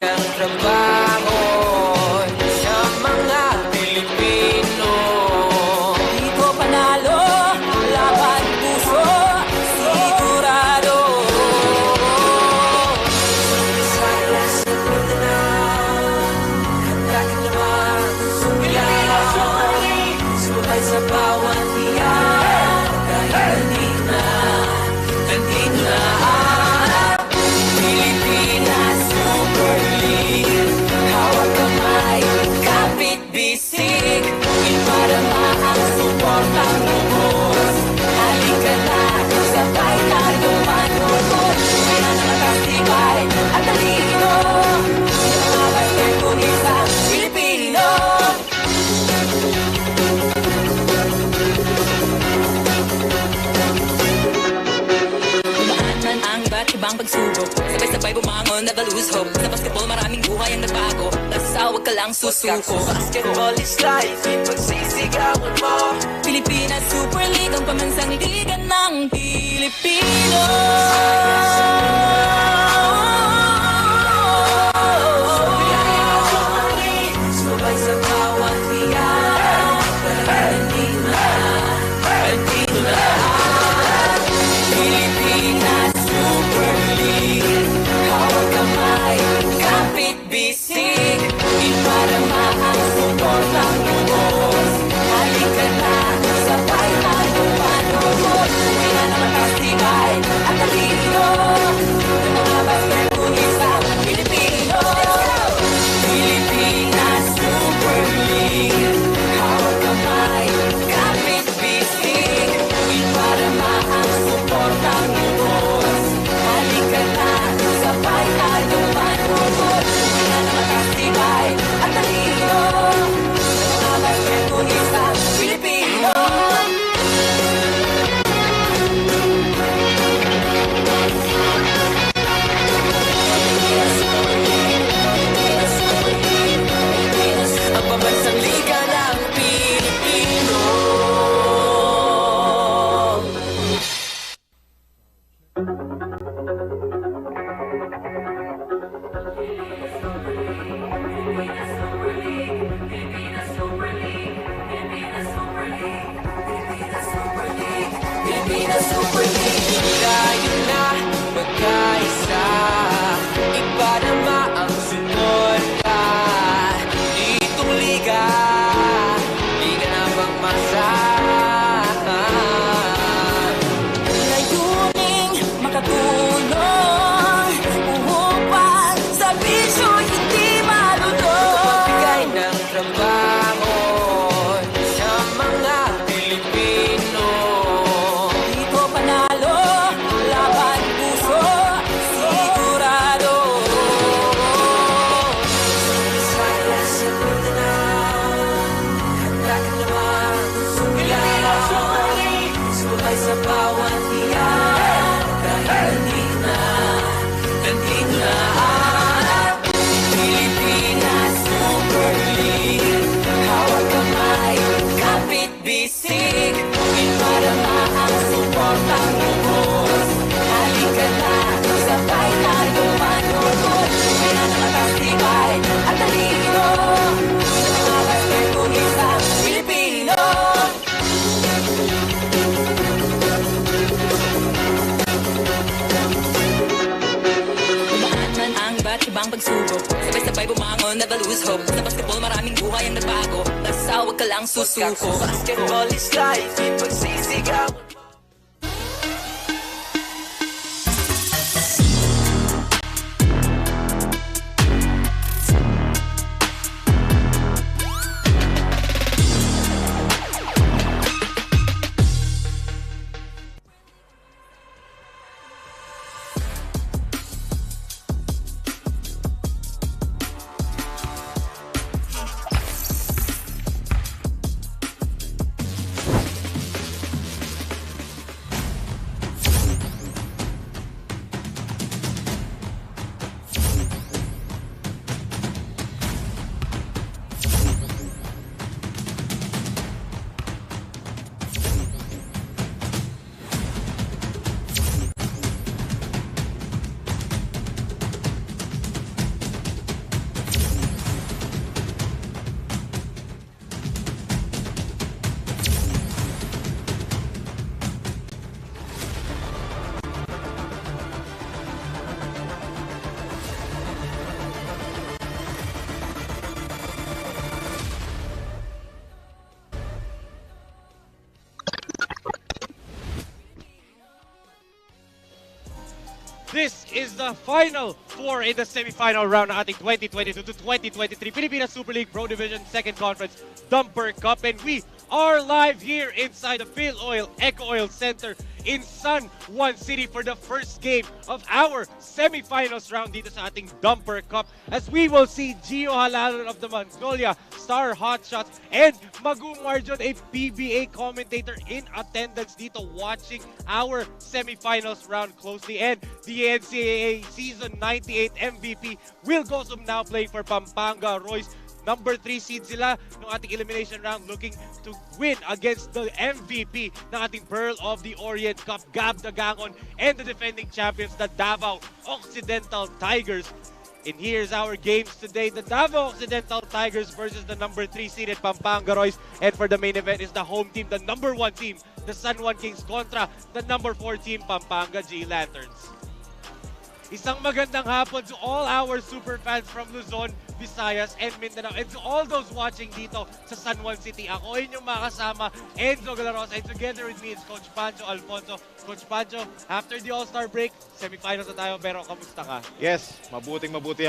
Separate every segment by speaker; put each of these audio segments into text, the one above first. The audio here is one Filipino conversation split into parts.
Speaker 1: Ang trabaho sa mga Pilipino.
Speaker 2: Dito panalo, laban puso, sigurado.
Speaker 1: Salas sa Mindanao, handa ka naman sumilaw. Sumabay sa bawat tiyak, dahil nandito na ang Pilipinas Super League. Hawak kamay, kapit bisig, iparama ang suportang lubos. Halika na, sabay tayo manunod. Kaya na nakasibay at talino, yung mga basketunis ang Pilipino. Dumaan man ang iba't ibang pagsubok, sabay-sabay bumangon, never lose hope. Sa basketball maraming buhay ang nagbago, basta wag ka lang susuko. Basketball is life, ipagsisigawan mo.
Speaker 2: Pilipinas Super League, ang pamansang liga ng Pilipino.
Speaker 1: Sumabay sa bawat tiyak, dahil nandito na ang Pilipinas Super League. Hawak kamay, kapit bisig, iparama ang suportang lubos. Halika na, sabay tayo manunod. Kaya na makasibay at talino, yung mga basketunis ang Pilipino. Pilipinas Super League. Hawak kamay, kapit bisig, iparama ang suportang lubos. Halika na, sabay tayo manunod. Kaya na makasibay at talino, yung mga basketunis ang Pilipino. Ang pambansang liga ng Pilipino. Pilipinas Super League. Tayo na magkaisa, iparama ang suporta. Ditong liga, liga na pangmasa.
Speaker 2: Layuning makatulong upang sa bisyo hindi malulong.
Speaker 1: Bigay ng trabaho sa mga Pilipino.
Speaker 2: Dito panalo, laban puso, sigurado.
Speaker 1: Salas sa Mindanao, handa ka naman sumilaw. Sumabay sa bawat tiyak, dahil nandito na ang Pilipinas Super League. Hawak kamay, kapit bisig, iparama ang suportang lubos. Halika na, sabay tayo manunod. Kaya na makasibay at talino, yung mga basketunis ang Pilipino. Dumaan man ang iba't ibang pagsubok, sabay-sabay bumangon, never lose hope. Sa basketball maraming buhay ang nagbago, basta wag ka lang susuko. Basketball is life, ipagsisigawan.
Speaker 3: This is the final four in the semifinal round ng ating 2022 to 2023 Pilipinas Super League Pro Division 2nd Conference Dumper Cup, and we are live here inside the Phil Oil Eco Oil Center in San Juan City for the first game of our semifinals round dito sa ating Dumper Cup, as we will see Gio Halalan of the Magnolia Star Hotshots and Magu Marjon, a PBA commentator, in attendance dito watching our semifinals round closely. And the NCAA Season 98 MVP will go now playing for Pampanga Royce. Number 3 seed sila ng ating elimination round, looking to win against the MVP ng ating Pearl of the Orient Cup, Gab Dagangon, and the defending champions, the Davao Occidental Tigers. And here's our games today. The Davao Occidental Tigers versus the number 3 seeded Pampanga Royce. And for the main event is the home team, the number 1 team, the San Juan Kings, kontra the number 4 team, Pampanga G Lanterns. Isang magandang hapon to all our super fans from Luzon, Visayas, and Mindanao, and to all those watching dito sa San Juan City. Ako inyong makasama, Enzo Galarosa, and together with me is Coach Pancho Alfonso. Coach Pancho, after the All-Star break, semifinals na tayo, pero kamusta ka?
Speaker 4: Yes, mabuting-mabuti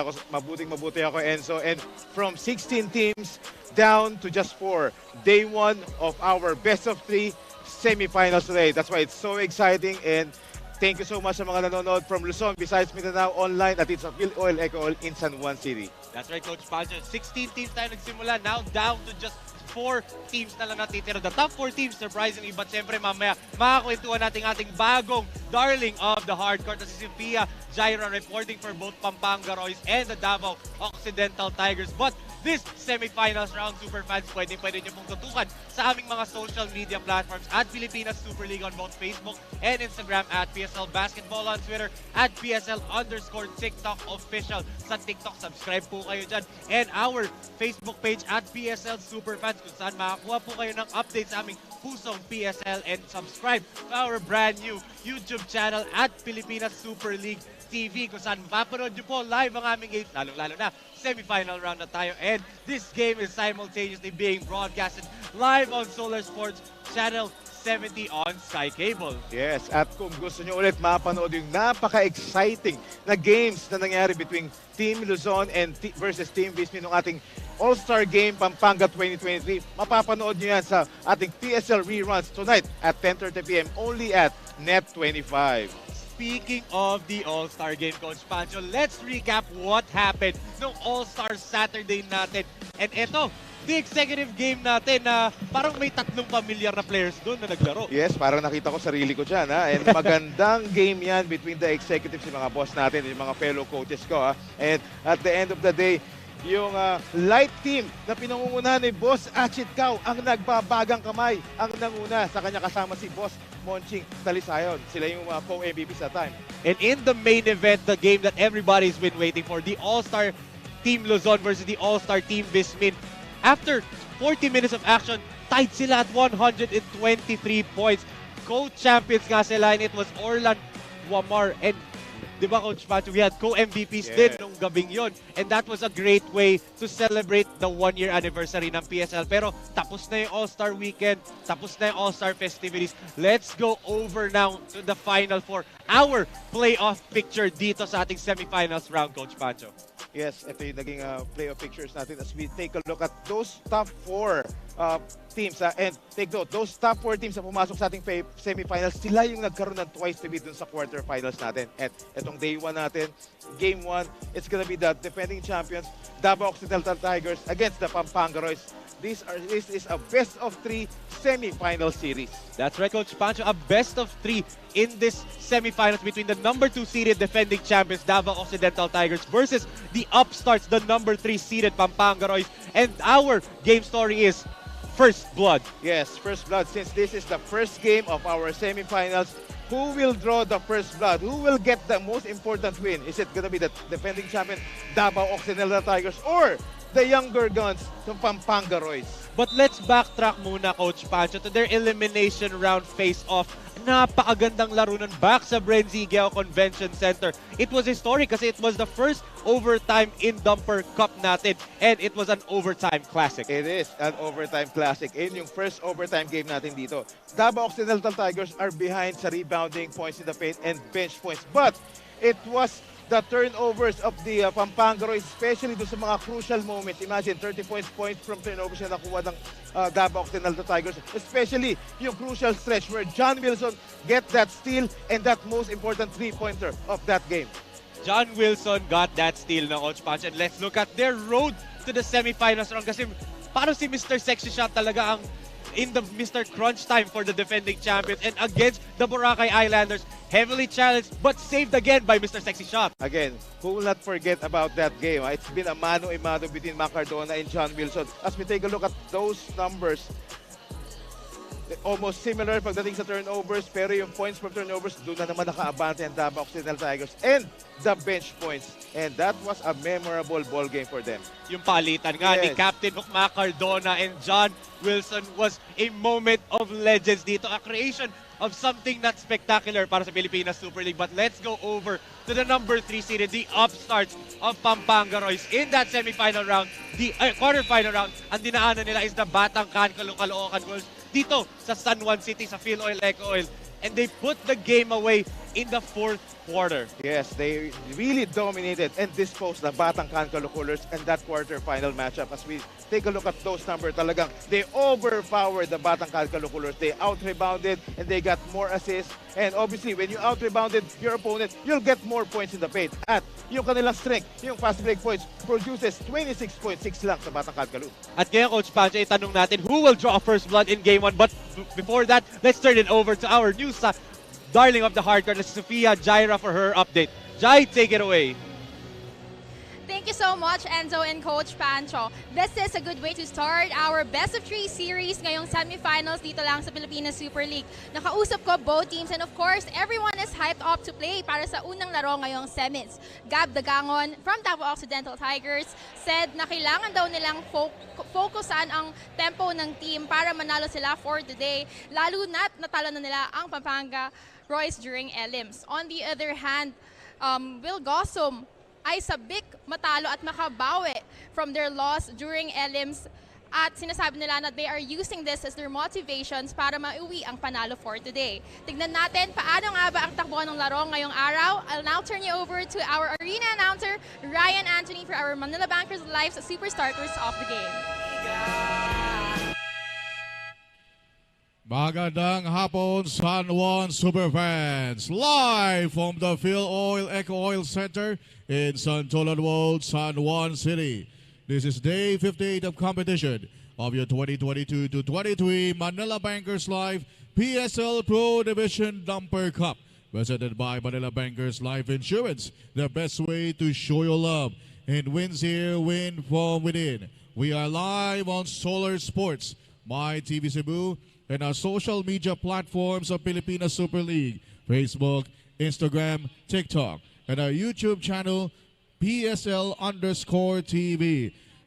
Speaker 4: ako, Enzo. And from 16 teams down to just 4, day 1 of our best of 3 semifinals today. That's why it's so exciting, and thank you so much sa mga nanonood from Luzon, Visayas, Mindanao, online, at it's a Phil Oil Eco Oil in San Juan City.
Speaker 3: That's right, Coach Pancho. 16 teams tayo nagsimula, now down to just 4 teams na lang natitira. The top 4 teams, surprisingly, but siyempre mamaya makakwentuhan natin ating bagong darling of the hardcourt na si Sophia Jaira, reporting for both Pampanga Royce and the Davao Occidental Tigers. But this semifinals round, super fans, pwede nyo pong tutukan sa aming mga social media platforms at Pilipinas Super League on both Facebook and Instagram, at PSL Basketball on Twitter, at PSL_TikTok official. Sa TikTok, subscribe po kayo dyan. And our Facebook page at PSL Superfans, kung saan makakuha po kayo ng updates sa aming pusong PSL, and subscribe to our brand new YouTube channel at Pilipinas Super League TV, kung saan mapapanood nyo po live ang aming games, lalong-lalo na semi-final round na tayo. And this game is simultaneously being broadcasted live on Solar Sports Channel 70 on Sky Cable.
Speaker 4: Yes, at kung gusto nyo ulit mapanood yung napaka-exciting na games na nangyari between Team Luzon and versus Team Vismi nung ating All-Star Game Pampanga 2023, mapapanood nyo yan sa ating PSL reruns tonight at 10:30 p.m. only at Net25.
Speaker 3: Speaking of the All-Star Game, Coach Pancho, let's recap what happened nung All-Star Saturday natin. And eto, the executive game natin na parang may 3 pamilyar na players doon na naglaro.
Speaker 4: Yes, parang nakita ko sarili ko dyan. And magandang game yan between the executives, yung mga boss natin, yung mga fellow coaches ko. And at the end of the day, yung light team na pinangungunahan ni Boss Achit Cao ang nagbabagang kamay, ang nanguna. Sa kanya kasama si Boss Monching Talisayon. Sila yung co-MVPs at time.
Speaker 3: And in the main event, the game that everybody's been waiting for, the All-Star Team Luzon versus the All-Star Team Vismin. After 40 minutes of action, tied sila at 123 points. Co-champions nga sila, and it was Orlan Wamar and, di ba, Coach Pancho, we had co-MVPs din nung gabing yon. And that was a great way to celebrate the 1-year anniversary ng PSL. Pero tapos na yung All-Star Weekend, tapos na yung All-Star festivities. Let's go over now to the Final Four, our playoff picture dito sa ating semifinals round, Coach Pancho.
Speaker 4: Yes, ito yung naging playoff pictures natin as we take a look at those top 4 teams. And take note, those top 4 teams na pumasok sa ating semifinals, sila yung nagkaroon ng twice to beat dun sa quarterfinals natin. At itong day 1 natin, game 1, it's gonna be the defending champions, Davao Occidental Tigers against the Pampanga Royce. This is a best of 3 semi-final series.
Speaker 3: That's right, Coach Pancho. A best of 3 in this semifinals between the number 2 seeded defending champions Davao Occidental Tigers versus the upstarts, the number 3 seeded Pampanga Royce. And our game story is first blood.
Speaker 4: Yes, first blood. Since this is the first game of our semifinals, who will draw the first blood? Who will get the most important win? Is it gonna be the defending champion Davao Occidental Tigers or the younger guns from Pampanga Royce?
Speaker 3: But let's backtrack muna, Coach Pancho, to their elimination round face-off. Napakagandang laro nun back sa Brenzigao Convention Center. It was historic kasi it was the first overtime in Dumper Cup natin, and it was an overtime classic.
Speaker 4: It is an overtime classic. In yung first overtime game natin dito, Davao Occidental Tigers are behind sa rebounding, points in the paint, and bench points. But it was the turnovers of the Pampanga Royce, especially doon sa mga crucial moments. Imagine, 30 points from turnovers na nakuha ng Davao Occidental Tigers, especially yung crucial stretch where John Wilson get that steal and that most important three-pointer of that game.
Speaker 3: John Wilson got that steal ng Coach Pancho. And let's look at their road to the semifinals round kasi parang si Mr. Sexy Shot talaga ang in the Mr. Crunch time for the defending champions, and against the Boracay Islanders, heavily challenged but saved again by Mr. Sexy Shot.
Speaker 4: Again, who will not forget about that game? It's been a mano-a-mano between Macardona and John Wilson. As we take a look at those numbers, almost similar pagdating sa turnovers, pero yung points from turnovers, doon na naman naka-abante ang Davao Occidental Tigers and the bench points. And that was a memorable ball game for them.
Speaker 3: Yung palitan nga ni Captain Macardona and John Wilson was a moment of legends dito. A creation of something not spectacular para sa Pilipinas Super League. But let's go over to the number 3 seeded, the upstarts of Pampanga Royce. In that semifinal round, the quarterfinal round, ang dinaanan nila is the Batang Caloocan Wolves dito sa San Juan City, sa Phil Oil, Eco Oil. And they put the game away in the fourth quarter.
Speaker 4: Yes, they really dominated and disposed the Batang Caloocan in that quarterfinal matchup. As we take a look at those numbers, talagang they overpowered the Batang Caloocan. They out-rebounded and they got more assists. And obviously, when you out-rebounded your opponent, you'll get more points in the paint. At yung kanilang strength, yung fast break points, produces 26.6 lang sa Batang Caloocan.
Speaker 3: At ngayon, Coach Pancho, itanong natin who will draw first blood in Game 1. But before that, let's turn it over to our news darling of the hardcore, Sophia Jaira, for her update. Jai, take it away.
Speaker 5: Thank you so much, Enzo and Coach Pancho. This is a good way to start our best of 3 series ngayong semifinals dito lang sa Pilipinas Super League. Nakausap ko both teams and of course, everyone is hyped up to play para sa unang laro ngayong semis. Gab Dagangon from Davao Occidental Tigers said na kailangan daw nilang fokusan ang tempo ng team para manalo sila for today, lalo na't natalo na nila ang Pampanga Royce during elims. On the other hand, Will Gossum ay sabik matalo at makabawi from their loss during elims, at sinasabi nila na they are using this as their motivations para mauwi ang panalo for today. Tignan natin paano nga ba ang takbo ng laro ngayong araw. I'll now turn you over to our arena announcer, Ryan Anthony, for our Manila Bankers Live Super Starters of the game.
Speaker 6: Magandang hapon, San Juan Superfans! Live from the Phil Oil Eco Oil Center in Santolan Road, San Juan City. This is day 58 of competition of your 2022-23 Manila Bankers Live PSL Pro Division Dumper Cup, presented by Manila Bankers Life Insurance, the best way to show your love. And wins here, win from within. We are live on Solar Sports, My TV Cebu, and our social media platforms of Pilipinas Super League, Facebook, Instagram, TikTok, and our YouTube channel, PSL_TV.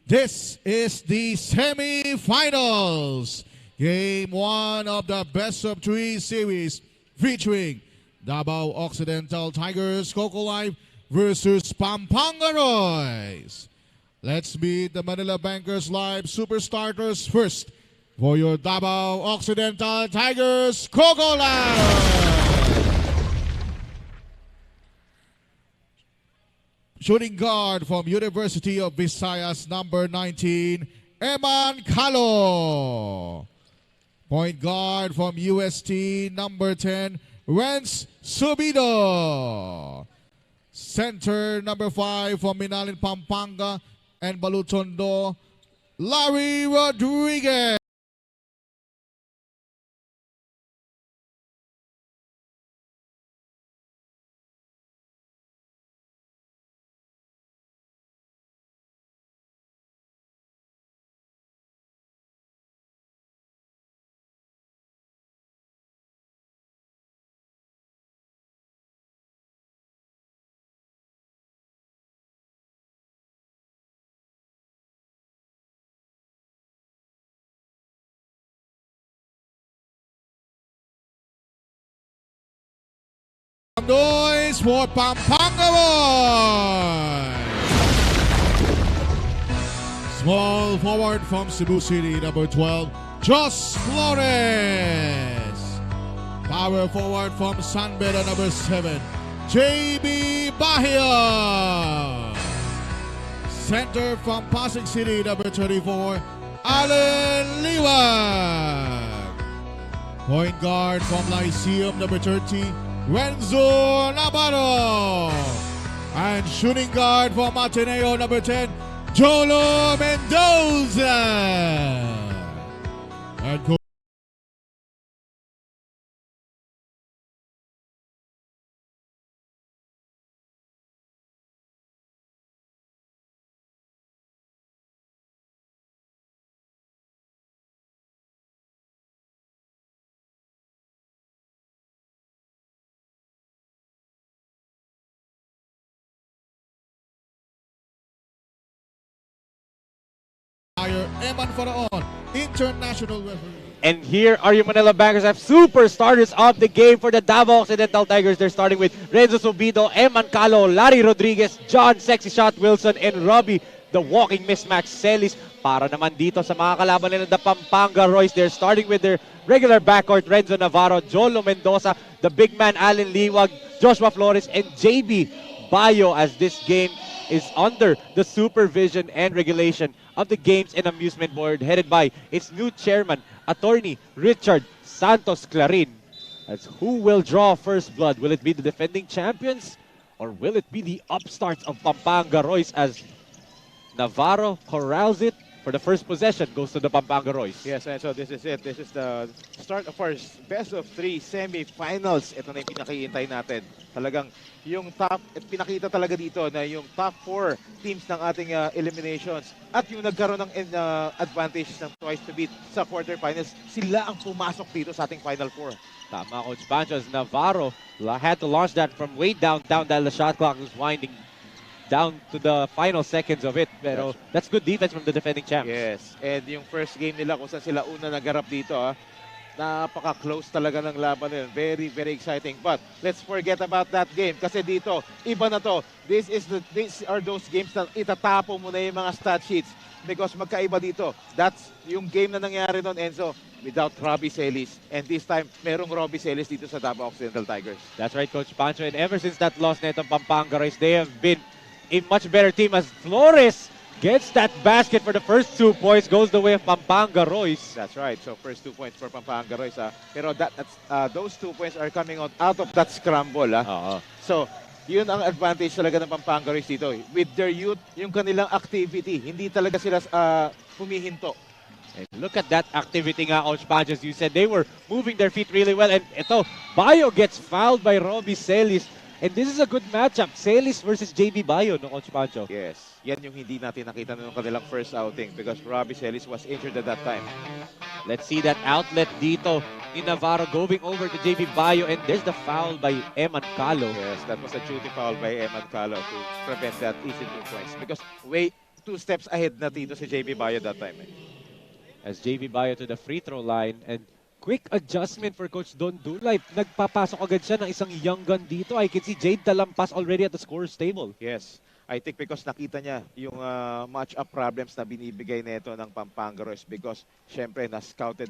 Speaker 6: This is the semifinals. Game 1 of the best of 3 series featuring Davao Occidental Tigers Coco Life versus Pampanga Royce. Let's meet the Manila Bankers Live Super Starters first. For your Davao Occidental Tigers, Coco Shooting guard from University of Visayas, number 19, Eman Calo. Point guard from UST, number 10, Renz Subido. Center, number 5, from Minalin, Pampanga and Balutondo, Larry Rodriguez. Noise for Pampanga Royce. Small forward from Cebu City, number 12, Jos Flores. Power forward from San Beda, number 7, JB Bahia. Center from Pasig City, number 24, Allen Liwag. Point guard from Lyceum, number 30, Renzo Navarro. And shooting guard from Ateneo, number 10, Jolo Mendoza. And Eman Faraon, international referee.
Speaker 3: And here are your Manila Bankers have superstars of the game for the Davao Occidental Tigers. They're starting with Renzo Subido, Eman Calo, Larry Rodriguez, John Sexy Shot Wilson, and Robbie, the walking mismatch Celis. Para naman dito sa mga kalaban nila, the Pampanga Royce. They're starting with their regular backcourt, Renzo Navarro, Jolo Mendoza, the big man Allen Liwag, Joshua Flores, and JB Bayo, as this game is under the supervision and regulation of the Games and Amusement Board, headed by its new chairman, Attorney Richard Santos Clarin. As who will draw first blood? Will it be the defending champions, or will it be the upstarts of Pampanga Royce, as Navarro corrals it for the first possession, goes to the Pampanga Royce.
Speaker 4: Yes, and so this is it. This is the start of our best of 3 semi-finals. Ito na yung pinakihintay natin. Talagang yung top, pinakita talaga dito na yung top 4 teams ng ating eliminations at yung nagkaroon ng advantage ng twice to beat sa quarterfinals, sila ang pumasok dito sa ating Final 4.
Speaker 3: Tama, Coach Pancho, as Navarro had to launch that from way down dahil the shot clock was winding down to the final seconds of it. Pero that's good defense from the defending champs.
Speaker 4: Yes, and yung first game nila kung saan sila una nagarap dito, napaka-close talaga ng laban nila. Very, very exciting. But let's forget about that game kasi dito, iba na to. These are those games na itatapo mo na yung mga stat sheets because magkaiba dito. That's yung game na nangyari doon, Enzo, without Robbie Celis. And this time, merong Robbie Celis dito sa Davao Occidental Tigers.
Speaker 3: That's right, Coach Pancho. And ever since that loss na itong Pampanga Royce, they have been a much better team as Flores gets that basket for the first 2 points, goes the way of Pampanga Royce.
Speaker 4: That's right. So first 2 points for Pampanga Royce. Pero those 2 points are coming out of that scramble. So yun ang advantage talaga ng Pampanga Royce dito. With their youth, yung kanilang activity, hindi talaga sila humihinto.
Speaker 3: And look at that activity nga, Coach Pancho. As you said, they were moving their feet really well. And ito, Bayo gets fouled by Robbie Celis. And this is a good matchup, Celis versus JB Bayo, no, Coach Pancho?
Speaker 4: Yes, yan yung hindi natin nakita nung kanilang first outing because Robbie Celis was injured at that time.
Speaker 3: Let's see that outlet dito ni Navarro going over to JB Bayo, and there's the foul by Eman Calo.
Speaker 4: Yes, that was a duty foul by Eman Calo to prevent that easy 2 points because way 2 steps ahead na dito si JB Bayo that time.
Speaker 3: As JB Bayo to the free throw line, and quick adjustment for Coach Don Dulay. Nagpapasok agad siya ng isang young gun dito. I can see Jade Talampas already at the scorer's table.
Speaker 4: Yes, I think because nakita niya yung match-up problems na binibigay nito ng Pampanga Royce because syempre na-scout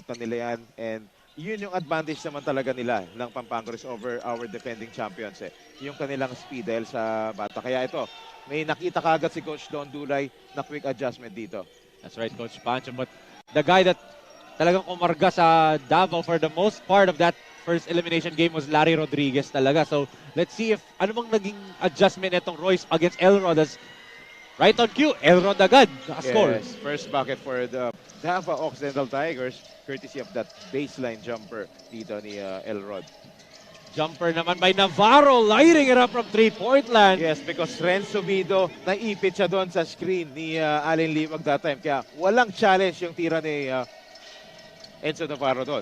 Speaker 4: na nila yan, and yun yung advantage naman talaga nila ng Pampanga Royce over our defending champions. Yung kanilang speed dahil sa bata. Kaya ito, may nakita kagad si Coach Don Dulay na quick adjustment dito.
Speaker 3: That's right, Coach Pancho. But the guy that talagang umarga sa Davao for the most part of that first elimination game was Larry Rodriguez talaga. So, let's see if ano bang naging adjustment itong Royce against Elrod. As right on cue, Elrod agad nakascore.
Speaker 4: Yes, first bucket for the Davao Occidental Tigers courtesy of that baseline jumper dito ni Elrod.
Speaker 3: Jumper naman by Navarro, lighting it up from 3-point land.
Speaker 4: Yes, because Renzo Subido, naipit siya doon sa screen ni Allen Liwag that time. Kaya walang challenge yung tira ni Enzo Navarro doon.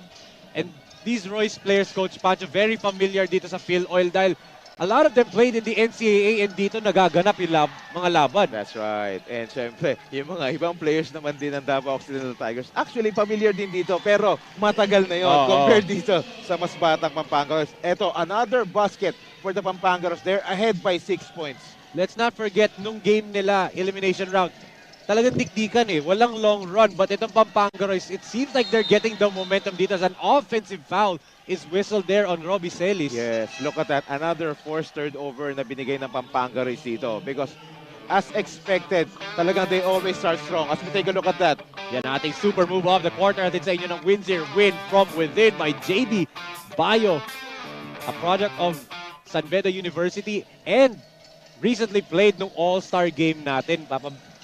Speaker 3: And these Royce players, Coach Pancho, very familiar dito sa Phil Oil dahil a lot of them played in the NCAA and dito nagaganap yung mga laban.
Speaker 4: That's right. And syempre, yung mga ibang players naman din ng Davao Occidental Tigers, actually familiar din dito pero matagal na yun compared dito sa mas batang Pampanga Royce. Eto, another basket for the Pampanga Royce. They're ahead by 6 points.
Speaker 3: Let's not forget nung game nila, elimination round, talagang dikdikan eh. Walang long run. But itong Pampanga Royce, it seems like they're getting the momentum dito as an offensive foul is whistled there on Robbie Celis.
Speaker 4: Yes, look at that. Another forced turnover na binigay ng Pampanga Royce dito. Because as expected, talagang they always start strong. As we take a look at that.
Speaker 3: Yan ang ating super move of the quarter. Atin sa inyo ng wins here. Win from within by JB Bayo. A product of San Beda University and recently played nung All-Star game natin.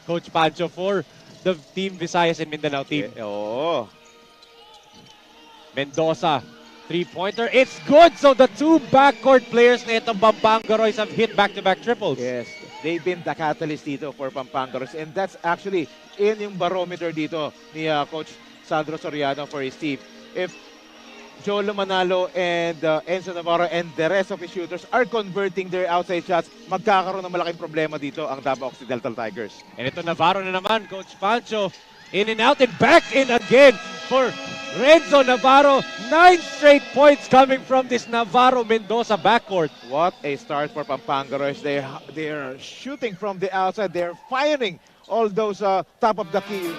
Speaker 3: Coach Pancho for the Team Visayas and Mindanao team.
Speaker 4: Oo.
Speaker 3: Mendoza, three-pointer. It's good! So the two backcourt players na itong Pampanga Royce have hit back-to-back triples.
Speaker 4: Yes, they've been the catalyst dito for Pampanga Royce. And that's actually in yung barometer dito ni Coach Sandro Soriano for his team. If Jolo Manalo and Enzo Navarro and the rest of his shooters are converting their outside shots, magkakaroon ng malaking problema dito ang Davao Occidental Tigers.
Speaker 3: And ito Navarro na naman, Coach Pancho. In and out and back in again for Renzo Navarro. 9 straight points coming from this Navarro-Mendoza backcourt.
Speaker 4: What a start for Pampanga Royce. They're shooting from the outside. They're firing all those top of the key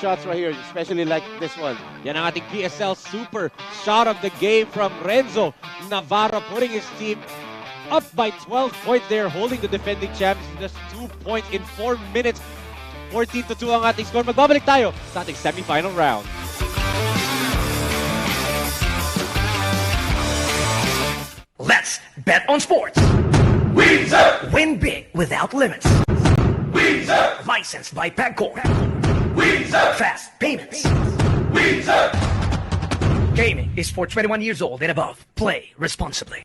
Speaker 4: shots right here, especially like this one.
Speaker 3: Yan ang ating PSL super shot of the game from Renzo Navarro, putting his team up by 12 points. They're holding the defending champions to just 2 points in 4 minutes. 14-2 ang ating score. Magbabalik tayo sa ating semifinal round.
Speaker 7: Let's bet on sports. Win big without limits. Licensed by Pagcor. Fast payments. Gaming is for 21 years old and above. Play responsibly.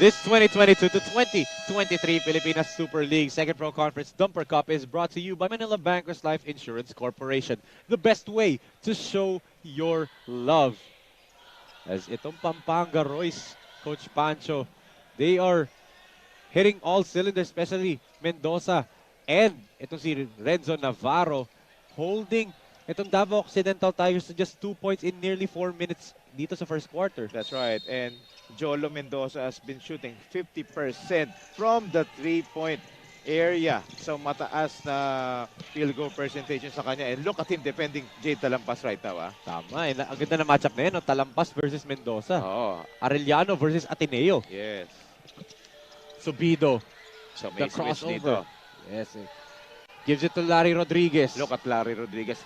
Speaker 3: This 2022 to 2023 Pilipinas Super League Second Pro Conference Dumper Cup is brought to you by Manila Bankers Life Insurance Corporation. The best way to show your love. As itong Pampanga Royce, Coach Pancho, they are hitting all cylinders, especially Mendoza and itong si Renzo Navarro holding itong Davao Occidental Tigers to just 2 points in nearly 4 minutes dito sa first quarter.
Speaker 4: That's right. And Jolo Mendoza has been shooting 50% from the three-point area. So mataas na field goal percentage sa kanya. And look at him defending Jade Talampas right now.
Speaker 3: Tama. Ang ganda na matchup na yun. No? Talampas versus Mendoza.
Speaker 4: Oo.
Speaker 3: Arellano versus Ateneo.
Speaker 4: Yes.
Speaker 3: Subido.
Speaker 4: So
Speaker 3: The
Speaker 4: may switch
Speaker 3: crossover.
Speaker 4: dito.
Speaker 3: Yes. Gives it to Larry Rodriguez.
Speaker 4: Look at Larry Rodriguez.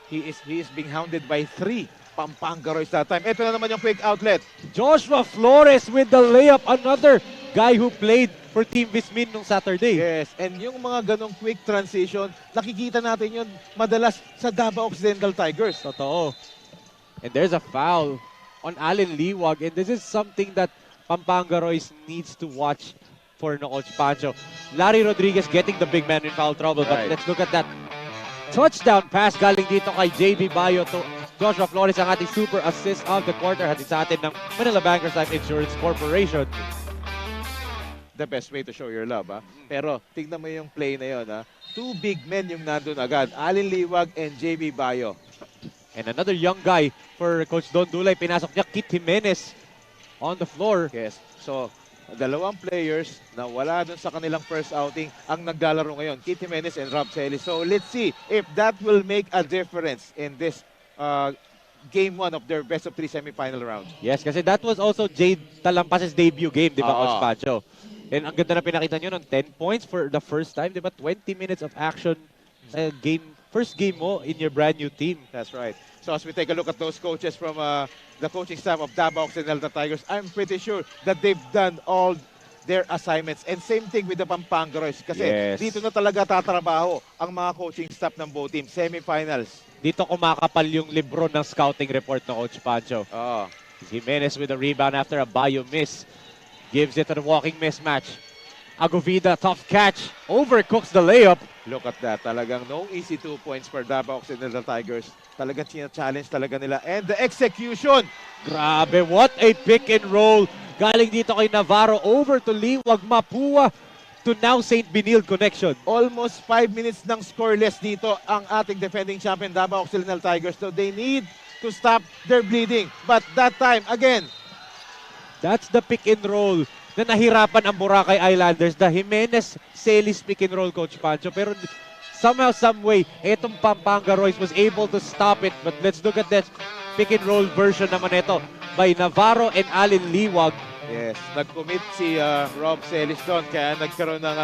Speaker 4: He is being hounded by 3 Pampanga Royce that time. Ito na naman yung quick outlet.
Speaker 3: Joshua Flores with the layup. Another guy who played for Team Vismin nung Saturday.
Speaker 4: Yes, and yung mga ganong quick transition, nakikita natin yun madalas sa Davao Occidental Tigers.
Speaker 3: Totoo. And there's a foul on Allen Liwag. And this is something that Pampanga Royce needs to watch for Coach Pancho. Larry Rodriguez getting the big man in foul trouble. But
Speaker 4: Right.
Speaker 3: let's look at that touchdown pass galing dito kay JB Bayo to Joshua Flores, ang ating super assist of the quarter. Hatid sa atin ng Manila Bankers Life Insurance Corporation.
Speaker 4: The best way to show your love, Pero tignan mo yung play na yun, 2 big men yung nandun agad. Alin Liwag and JB Bayo.
Speaker 3: And another young guy for Coach Don Dulay. Pinasok niya Kit Jimenez on the floor.
Speaker 4: Yes. So, dalawang players na wala dun sa kanilang first outing ang naglalaro ngayon. Kit Jimenez and Rob Celis. So, let's see if that will make a difference in this game 1 of their best of 3 semifinal round.
Speaker 3: Yes, kasi that was also Jade Talampas's debut game, di ba, Coach Pancho? And ang ganda na pinakita nyo ng 10 points for the first time, di ba? 20 minutes of action sa game, first game mo in your brand new team.
Speaker 4: That's right. So as we take a look at those coaches from the coaching staff of Davao Occidental Tigers, I'm pretty sure that they've done all their assignments. And same thing with the Pampanga Royce. Kasi dito na talaga tatrabaho ang mga coaching staff ng both teams. Semifinals.
Speaker 3: Dito kumakapal yung libro ng scouting report ng Coach Pancho. Jimenez with a rebound after a Bayo miss. Gives it to the walking mismatch. Agovida, tough catch. Overcooks the layup.
Speaker 4: Look at that. Talagang no easy 2 points for Davao Occidental Tigers. Talagang challenge talaga nila. And the execution.
Speaker 3: Grabe, what a pick and roll. Galing dito kay Navarro over to Liwag Mapua to now St. Benilde connection.
Speaker 4: Almost 5 minutes ng scoreless dito ang ating defending champion Davao Occidental Tigers. So they need to stop their bleeding. But that time, again,
Speaker 3: that's the pick and roll na nahirapan ang Boracay Islanders. The Jimenez-Celis pick and roll, Coach Pancho. Pero somehow, some way, etong Pampanga Royce was able to stop it. But let's look at that pick and roll version naman ito by Navarro and Alin Liwag.
Speaker 4: Yes, nag-commit si Rob Celis doon, kaya nagkaroon ng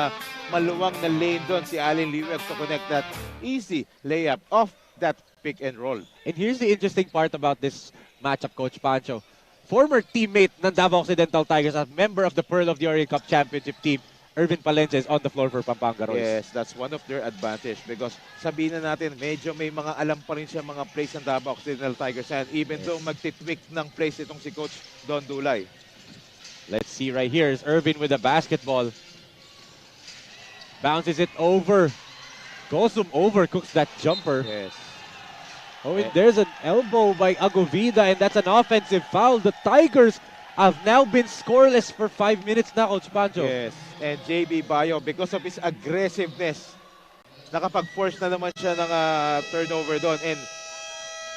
Speaker 4: maluwang na lane doon si Alin Liwag to connect that easy layup off that pick and roll.
Speaker 3: And here's the interesting part about this matchup, Coach Pancho. Former teammate ng Davao Occidental Tigers, a member of the Pearl of the Orient Cup Championship team, Irvin Palencia is on the floor for Pampanga Royce.
Speaker 4: Yes, that's one of their advantage because sabihin na natin, medyo may mga alam pa rin siya mga plays ng Davao Occidental Tigers and even though magtitweak ng plays itong si Coach Don Dulay.
Speaker 3: Let's see right here is Irvin with the basketball. Bounces it over. Gosum overcooks that jumper.
Speaker 4: Yes.
Speaker 3: Oh, and there's an elbow by Agovida, and that's an offensive foul. The Tigers have now been scoreless for 5 minutes na, Coach Pancho.
Speaker 4: Yes, and JB Bayo, because of his aggressiveness, nakapag-force na naman siya ng turnover doon and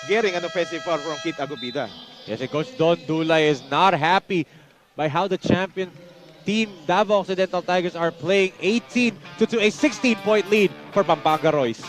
Speaker 4: getting an offensive foul from Kit Agovida.
Speaker 3: Yes, and Coach Don Dulay is not happy by how the champion team, Davao Occidental Tigers, are playing 18 to a 16-point lead for Pampanga Royce.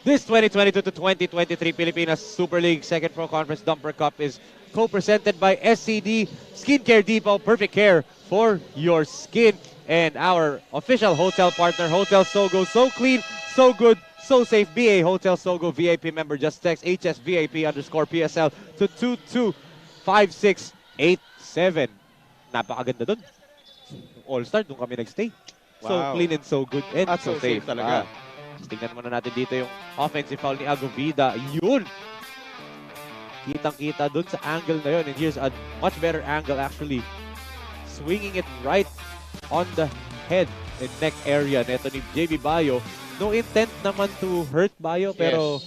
Speaker 3: This 2022 to 2023 Pilipinas Super League Second Pro Conference Dumper Cup is co-presented by SCD Skincare Depot. Perfect care for your skin. And our official hotel partner, Hotel Sogo. So clean, so good, so safe. BA Hotel Sogo VIP member. Just text HSVIP_PSL to 225687. Napakaganda dun. All-star, dun kami nagstay. So
Speaker 4: Wow.
Speaker 3: clean and so good and
Speaker 4: At
Speaker 3: so
Speaker 4: so safe talaga.
Speaker 3: Tingnan muna natin dito yung offensive foul ni Agovida. Yun! Kitang-kita dun sa angle na yun. And here's a much better angle actually. Swinging it right on the head and neck area neto ni JB Bayo. No intent naman to hurt Bayo, pero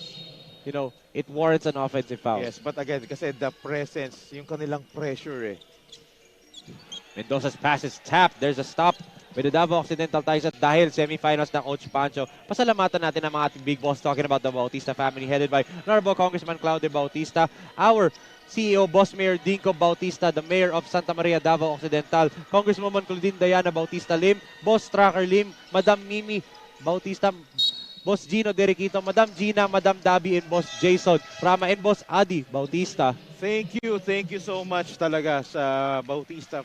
Speaker 3: you know, it warrants an offensive foul.
Speaker 4: Yes, but again, kasi the presence, yung kanilang pressure
Speaker 3: Mendoza's pass is tapped. There's a stop with the Davao Occidental Tigers at dahil semifinals ng Coach Pancho. Pasalamatan natin ang mga ating big boss talking about the Bautista family headed by Honorable Congressman Claudio Bautista, our CEO, Boss Mayor Dinko Bautista, the Mayor of Santa Maria, Davao Occidental, Congresswoman Claudine Diana Bautista Lim, Boss Tracker Lim, Madam Mimi Bautista, Boss Gino Deriquito, Madam Gina, Madam Dabi, and Boss Jason Rama, and Boss Adi Bautista.
Speaker 4: Thank you so much talaga sa Bautista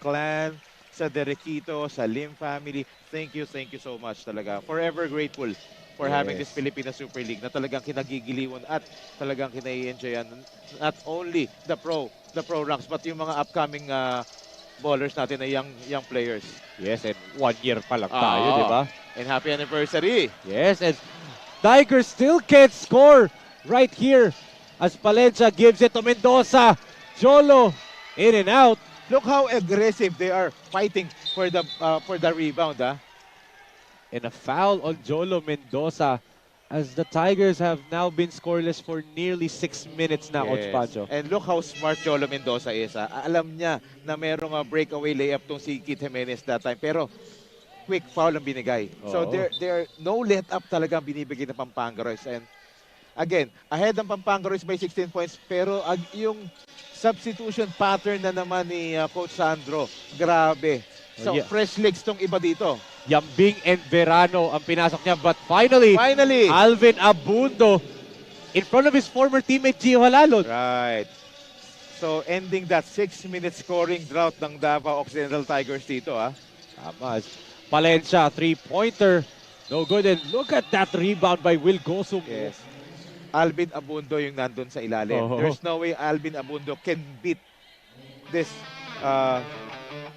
Speaker 4: clan, sa Deriquito, sa Lim family. Thank you so much talaga. Forever grateful for having this Pilipinas Super League na talagang kinagigiliwan at talagang kinai-enjoyan not only the pro ranks but yung mga upcoming ballers natin na young players.
Speaker 3: Yes, and 1 year pa lang tayo, di ba?
Speaker 4: And happy anniversary!
Speaker 3: Yes, and Tigers still can't score right here as Palencia gives it to Mendoza. Jolo in and out.
Speaker 4: Look how aggressive they are fighting for the rebound.
Speaker 3: And a foul on Jolo Mendoza as the Tigers have now been scoreless for nearly 6 minutes now, Coach Pancho.
Speaker 4: And look how smart Jolo Mendoza is. Alam niya na merong breakaway layup tong si Kit Jimenez that time. Pero quick foul ang binigay. So there no let up talaga ang binibigay ng Pampanga Royce. And again, ahead ng Pampanga Royce by 16 points. Pero yung substitution pattern na naman ni Coach Sandro, grabe. So fresh legs tong iba dito.
Speaker 3: Yambing and Verano ang pinasok niya. But finally, Alvin Abundo in front of his former teammate Gio Halalon.
Speaker 4: Right. So ending that 6-minute scoring drought ng Davao Occidental Tigers dito.
Speaker 3: Tama. Palencia, three-pointer. No good. And look at that rebound by Will Gosum.
Speaker 4: Yes. Alvin Abundo yung nandun sa ilalim. There's no way Alvin Abundo can beat this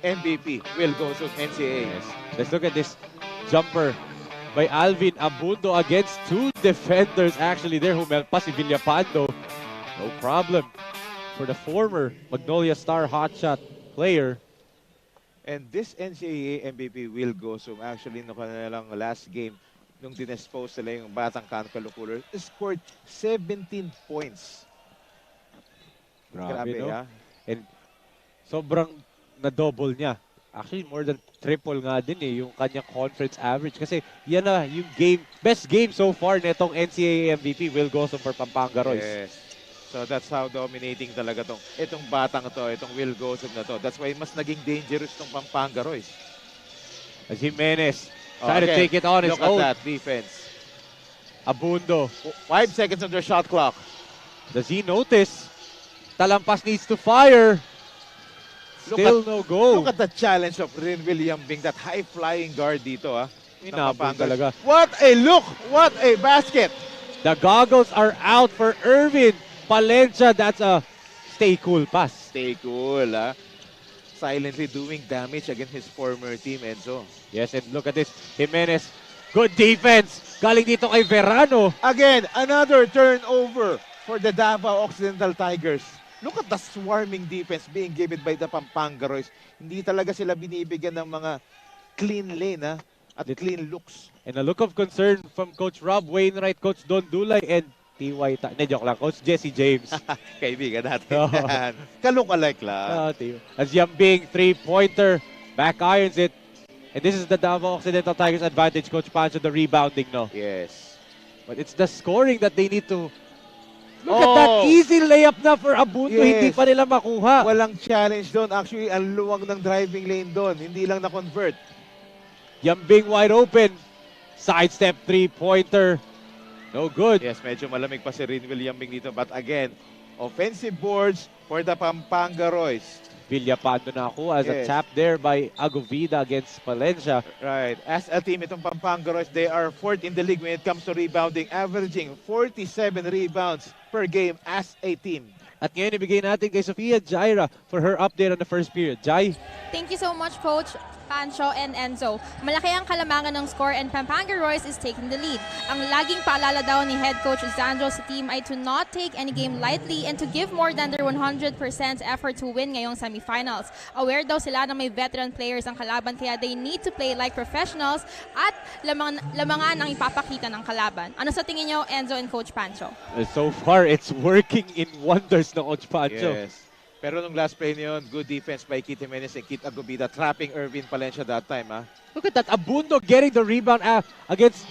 Speaker 4: MVP, Will Gosum, NCAA.
Speaker 3: Yes. Let's look at this jumper by Alvin Abundo against two defenders actually there. Humelpa si Villapando. No problem for the former Magnolia Star hotshot player.
Speaker 4: And this NCAA MVP, Will Gosum, actually no kanilang last game, nung dinespose nila yung batang Kankalukuler, scored 17 points. Grabe,
Speaker 3: no?
Speaker 4: ha?
Speaker 3: And sobrang na-double niya. Actually, more than triple nga din yung kanyang conference average. Kasi yan na yung best game so far netong NCAA MVP, Will Gosum for Pampanga Royce.
Speaker 4: Yes. So that's how dominating talaga itong batang to, itong Will Gosum na to. That's why mas naging dangerous tong Pampanga Royce.
Speaker 3: As Jimenez try to
Speaker 4: again,
Speaker 3: take it on his
Speaker 4: look
Speaker 3: own.
Speaker 4: at that defense.
Speaker 3: Abundo.
Speaker 4: 5 seconds on their shot clock.
Speaker 3: Does he notice? Talampas needs to fire. Still no go.
Speaker 4: Look at the challenge of Rin William Bing, that high-flying guard dito, ha?
Speaker 3: Inabot talaga.
Speaker 4: What a look! What a basket!
Speaker 3: The goggles are out for Irvin. Palencia, that's a stay cool pass.
Speaker 4: Stay cool, ha? Silently doing damage against his former team, Enzo.
Speaker 3: Yes, and look at this. Jimenez, good defense. Galing dito kay Verano.
Speaker 4: Again, another turnover for the Davao Occidental Tigers. Look at the swarming defense being given by the Pampanga Royce. Hindi talaga sila binibigyan ng mga clean lane, ha? At clean looks.
Speaker 3: And a look of concern from Coach Rob Wainwright, Coach Don Dulay, and T.Y. Joke lang, Coach Jesse James.
Speaker 4: Kaibigan natin
Speaker 3: Oh.
Speaker 4: yan. Kalookalike lang.
Speaker 3: As Yambing, three-pointer, back irons it. And this is the Davao Occidental Tigers advantage. Coach Pancho, the rebounding, no?
Speaker 4: Yes.
Speaker 3: But it's the scoring that they need to... Look at that easy layup na for Abundo.
Speaker 4: Yes.
Speaker 3: Hindi pa nila makuha.
Speaker 4: Walang challenge doon. Actually, ang luwag ng driving lane doon. Hindi lang na-convert.
Speaker 3: Yambing wide open. Sidestep three-pointer. No good.
Speaker 4: Yes, medyo malamig pa si Rin William Bing dito. But again, offensive boards for the Pampanga Royce.
Speaker 3: Villapando na ako as a
Speaker 4: Yes.
Speaker 3: tap there by Agovida against Palencia.
Speaker 4: Right. As a team, itong Pampanga Royce, they are fourth in the league when it comes to rebounding, averaging 47 rebounds per game as a team.
Speaker 3: At ngayon, ibigay natin kay Sofia Jaira for her update on the first period. Jai?
Speaker 5: Thank you so much, Coach Pancho and Enzo. Malaki ang kalamangan ng score and Pampanga Royce is taking the lead. Ang laging paalala daw ni Head Coach Zandro sa team ay to not take any game lightly and to give more than their 100% effort to win ngayong semifinals. Aware daw sila na may veteran players ang kalaban kaya they need to play like professionals at lamangan ang ipapakita ng kalaban. Ano sa tingin nyo, Enzo and Coach Pancho?
Speaker 3: So far, it's working in wonders ng Coach Pancho.
Speaker 4: Yes. Pero nung last play niyon, good defense by Kit Jimenez and Kit Agobida, trapping Irvin Palencia that time, ha?
Speaker 3: Look at that. Abundo getting the rebound against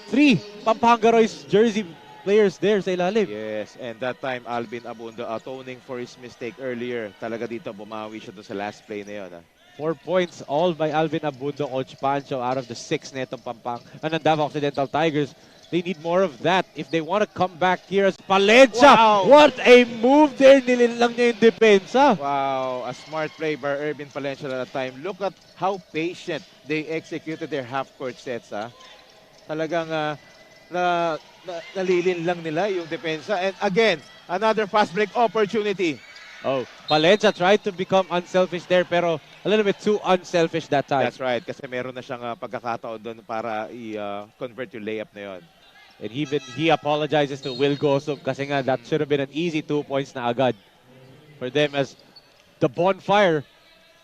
Speaker 3: three Pampanga Royce jersey players there sa ilalim.
Speaker 4: Yes, and that time, Alvin Abundo atoning for his mistake earlier. Talaga dito, bumawi siya doon sa last play na yun, ha?
Speaker 3: 4 points, all by Alvin Abundo, Coach Pancho, out of the 6 netong ng Davao Occidental Tigers. They need more of that if they want to come back here as Palencia.
Speaker 4: Wow.
Speaker 3: What a move there. Nililang niya yung depensa.
Speaker 4: Wow, a smart play by Irvin Palencia at that time. Look at how patient they executed their half-court sets, ha? Talagang nalilin lang nila yung depensa. And again, another fast break opportunity.
Speaker 3: Oh, Palencia tried to become unselfish there pero a little bit too unselfish that time.
Speaker 4: That's right, kasi meron na siyang pagkakataon doon para i-convert yung layup na yun.
Speaker 3: And even he apologizes to Will Gosum kasi nga that should have been an easy 2 points na agad for them as the bonfire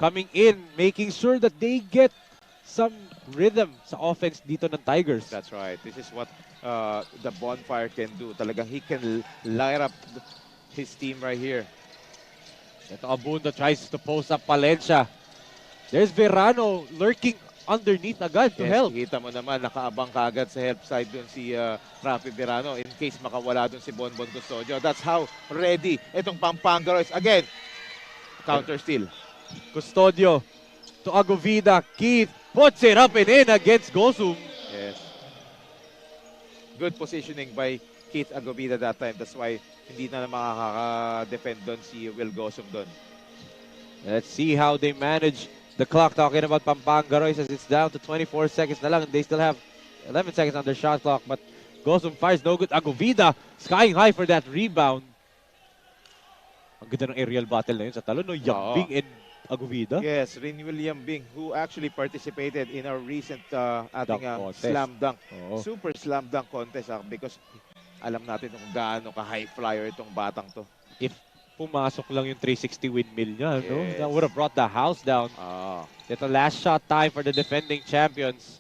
Speaker 3: coming in, making sure that they get some rhythm sa offense dito ng Tigers.
Speaker 4: That's right. This is what the bonfire can do. Talagang he can light up his team right here.
Speaker 3: Ito Abundo tries to post up Palencia. There's Verano lurking underneath agad to help.
Speaker 4: Kita mo naman, nakaabang kaagad sa help side dun si Rafi Verano in case makawala dun si Bonbon Custodio. That's how ready itong Pampanga Royce. Again, counter steal.
Speaker 3: Custodio to Agovida. Keith puts it up and in against Gosum.
Speaker 4: Yes. Good positioning by Keith Agobida that time. That's why hindi na makaka-defend doon si Will Gosum doon.
Speaker 3: Let's see how they manage the clock. Talking about Pampanga Royce as it's down to 24 seconds na lang. They still have 11 seconds on their shot clock. But Gosum fires no good. Agovida skying high for that rebound. Ang ganda ng aerial battle na yun sa talo. No? Yambing and Agovida.
Speaker 4: Yes, Rin William Bing, who actually participated in our recent ating
Speaker 3: contest.
Speaker 4: slam dunk.
Speaker 3: Oo.
Speaker 4: Super slam dunk contest because alam natin kung gaano ka-high flyer itong batang to.
Speaker 3: If pumasok lang yung 360 windmill niya, no?
Speaker 4: Yes.
Speaker 3: That would have brought the house down. Ito last shot time for the defending champions.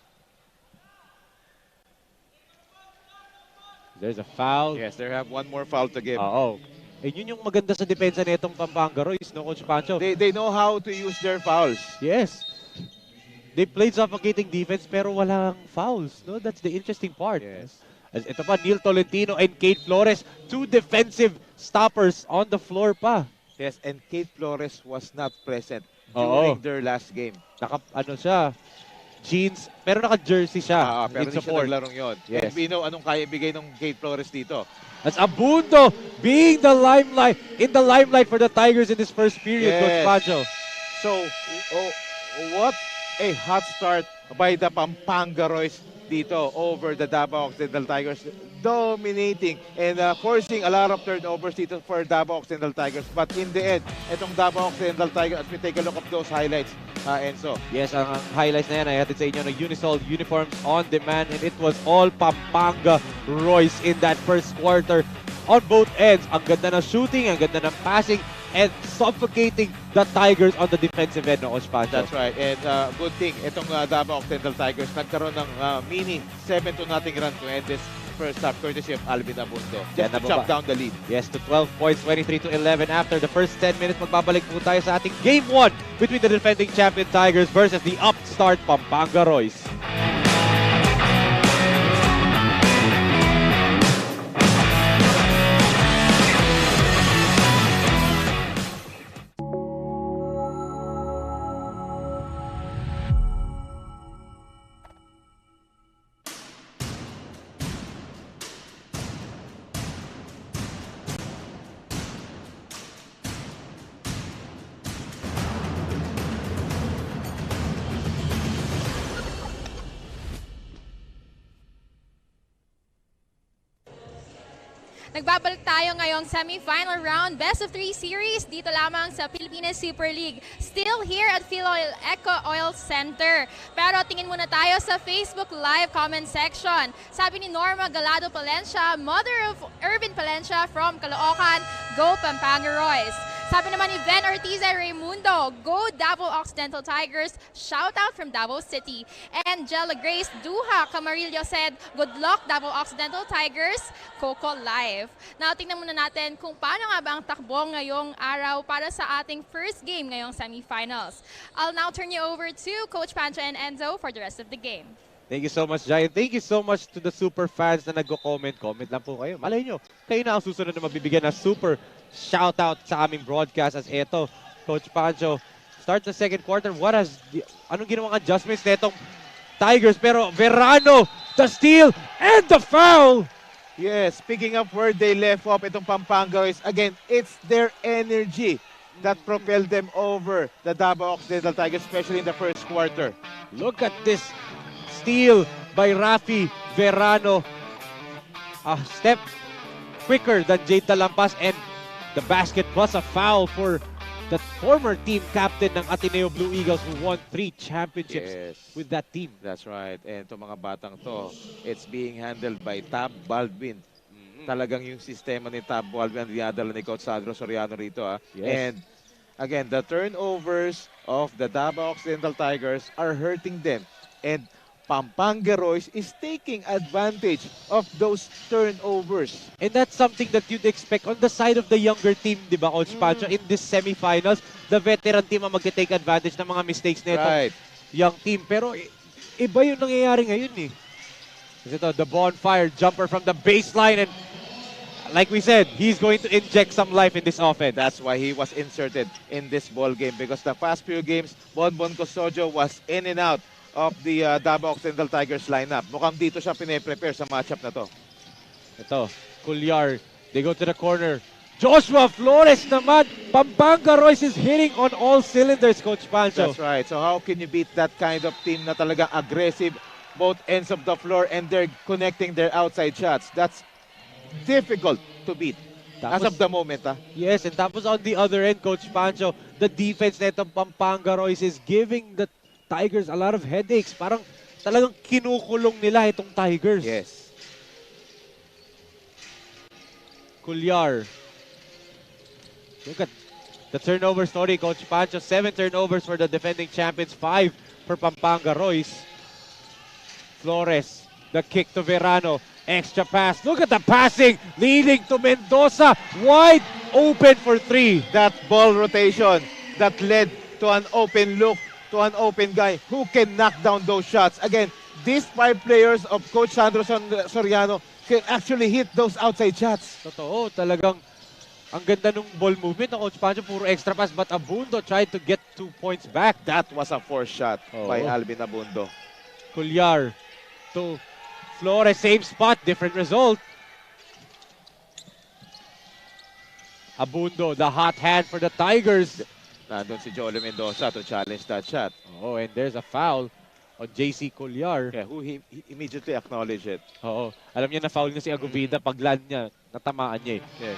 Speaker 3: There's a foul.
Speaker 4: Yes, they have one more foul to give.
Speaker 3: Oo. Eh, yun yung maganda sa depensa nitong Pampanga Royce, no, Coach Pancho?
Speaker 4: They know how to use their fouls.
Speaker 3: Yes. They played suffocating defense pero walang fouls, no? That's the interesting part.
Speaker 4: Yes.
Speaker 3: As ito pa, Neil Tolentino and Kate Flores, 2 defensive stoppers on the floor pa.
Speaker 4: Yes, and Kate Flores was not present
Speaker 3: Oo.
Speaker 4: during their last game.
Speaker 3: Ano siya, jeans, pero naka-jersey siya.
Speaker 4: Pero
Speaker 3: in
Speaker 4: hindi siya
Speaker 3: support.
Speaker 4: naglarong yun.
Speaker 3: Yes.
Speaker 4: And we know anong kaya ibigay ng Kate Flores dito.
Speaker 3: As Abundo being the limelight for the Tigers in this first period,
Speaker 4: Yes.
Speaker 3: Coach Pancho.
Speaker 4: So, what a hot start by the Pampanga Royce dito over the Davao Occidental Tigers, dominating and forcing a lot of turnovers dito for Davao Occidental Tigers. But in the end, itong Davao Occidental Tigers, as we take a look at those highlights, Enzo.
Speaker 3: Yes, ang highlights na yan ay hatid sa inyo ng Unisol Uniforms on Demand, and it was all Pampanga Royce in that first quarter on both ends. Ang ganda ng shooting, ang ganda ng passing, and suffocating the Tigers on the defensive end, no, Coach Pancho?
Speaker 4: That's right. And good thing, itong Davao Occidental Tigers nagkaroon ng mini 7-0 run to end this first half, courtesy of Alvin Abundo. Just to chop down the lead.
Speaker 3: Yes, to 12 points, 23-11 after the first 10 minutes. Magbabalik po tayo sa ating Game 1 between the defending champion Tigers versus the upstart Pampanga Royce.
Speaker 5: Nagbabalik tayo ngayong semi-final round, best of 3 series dito lamang sa Pilipinas Super League. Still here at Philoil Eco Oil Center. Pero tingin muna tayo sa Facebook Live comment section. Sabi ni Norma Galado Palencia, mother of Irvin Palencia from Caloocan, go Pampanga Royce. Sabi naman ni Ben Ortiz Raimundo, go Davao Occidental Tigers, shout out from Davao City. And Jella Grace Duha Camarillo said, good luck Davao Occidental Tigers, Coco Live. Now, tingnan muna natin kung paano nga ba ang takbo ngayong araw para sa ating first game ngayong semifinals. I'll now turn you over to Coach Pancho and Enzo for the rest of the game.
Speaker 3: Thank you so much, Jai. Thank you so much to the super fans na nagko-comment. Comment lang po kayo. Malay nyo, kayo na ang susunod na mabibigyan na super shoutout sa aming broadcast. As eto, Coach Pancho, start the second quarter. Anong ginawang adjustments netong Tigers? Pero Verano, the steal, and the foul!
Speaker 4: Yes, picking up where they left off, itong Pampanga Royce. Again, it's their energy that propelled them over the Davao Occidental Tigers, especially in the first quarter.
Speaker 3: Look at this steal by Rafi Verano. A step quicker than Jade Talampas, and the basket plus a foul for the former team captain ng Ateneo Blue Eagles who won 3 championships with that team.
Speaker 4: That's right. And itong mga batang to, it's being handled by Tab Baldwin. Talagang yung sistema ni Tab Baldwin ang dinadala ni Coach Sandro Soriano rito.
Speaker 3: Yes.
Speaker 4: And again, the turnovers of the Davao Occidental Tigers are hurting them. And Pampanga Royce is taking advantage of those turnovers.
Speaker 3: And that's something that you'd expect on the side of the younger team, di ba, Coach Pancho? In this semifinals, the veteran team ang mag-take advantage ng mga mistakes nito young team. Pero iba yung nangyayari ngayon eh. Kasi ito, the bonfire jumper from the baseline, and like we said, he's going to inject some life in this offense.
Speaker 4: That's why he was inserted in this ball game, because the past few games, Bonbon Custodio was in and out of the Davao Occidental Tigers lineup. Mukhang dito siya pine-prepare sa matchup na to.
Speaker 3: Ito, Culyar, they go to the corner. Joshua Flores naman, Pampanga Royce is hitting on all cylinders, Coach Pancho.
Speaker 4: That's right. So how can you beat that kind of team na talagang aggressive both ends of the floor and they're connecting their outside shots? That's difficult to beat. As of the moment,
Speaker 3: Yes, and tapos on the other end, Coach Pancho, the defense netong Pampanga Royce is giving the Tigers a lot of headaches. Parang talagang kinukulong nila itong Tigers.
Speaker 4: Yes.
Speaker 3: Culyar. Look at the turnover story, Coach Pancho. 7 turnovers for the defending champions, 5 for Pampanga Royce. Flores The kick to Verano. Extra pass. Look at the passing leading to Mendoza. Wide open for 3.
Speaker 4: That ball rotation that led to an open look, to an open guy who can knock down those shots. Again, these 5 players of Coach Sandro Soriano can actually hit those outside shots.
Speaker 3: Totoo, talagang ang ganda nung ball movement ng Coach Pancho. Puro extra pass, but Abundo tried to get 2 points back.
Speaker 4: That was a forced shot by Alvin Abundo.
Speaker 3: Cuellar to Flores, same spot, different result. Abundo, the hot hand for the Tigers.
Speaker 4: Nandun si Jolo Mendoza to challenge that shot.
Speaker 3: Oh, and there's a foul on JC Cuellar.
Speaker 4: Yeah, who he immediately acknowledged it.
Speaker 3: Oo, alam niya na foul niya si Aguvida. Pag land niya, natamaan niya eh.
Speaker 4: Yes.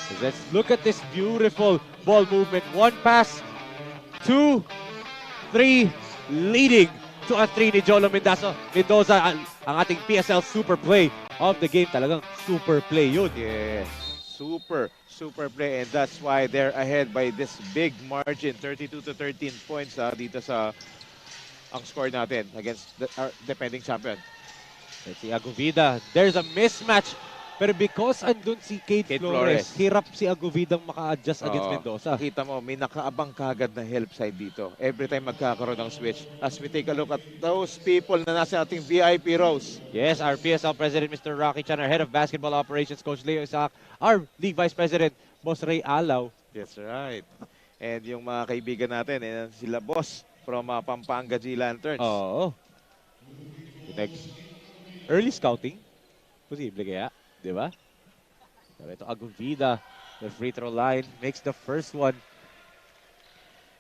Speaker 3: So let's look at this beautiful ball movement. 1 pass, 2, 3, leading to a 3 ni Jolo Mendoza. Ang ating PSL super play of the game. Talagang super play yun.
Speaker 4: Yeah, super play, and that's why they're ahead by this big margin, 32 to 13 points dito sa ang score natin against our defending champion.
Speaker 3: Let's see Aguvida. There's a mismatch. Pero because andun si Kate Flores, hirap si Aguvidang maka-adjust against Mendoza.
Speaker 4: Kita mo, may nakaabang kagad na help side dito. Every time magkakaroon ng switch. As we take a look at those people na nasa ating VIP rows.
Speaker 3: Yes, our PSL President, Mr. Rocky Chan, our Head of Basketball Operations, Coach Leo Isaac, our League Vice President, Boss Ray Alaw.
Speaker 4: That's right. And yung mga kaibigan natin, sila Boss from Pampanga G Lanterns.
Speaker 3: Oo. Early scouting? Posible kaya? Diba? Pero ito Aguvida, the free throw line, makes the first one.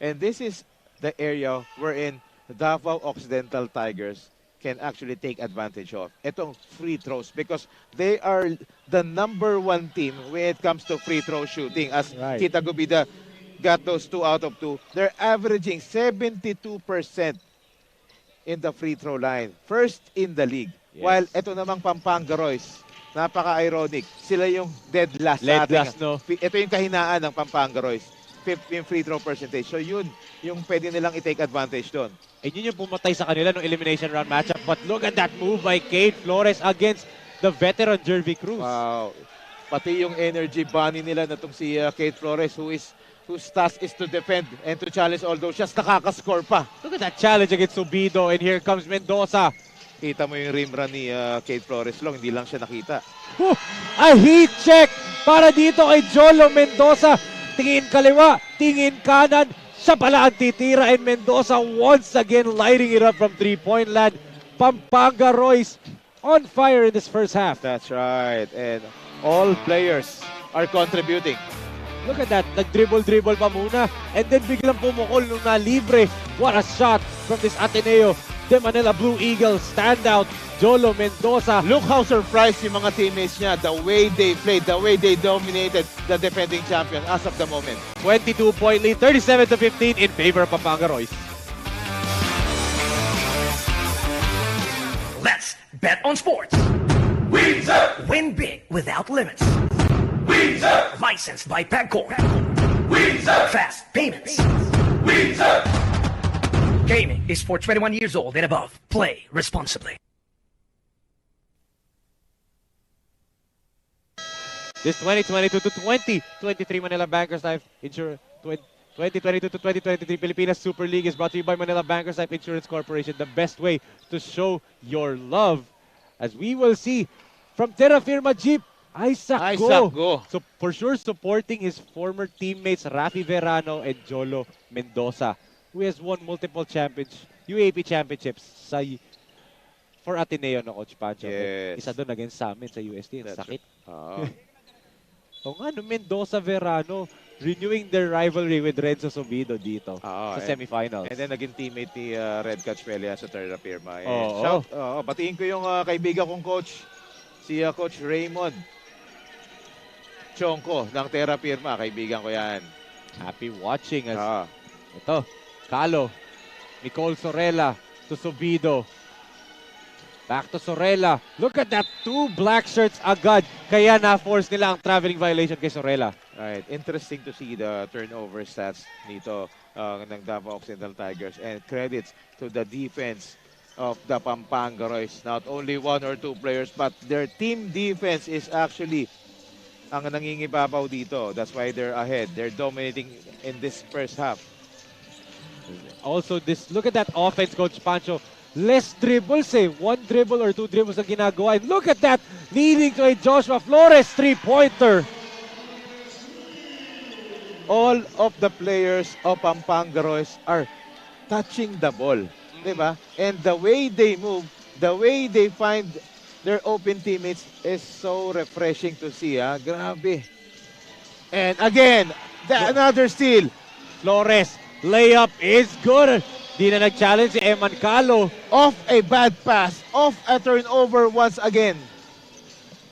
Speaker 4: And this is the area wherein the Davao Occidental Tigers can actually take advantage of. Itong free throws because they are the #1 team when it comes to free throw shooting. As Kita Aguvida got those 2 out of 2. They're averaging 72% in the free throw line. First in the league. Yes. While ito namang Pampanga Royce, napaka-ironic. Sila yung dead last.
Speaker 3: No?
Speaker 4: Ito yung kahinaan ng Pampanga Royce. 5 yung free throw percentage. So yun, yung pwede nilang i-take advantage doon.
Speaker 3: And yun yung pumatay sa kanila ng elimination round matchup. But look at that move by Kate Flores against the veteran Jervy Cruz.
Speaker 4: Wow. Pati yung energy bunny nila na itong si Kate Flores whose task is to defend and to challenge all those shots. Nakaka-score pa.
Speaker 3: Look at that challenge against Subido. And here comes Mendoza.
Speaker 4: Kita mo yung rim run ni Kate Flores long, hindi lang siya nakita.
Speaker 3: A heat check para dito kay Jolo Mendoza. Tingin kaliwa, tingin kanan. Siya pala ang titira, and Mendoza once again lighting it up from 3-point land. Pampanga Royce on fire in this first half.
Speaker 4: That's right. And all players are contributing.
Speaker 3: Look at that. Nag-dribble pa muna. And then biglang pumukol nung na-libre. What a shot from this Ateneo de Manila Blue Eagles standout, Jolo Mendoza.
Speaker 4: Look how surprised yung mga teammates niya, the way they played, the way they dominated the defending champion as of the moment.
Speaker 3: 22-point lead, 37-15 in favor of Pampanga Royce.
Speaker 7: Let's bet on sports. Win big without limits. Licensed by PAGCOR. Fast payments. Gaming is for 21 years old and above. Play responsibly.
Speaker 3: This 2022 to 2023 Manila Bankers Life Insurance 2022 to 2023 Pilipinas Super League is brought to you by Manila Bankers Life Insurance Corporation. The best way to show your love, as we will see from Terra Firma Jeep, Isaac Go. So for sure supporting his former teammates Rafi Verano and Jolo Mendoza, who has won multiple UAP championships for Ateneo no Coach Pancho.
Speaker 4: Yes.
Speaker 3: Isa doon against sa amin sa UST. Ang sakit. O nga, no, Mendoza Verano renewing their rivalry with Renzo Subido dito sa semifinals.
Speaker 4: And then naging teammate ni Red Catchpelia sa Terra Firma. Batiin ko yung kaibigan kong coach, si Coach Raymond Chongko ng Terra Firma. Kaibigan ko yan.
Speaker 3: Happy watching as ito, Calo, Nicole Sorella to Subido. Back to Sorella. Look at that, 2 black shirts agad. Kaya na-force nila ang traveling violation kay Sorella.
Speaker 4: Right. Interesting to see the turnover stats nito ng Davao Occidental Tigers. And credits to the defense of the Pampanga Royce. Not only one or two players, but their team defense is actually ang nangingibabaw dito. That's why they're ahead. They're dominating in this first half.
Speaker 3: Also, look at that offense, Coach Pancho. Less dribbles eh. One dribble or two dribbles ang ginagawa. And look at that, leading to a Joshua Flores three-pointer.
Speaker 4: All of the players of Pampanga Royce are touching the ball. Diba? And the way they move, the way they find their open teammates is so refreshing to see. Grabe. And again, another steal.
Speaker 3: Flores, layup is good. Di na nag-challenge si Eman Calo.
Speaker 4: Off a bad pass. Off a turnover once again.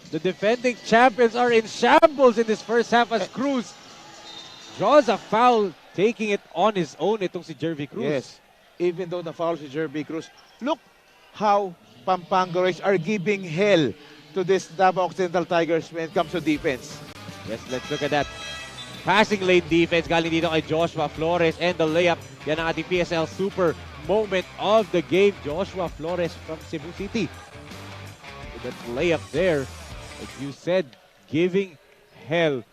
Speaker 3: The defending champions are in shambles in this first half as Cruz draws a foul, taking it on his own itong si Jervy Cruz.
Speaker 4: Yes. Even though na-foul si Jervy Cruz, look how Pampanga Royce are giving hell to this Davao Occidental Tigers when it comes to defense.
Speaker 3: Yes, let's look at that. Passing lane defense galing dito kay Joshua Flores and the layup. Yan ang ating PSL Super moment of the game. Joshua Flores from Cebu City. With that layup there, as you said, giving hell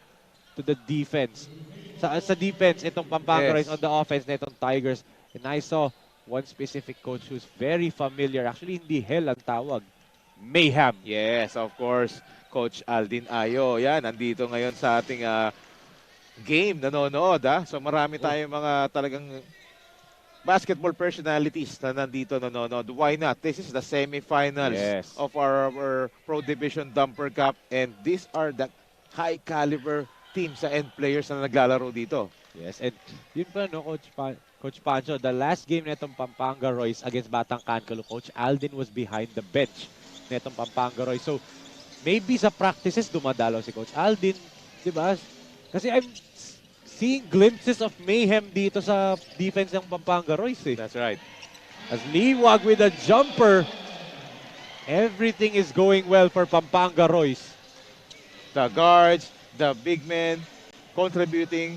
Speaker 3: to the defense. Sa defense, itong Pampanga Royce on the offense na itong Tigers. And I saw one specific coach who's very familiar. Actually, hindi hell ang tawag. Mayhem.
Speaker 4: Yes, of course. Coach Aldin Ayo. Yan, nandito ngayon sa ating game. Nanonood, So marami tayong mga talagang basketball personalities na nandito nanonood. Why not? This is the semifinals of our Pro Division Dumper Cup. And these are the high caliber teams and players na naglalaro dito.
Speaker 3: Yes, and yun pa, no, Coach Pancho, the last game netong Pampanga Royce against Batang Kankalo, Coach Aldin was behind the bench netong Pampanga Royce. So, maybe sa practices dumadalaw si Coach Aldin, di ba? Kasi I'm seeing glimpses of mayhem dito sa defense ng Pampanga Royce.
Speaker 4: That's right.
Speaker 3: As Liwag with a jumper, everything is going well for Pampanga Royce.
Speaker 4: The guards, the big men contributing,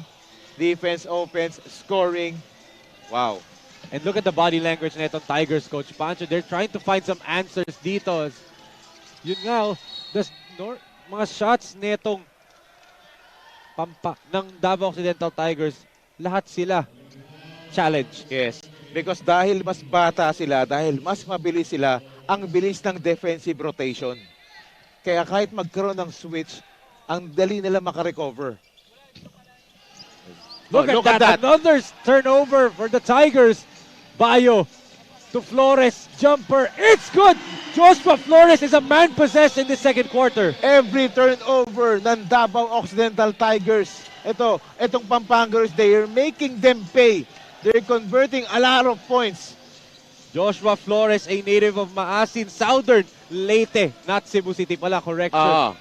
Speaker 4: defense, offense, scoring. Wow.
Speaker 3: And look at the body language na itong Tigers, Coach Pancho. They're trying to find some answers dito. Yun nga, mga shots nitong ng Davao Occidental Tigers, lahat sila challenge.
Speaker 4: Yes. Because dahil mas bata sila, dahil mas mabilis sila, ang bilis ng defensive rotation. Kaya kahit magkaroon ng switch, ang dali nila makarecover.
Speaker 3: Look at that. Another turnover for the Tigers. Bayo to Flores. Jumper. It's good. Joshua Flores is a man possessed in the second quarter.
Speaker 4: Every turnover ng Davao Occidental Tigers. Itong Pampanga Royce, they are making them pay. They're converting a lot of points.
Speaker 3: Joshua Flores, a native of Maasin, Southern Leyte. Not Cebu City pala, correction.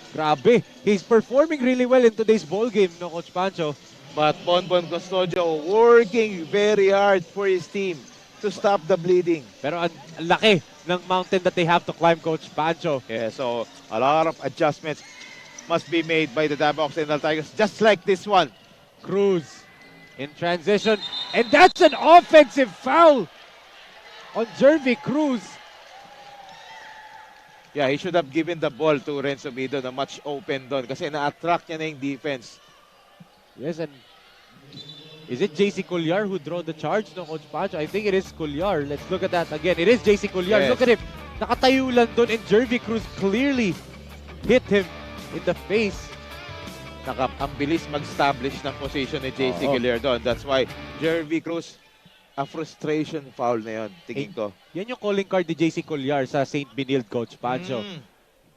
Speaker 3: Grabe. He's performing really well in today's ball game, no, Coach Pancho?
Speaker 4: But Bonbon Custodio working very hard for his team to stop the bleeding.
Speaker 3: Pero ang laki ng mountain that they have to climb, Coach Pancho.
Speaker 4: Yeah, so a lot of adjustments must be made by the Davao Occidental Tigers, just like this one.
Speaker 3: Cruz in transition. And that's an offensive foul on Jervy Cruz.
Speaker 4: Yeah, he should have given the ball to Renzo Mido na much open doon kasi na-attract niya na yung defense.
Speaker 3: Yes, and is it JC Colliar who drew the charge, no, Coach Pancho? I think it is Colliar. Let's look at that again. It is JC Colliar.
Speaker 4: Yes.
Speaker 3: Look at him. Nakatayo lang doon and Jervy Cruz clearly hit him in the face.
Speaker 4: Ang bilis mag-establish ng position ni JC Colliar doon. That's why Jervy Cruz, a frustration foul na yun, tingin ko.
Speaker 3: Yan yung calling card ni JC Colliar sa St. Benilde, Coach Pancho.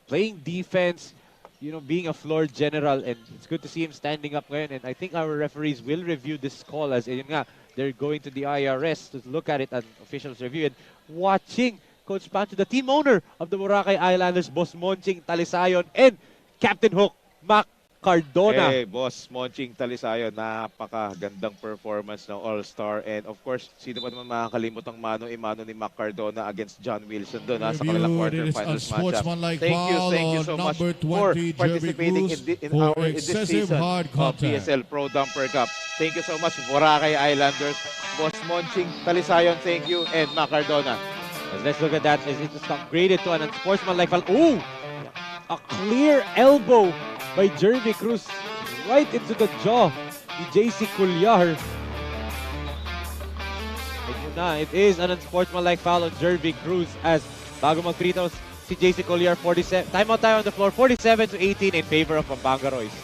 Speaker 3: Playing defense, you know, being a floor general, and it's good to see him standing up ngayon. And I think our referees will review this call as yun nga, they're going to the IRS to look at it and officials review it. Watching Coach Pancho, the team owner of the Boracay Islanders, Boss Monching Talisayon, and Captain Hook, Mac Cardona.
Speaker 4: Hey, Boss Monching Talisayon, napakagandang performance ng All-Star. And of course, sino pa naman makakalimot ang mano-imano ni Mac Cardona against John Wilson doon sa kanilang quarterfinals matchup. Thank you so much for participating in this season of PSL Pro Dumper Cup. Thank you so much, Boracay Islanders, Boss Monching Talisayon, thank you, and Mac Cardona.
Speaker 3: Let's look at that as it was upgraded to an unsportsmanlike foul. Ooh! A clear elbow by Jervy Cruz right into the jaw ni JC Cullar. It is an unsportsmanlike foul on Jervy Cruz as bago mag-free throws si JC Cullar. 47. Timeout tayo on the floor. 47-18 in favor of Pampanga Royce.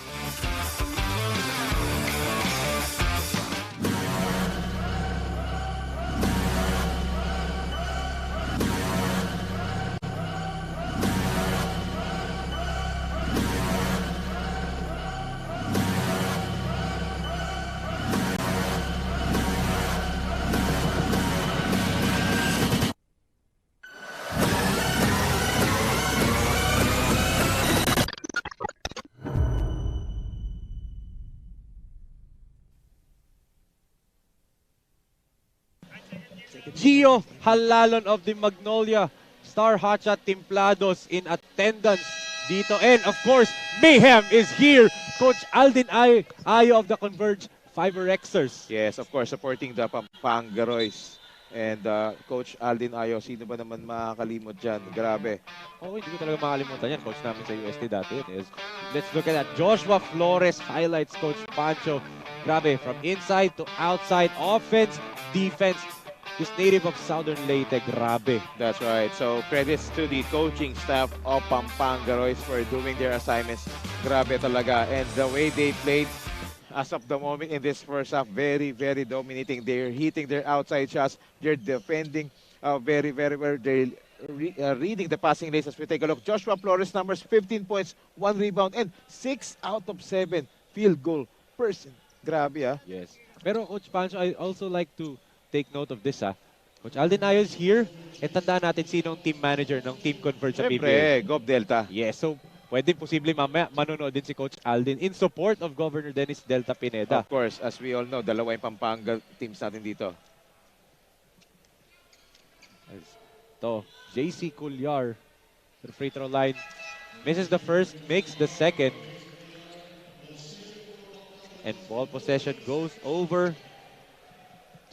Speaker 3: Gio Halalon of the Magnolia Star Hotshot Timplados in attendance dito. And of course, Mayhem is here. Coach Aldin Ayo of the Converge Fiber Xers.
Speaker 4: Yes, of course, supporting the Pampanga Royce. And Coach Aldin Ayo, sino ba naman makakalimot dyan? Grabe.
Speaker 3: Oh, hindi ko talaga makalimutan yan. Coach namin sa UST dati. Let's look at that. Joshua Flores highlights Coach Pancho. Grabe, from inside to outside, offense, defense. This native of Southern Leyte, grabe.
Speaker 4: That's right. So credits to the coaching staff of Pampanga Royce for doing their assignments. Grabe talaga. And the way they played as of the moment in this first half, very, very dominating. They're hitting their outside shots. They're defending very, very well. They're reading the passing lanes as we take a look. Joshua Flores numbers 15 points, 1 rebound, and 6 out of 7 field goal person. Grabe, ah.
Speaker 3: Yes. Pero Coach Pancho, I also like to take note of this, ah. Coach Aldin Ayo is here. E tandaan natin sinong team manager ng Team Converge sa PBA.
Speaker 4: Siyempre, Gov Delta.
Speaker 3: Yes, so pwede posible mamaya manonood din si Coach Aldin in support of Governor Dennis Delta Pineda.
Speaker 4: Of course, as we all know, dalawa yung Pampanga teams natin dito.
Speaker 3: Ito, JC Cullar. The free throw line. Misses the first, makes the second. And ball possession goes over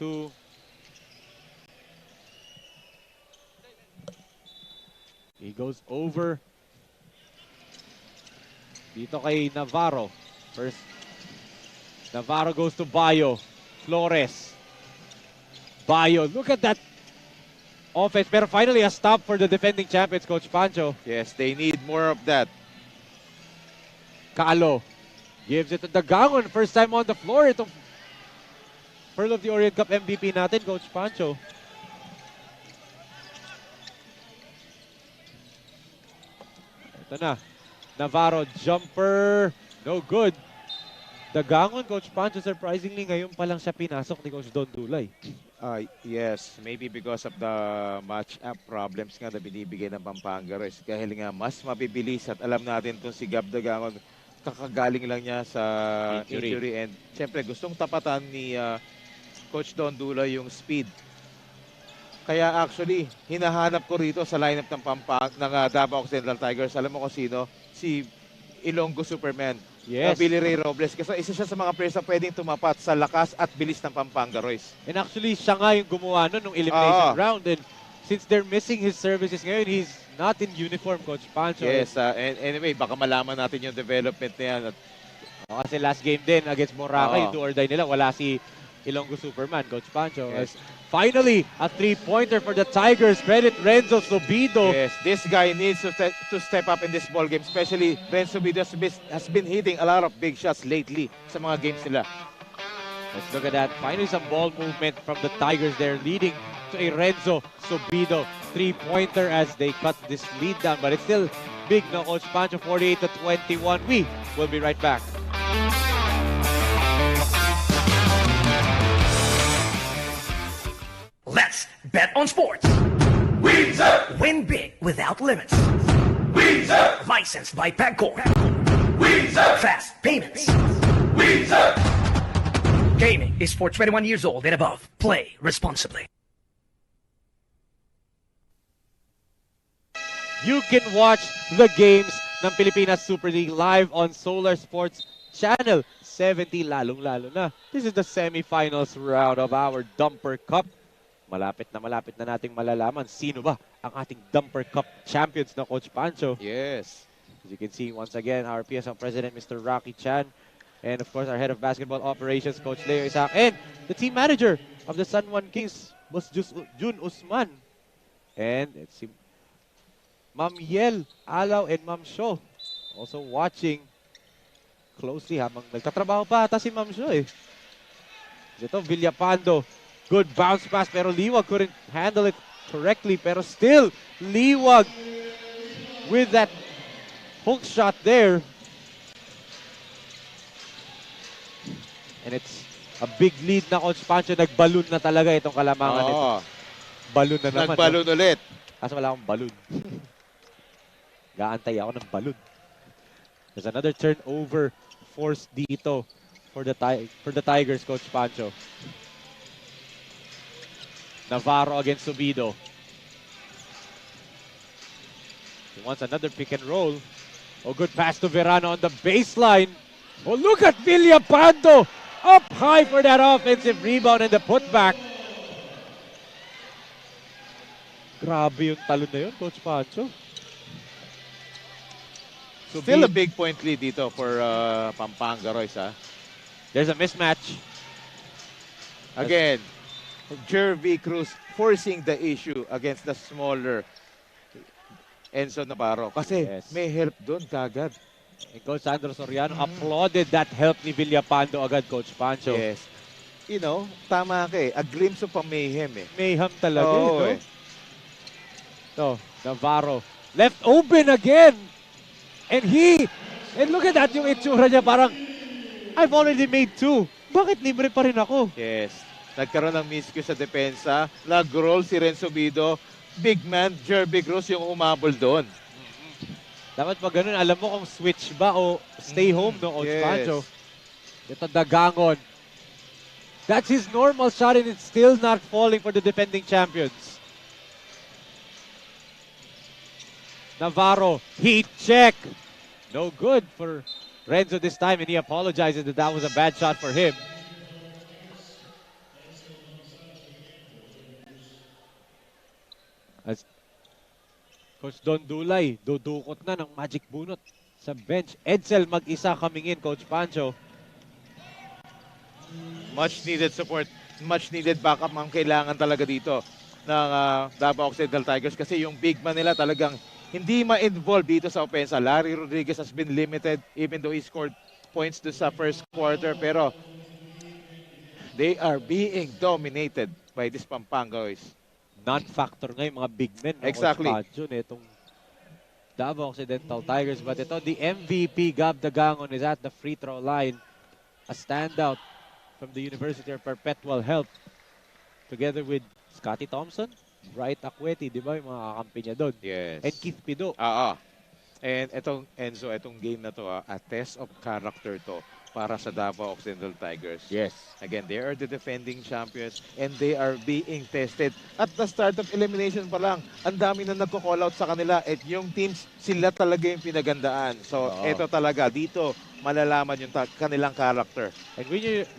Speaker 3: to dito kay Navarro. First, Navarro goes to Bayo. Flores. Bayo, look at that offense. Pero finally a stop for the defending champions, Coach Pancho.
Speaker 4: Yes, they need more of that.
Speaker 3: Calo gives it to Dagangon. First time on the floor. Itong Pearl of the Orient Cup MVP natin, Coach Pancho. Ito na. Navarro, jumper. No good. Dagangon, Coach Pancho, surprisingly, ngayon pa lang siya pinasok ni Coach Don Dulay.
Speaker 4: Yes, maybe because of the match-up problems nga na binibigay ng Pampanga Royce. Dahil nga mas mabibilis at alam natin itong si Gab Dagangon, kakagaling lang niya sa injury. And siyempre, gustong tapatan ni Coach Don Dulay yung speed. Kaya actually, hinahanap ko rito sa lineup ng Davao Occidental Tigers. Alam mo kung sino? Si Ilonggo Superman.
Speaker 3: Yes.
Speaker 4: Billy Ray Robles. Kasi isa siya sa mga players na pwedeng tumapat sa lakas at bilis ng Pampanga Royce.
Speaker 3: And actually, siya nga yung gumawa nun nung elimination round. And since they're missing his services ngayon, he's not in uniform, Coach Pancho.
Speaker 4: Yes, and anyway, baka malaman natin yung development na yan.
Speaker 3: Kasi last game din against Boracay, yung do or die nila, wala si Ilonggo Superman, Coach Pancho.
Speaker 4: Yes.
Speaker 3: Finally, a three-pointer for the Tigers. Credit Renzo Subido.
Speaker 4: Yes, this guy needs to step up in this ball game. Especially Renzo Subido has been hitting a lot of big shots lately sa mga games nila.
Speaker 3: Let's look at that. Finally, some ball movement from the Tigers there, leading to a Renzo Subido three-pointer as they cut this lead down. But it's still big now, Coach Pancho, 48-21. We will be right back.
Speaker 7: Let's bet on sports. Win big without limits. Licensed by PAGCOR. Fast payments. Gaming is for 21 years old and above. Play responsibly.
Speaker 3: You can watch the games ng Pilipinas Super League live on Solar Sports Channel 70, lalong-lalo na. This is the semifinals round of our Dumper Cup. malapit na nating malalaman sino ba ang ating Dumper Cup champions na Coach Pancho.
Speaker 4: Yes.
Speaker 3: As you can see, once again, our PSL President, Mr. Rocky Chan, and of course, our Head of Basketball Operations, Coach Leo Isaac, and the Team Manager of the San Juan Kings, Boss Jun Usman. And it's Ma'am Yel, Alaw, and Ma'am Sho also watching closely habang nagtatrabaho pa ata si Ma'am Sho eh. Ito, Villapando. Good bounce pass, pero Liwag couldn't handle it correctly. Pero still, Liwag with that hook shot there. And it's a big lead na Coach Pancho. Nagballoon na talaga itong kalamangan nito. Balloon na naman.
Speaker 4: Nagballoon ulit.
Speaker 3: Kaso wala akong balloon. Gaantay ako ng balloon. There's another turnover forced dito for the Tigers, Coach Pancho. Navarro against Subido. He wants another pick and roll. Oh, good pass to Verano on the baseline. Oh, look at Villapando up high for that offensive rebound and the putback. Grabe yung talon na yun, Coach Pancho.
Speaker 4: Still a big point lead dito for Pampanga Royce.
Speaker 3: There's a mismatch.
Speaker 4: Again, Jervy Cruz forcing the issue against the smaller Enzo Navarro. Kasi may help doon kagad.
Speaker 3: And Coach Sandro Soriano applauded that help ni Villapando agad, Coach Pancho.
Speaker 4: Yes. You know, tama ka eh. A glimpse of a mayhem eh.
Speaker 3: Mayhem talaga.
Speaker 4: Oo,
Speaker 3: no? So, Navarro left open again. And look at that, yung itsura niya parang, I've already made 2. Bakit libre pa rin ako?
Speaker 4: Yes. Nagkaroon ng miscue sa depensa. Nag-roll si Renzo Bido. Big man, Jervy Cruz yung umabol doon.
Speaker 3: Dapat pag ganun, alam mo kung switch ba o stay home, no, Coach Pancho. Ito, Dagangon. That's his normal shot and it's still not falling for the defending champions. Navarro, heat check. No good for Renzo this time, and he apologizes that was a bad shot for him. As Coach Don Dulay, dudukot na ng magic bunot sa bench. Edsel mag-isa coming in, Coach Pancho.
Speaker 4: Much needed support, much needed backup ang kailangan talaga dito ng Davao Occidental Tigers kasi yung big man nila talagang hindi ma-involve dito sa opensa. Larry Rodriguez has been limited even though he scored points to sa first quarter pero they are being dominated by this Pampanga Royce.
Speaker 3: Non-factor nga yung mga big men.
Speaker 4: Exactly.
Speaker 3: Itong Davao Occidental Tigers. But ito, the MVP, Gab Dagangon, is at the free throw line. A standout from the University of Perpetual Health. Together with Scotty Thompson, Bright Akweti, di ba? Yung mga kakampi niya doon.
Speaker 4: Yes.
Speaker 3: And Keith Pido.
Speaker 4: And itong Enzo, itong game na to, a test of character to para sa Davao Occidental Tigers.
Speaker 3: Yes.
Speaker 4: Again, they are the defending champions and they are being tested. At the start of elimination pa lang, ang dami na nagko-call out sa kanila at yung teams, sila talaga yung pinagandaan. So, ito talaga, dito malalaman yung kanilang character.
Speaker 3: And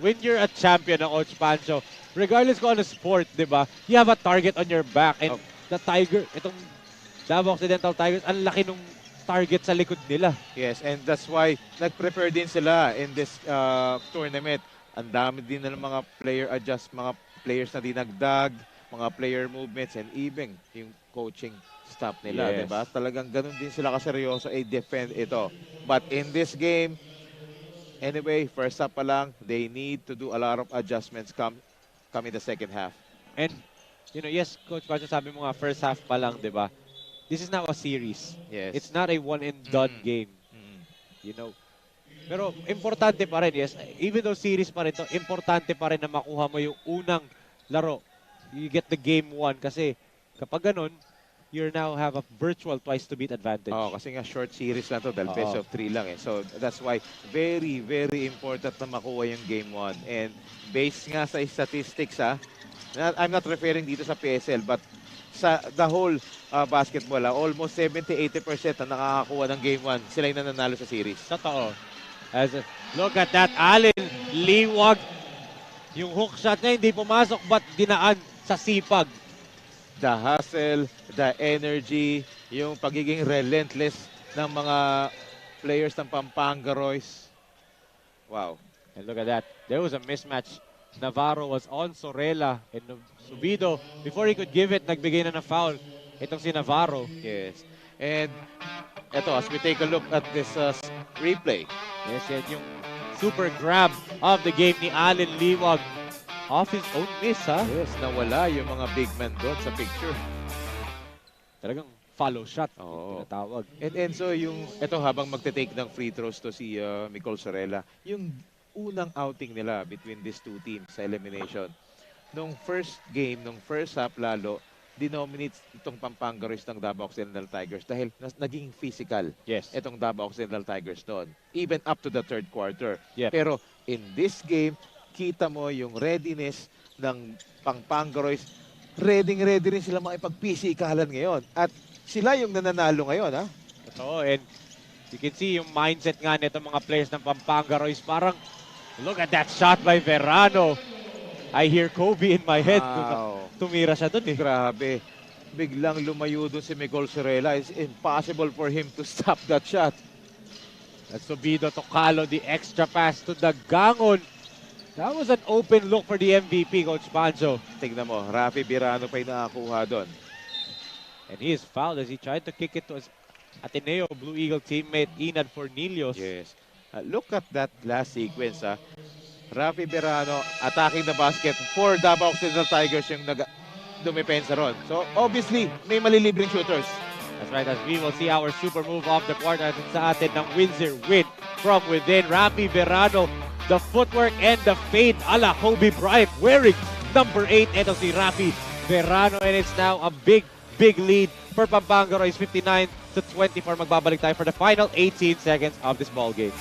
Speaker 3: when you're a champion ng Coach Pancho, regardless kung ano sport, di ba, you have a target on your back. And the Tiger, itong Davao Occidental Tigers, ang laki nung target sa likod nila.
Speaker 4: Yes, and that's why nag-prepare din sila in this tournament. Ang dami din na ng mga player adjust, mga players na dinagdag, mga player movements, and even yung coaching staff nila,
Speaker 3: Yes.
Speaker 4: diba? Talagang ganun din sila kaseryoso defend ito. But in this game, anyway, first half pa lang, they need to do a lot of adjustments come in the second half.
Speaker 3: And, you know, yes, Coach Pancho, sabi mo nga, first half pa lang, di ba? This is now a series.
Speaker 4: Yes.
Speaker 3: It's not a one-and-done game. You know? Pero importante pa rin, yes. Even though series pa rin to, importante pa rin na makuha mo yung unang laro. You get the game 1 kasi kapag ganun, you now have a virtual twice-to-beat advantage.
Speaker 4: Kasi nga short series lang to dahil best of 3 lang eh. So that's why very, very important na makuha yung game 1. And based nga sa statistics I'm not referring dito sa PSL but sa the whole basketball, almost 70-80% na nakakakuha ng game 1. Sila yung nananalo sa series.
Speaker 3: Totoo. Look at that, Allen Liwag. Yung hook shot niya hindi pumasok but dinaan sa sipag.
Speaker 4: The hustle, the energy, yung pagiging relentless ng mga players ng Pampanga Royce. Wow.
Speaker 3: And look at that. There was a mismatch. Navarro was on Sorella and Subido. Before he could give it, nagbigay na ng foul. Itong si Navarro.
Speaker 4: Yes. And eto, as we take a look at this replay.
Speaker 3: Yes, yan yung super grab of the game ni Allen Liwag. Off his own miss, ha?
Speaker 4: Yes, nawala yung mga big men doon sa picture.
Speaker 3: Talagang follow shot.
Speaker 4: Oo.
Speaker 3: Tinatawag.
Speaker 4: And Enzo, yung eto habang magte-take ng free throws to si Micol Sorella, yung unang outing nila between these two teams sa elimination. Nung first game, nung first half lalo, dinominates itong Pampanga Royce ng Davao Occidental Tigers dahil naging physical
Speaker 3: Yes.
Speaker 4: itong Davao Occidental Tigers doon. Even up to the third quarter.
Speaker 3: Yeah.
Speaker 4: Pero in this game, kita mo yung readiness ng Pampanga Royce. Ready rin sila makipag-physikalan ngayon. At sila yung nananalo ngayon, ha?
Speaker 3: Totoo. And you can see yung mindset nga nito mga players ng Pampanga Royce. Parang, look at that shot by Verano. I hear Kobe in my head.
Speaker 4: Wow.
Speaker 3: Tumira siya dun eh.
Speaker 4: Grabe. Biglang lumayo dun si Miguel Sorella. It's impossible for him to stop that shot.
Speaker 3: At Subido to Calo, the extra pass to the Gangon. That was an open look for the MVP, Coach Pancho.
Speaker 4: Tignan mo, Rafi Birano pa yung nakakuha doon.
Speaker 3: And he is fouled as he tried to kick it to his Ateneo Blue Eagle teammate, Inad Fornilios.
Speaker 4: Yes. Look at that last sequence, ha. Rafi Birano attacking the basket for Davao Occidental Tigers yung dumepensa ron. So, obviously, may malilibreng shooters.
Speaker 3: That's right, as we will see our super move of the quarter sa atin ng Windsor win from within. Rafi Verano, the footwork and the fade a la Kobe Bryant wearing number 8. Ito si Rafi Verano and it's now a big lead for Pampanga Royce, 59-24. Magbabalik tayo for the final 18 seconds of this ball game.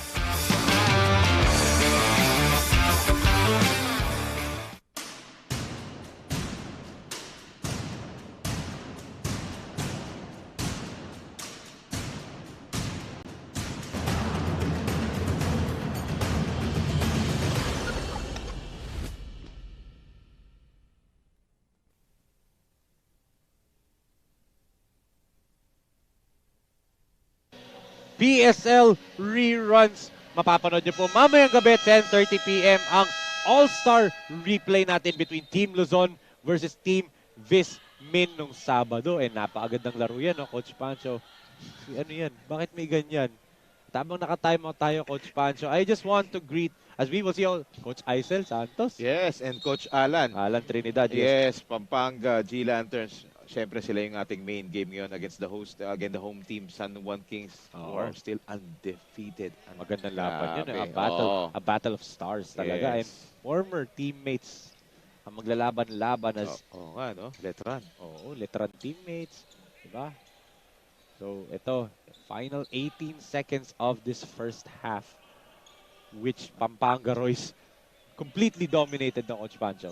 Speaker 3: PSL reruns. Mapapanood nyo po mamayang gabi 10:30 PM ang All-Star replay natin between Team Luzon versus Team Vismin nung Sabado. Napakagandang laro yan, no, Coach Pancho. Ano yan? Bakit may ganyan? Tamang naka-time out tayo, Coach Pancho. I just want to greet, as we will see, Coach Aisel Santos.
Speaker 4: Yes, and Coach Alan.
Speaker 3: Alan Trinidad.
Speaker 4: Yes, Pampanga, G Lanterns. Siyempre sila yung ating main game ngayon against the host, against the home team, San Juan Kings, who are still undefeated.
Speaker 3: Magandang laban yun.
Speaker 4: Grabe.
Speaker 3: A battle of stars talaga.
Speaker 4: Yes.
Speaker 3: And former teammates ang maglalaban-laban as
Speaker 4: Oo nga, no? Letran.
Speaker 3: Letran teammates. Diba? So, ito, final 18 seconds of this first half, which Pampanga Royce completely dominated the Coach Pancho.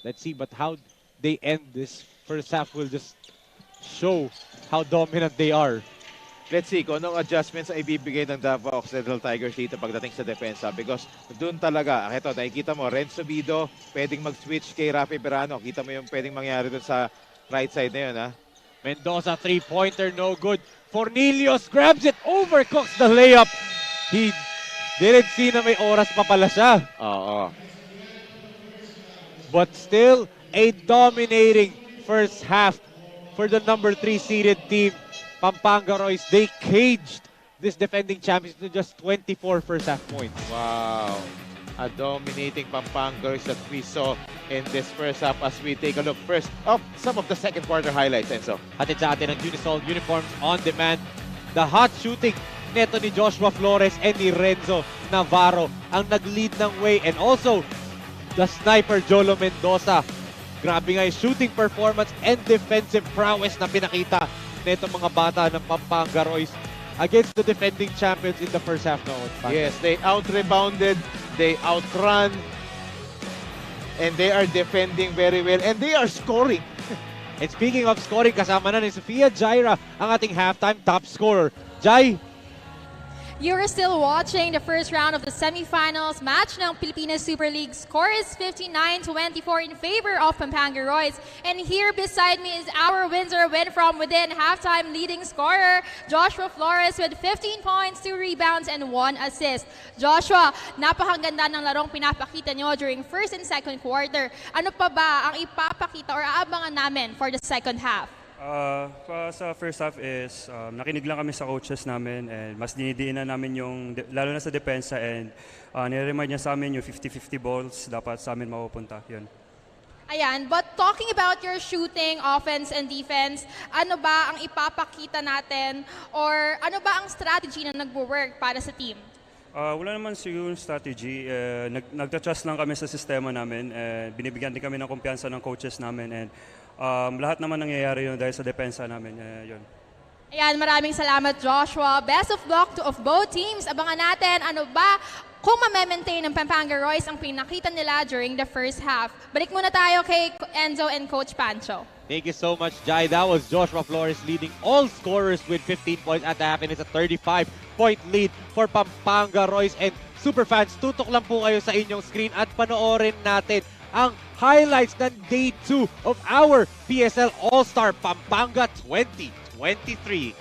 Speaker 3: Let's see, but how they end this first half will just show how dominant they are.
Speaker 4: Let's see kung anong adjustments ay ibibigay ng Davao Occidental Tigers dito pagdating sa depensa. Because doon talaga, ito, nakikita mo, Renzo Bido, pwedeng mag-switch kay Rafi Berano. Kita mo yung pwedeng mangyari doon sa right side na yun, ha?
Speaker 3: Mendoza, three-pointer, no good. Fornilios grabs it, overcooks the layup. He didn't see na may oras pa pala siya.
Speaker 4: Oo.
Speaker 3: But still, a dominating first half for the number 3 seeded team, Pampanga Royce. They caged this defending champions to just 24 first half points.
Speaker 4: Wow. A dominating Pampanga Royce that we saw in this first half as we take a look first of some of the second quarter highlights, Enzo.
Speaker 3: Hatid sa atin ang Unisol uniforms on demand. The hot shooting neto ni Joshua Flores and ni Renzo Navarro ang nag-lead ng way, and also the sniper Jolo Mendoza. Grabe nga yung shooting performance and defensive prowess na pinakita neto mga bata ng Pampanga Royce against the defending champions in the first half. No,
Speaker 4: Yes, they out-rebounded, they outrun, and they are defending very well, and they are scoring.
Speaker 3: And speaking of scoring, kasama na ni Sofia Jaira ang ating halftime top scorer. Jai?
Speaker 5: You're still watching the first round of the semifinals match ng Pilipinas Super League. Score is 59-24 in favor of Pampanga Royce. And here beside me is our Windsor win from within halftime leading scorer, Joshua Flores with 15 points, 2 rebounds, and 1 assist. Joshua, napakaganda ng larong pinapakita nyo during first and second quarter. Ano pa ba ang ipapakita or aabangan namin for the second half?
Speaker 8: Sa first half is nakinig lang kami sa coaches namin and mas dinidiinan namin yung, lalo na sa depensa and nire-remind niya sa amin yung 50-50 balls dapat sa amin mapupunta. Yun.
Speaker 5: Ayan, but talking about your shooting, offense, and defense, ano ba ang ipapakita natin or ano ba ang strategy na nagwo-work para sa team?
Speaker 8: Wala naman siguro strategy. Nagta-trust lang kami sa sistema namin. Binibigyan din kami ng kumpiyansa ng coaches namin and lahat naman nangyayari yun dahil sa depensa namin. Yun.
Speaker 5: Ayan, maraming salamat Joshua. Best of luck of both teams. Abangan natin ano ba kung ma-maintain ng Pampanga Royce ang pinakita nila during the first half. Balik muna tayo kay Enzo and Coach Pancho.
Speaker 3: Thank you so much, Jai. That was Joshua Flores leading all scorers with 15 points at the half, and it's a 35-point lead for Pampanga Royce. And superfans, tutok lang po kayo sa inyong screen at panoorin natin ang highlights ng Day 2 of our PSL All-Star Pampanga 2023.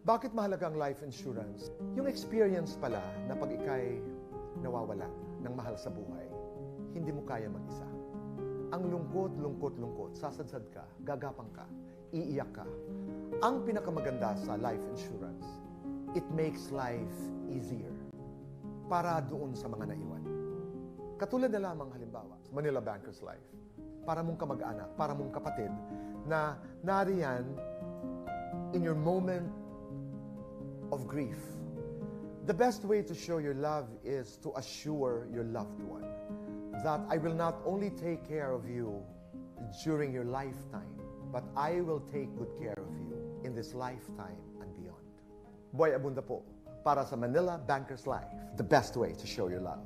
Speaker 9: Bakit mahalaga ang life insurance? Yung experience pala na pag ikay nawawala ng mahal sa buhay, hindi mo kaya mag-isa. Ang lungkot, sasadsad ka, gagapang ka, iiyak ka. Ang pinakamaganda sa life insurance, it makes life easier para doon sa mga naiwan. Katulad na lamang halimbawa, Manila Bankers Life. Para mong kamag-anak, para mong kapatid na nariyan in your moment of grief. The best way to show your love is to assure your loved one that I will not only take care of you during your lifetime, but I will take good care of you in this lifetime and beyond. Boy Abunda po, para sa Manila Bankers Life, the best way to show your love.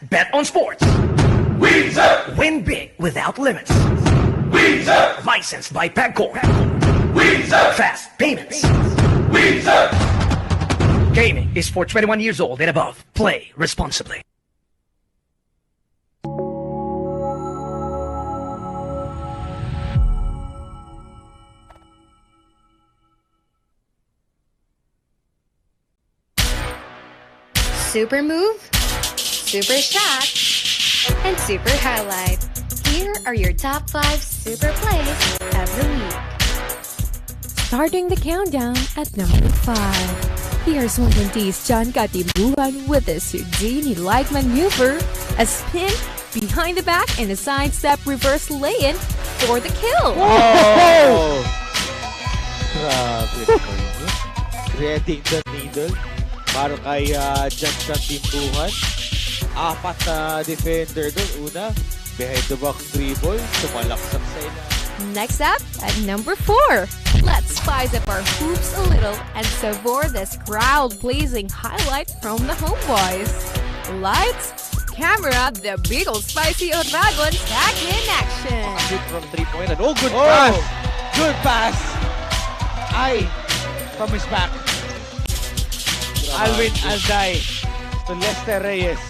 Speaker 7: Bet on sports.
Speaker 10: Weezer.
Speaker 7: Win big without limits.
Speaker 10: Weezer.
Speaker 7: Licensed by PAGCOR.
Speaker 10: Weezer.
Speaker 7: Fast payments.
Speaker 10: Weezer.
Speaker 7: Gaming is for 21 years old and above. Play responsibly.
Speaker 11: Super move, super shot, and super highlight. Here are your top 5 super plays of the week.
Speaker 12: Starting the countdown at number 5. Here's 120's John Katibuan with a Houdini-like maneuver, a spin behind the back, and a sidestep reverse lay-in for the kill.
Speaker 4: Oh! Grabe. Threading the needle. Para kay John Katimbuhan. Apat na defender doon. Una, behind the back dribble. Sumalaksak sa ila.
Speaker 12: Next up, at number 4, let's spice up our hoops a little and savor this crowd-pleasing highlight from the homeboys. Lights, camera, the big old spicy Dragons back in action.
Speaker 4: Shoot from 3-point. Oh, good pass! Good pass! Ay, from his back. Alvin Alday to Lester Reyes.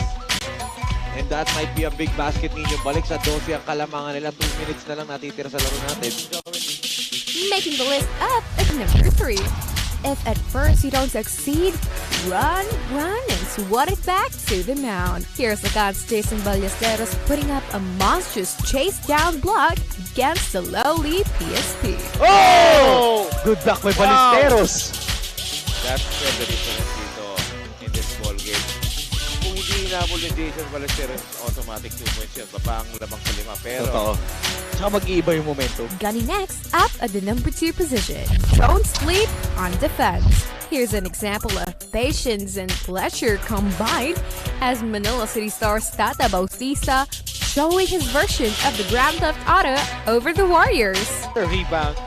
Speaker 4: And that might be a big basket ninyo. Balik sa 12 ang kalamangan nila. 2 minutes na lang natitira sa laro natin.
Speaker 12: Making the list up at number 3. If at first you don't succeed, run, and swat it back to the mound. Here's Lacan's Jason Ballesteros putting up a monstrous chase-down block against the lowly PSP.
Speaker 4: Oh! Good luck by Ballesteros. That's the difference dito in this ball game. Kung hindi hinabol ni Jason Ballesteros, automatic 2 points yun. Baba ang lamang sa 5. Pero, totoo. Tsaka mag-iiba yung momentum.
Speaker 12: Gunny next, up at the number 2 position. Don't sleep on defense. Here's an example of patience and pleasure combined as Manila City Stars Tata Bautista showing his version of the Grand Theft Auto over the Warriors.
Speaker 4: The rebound.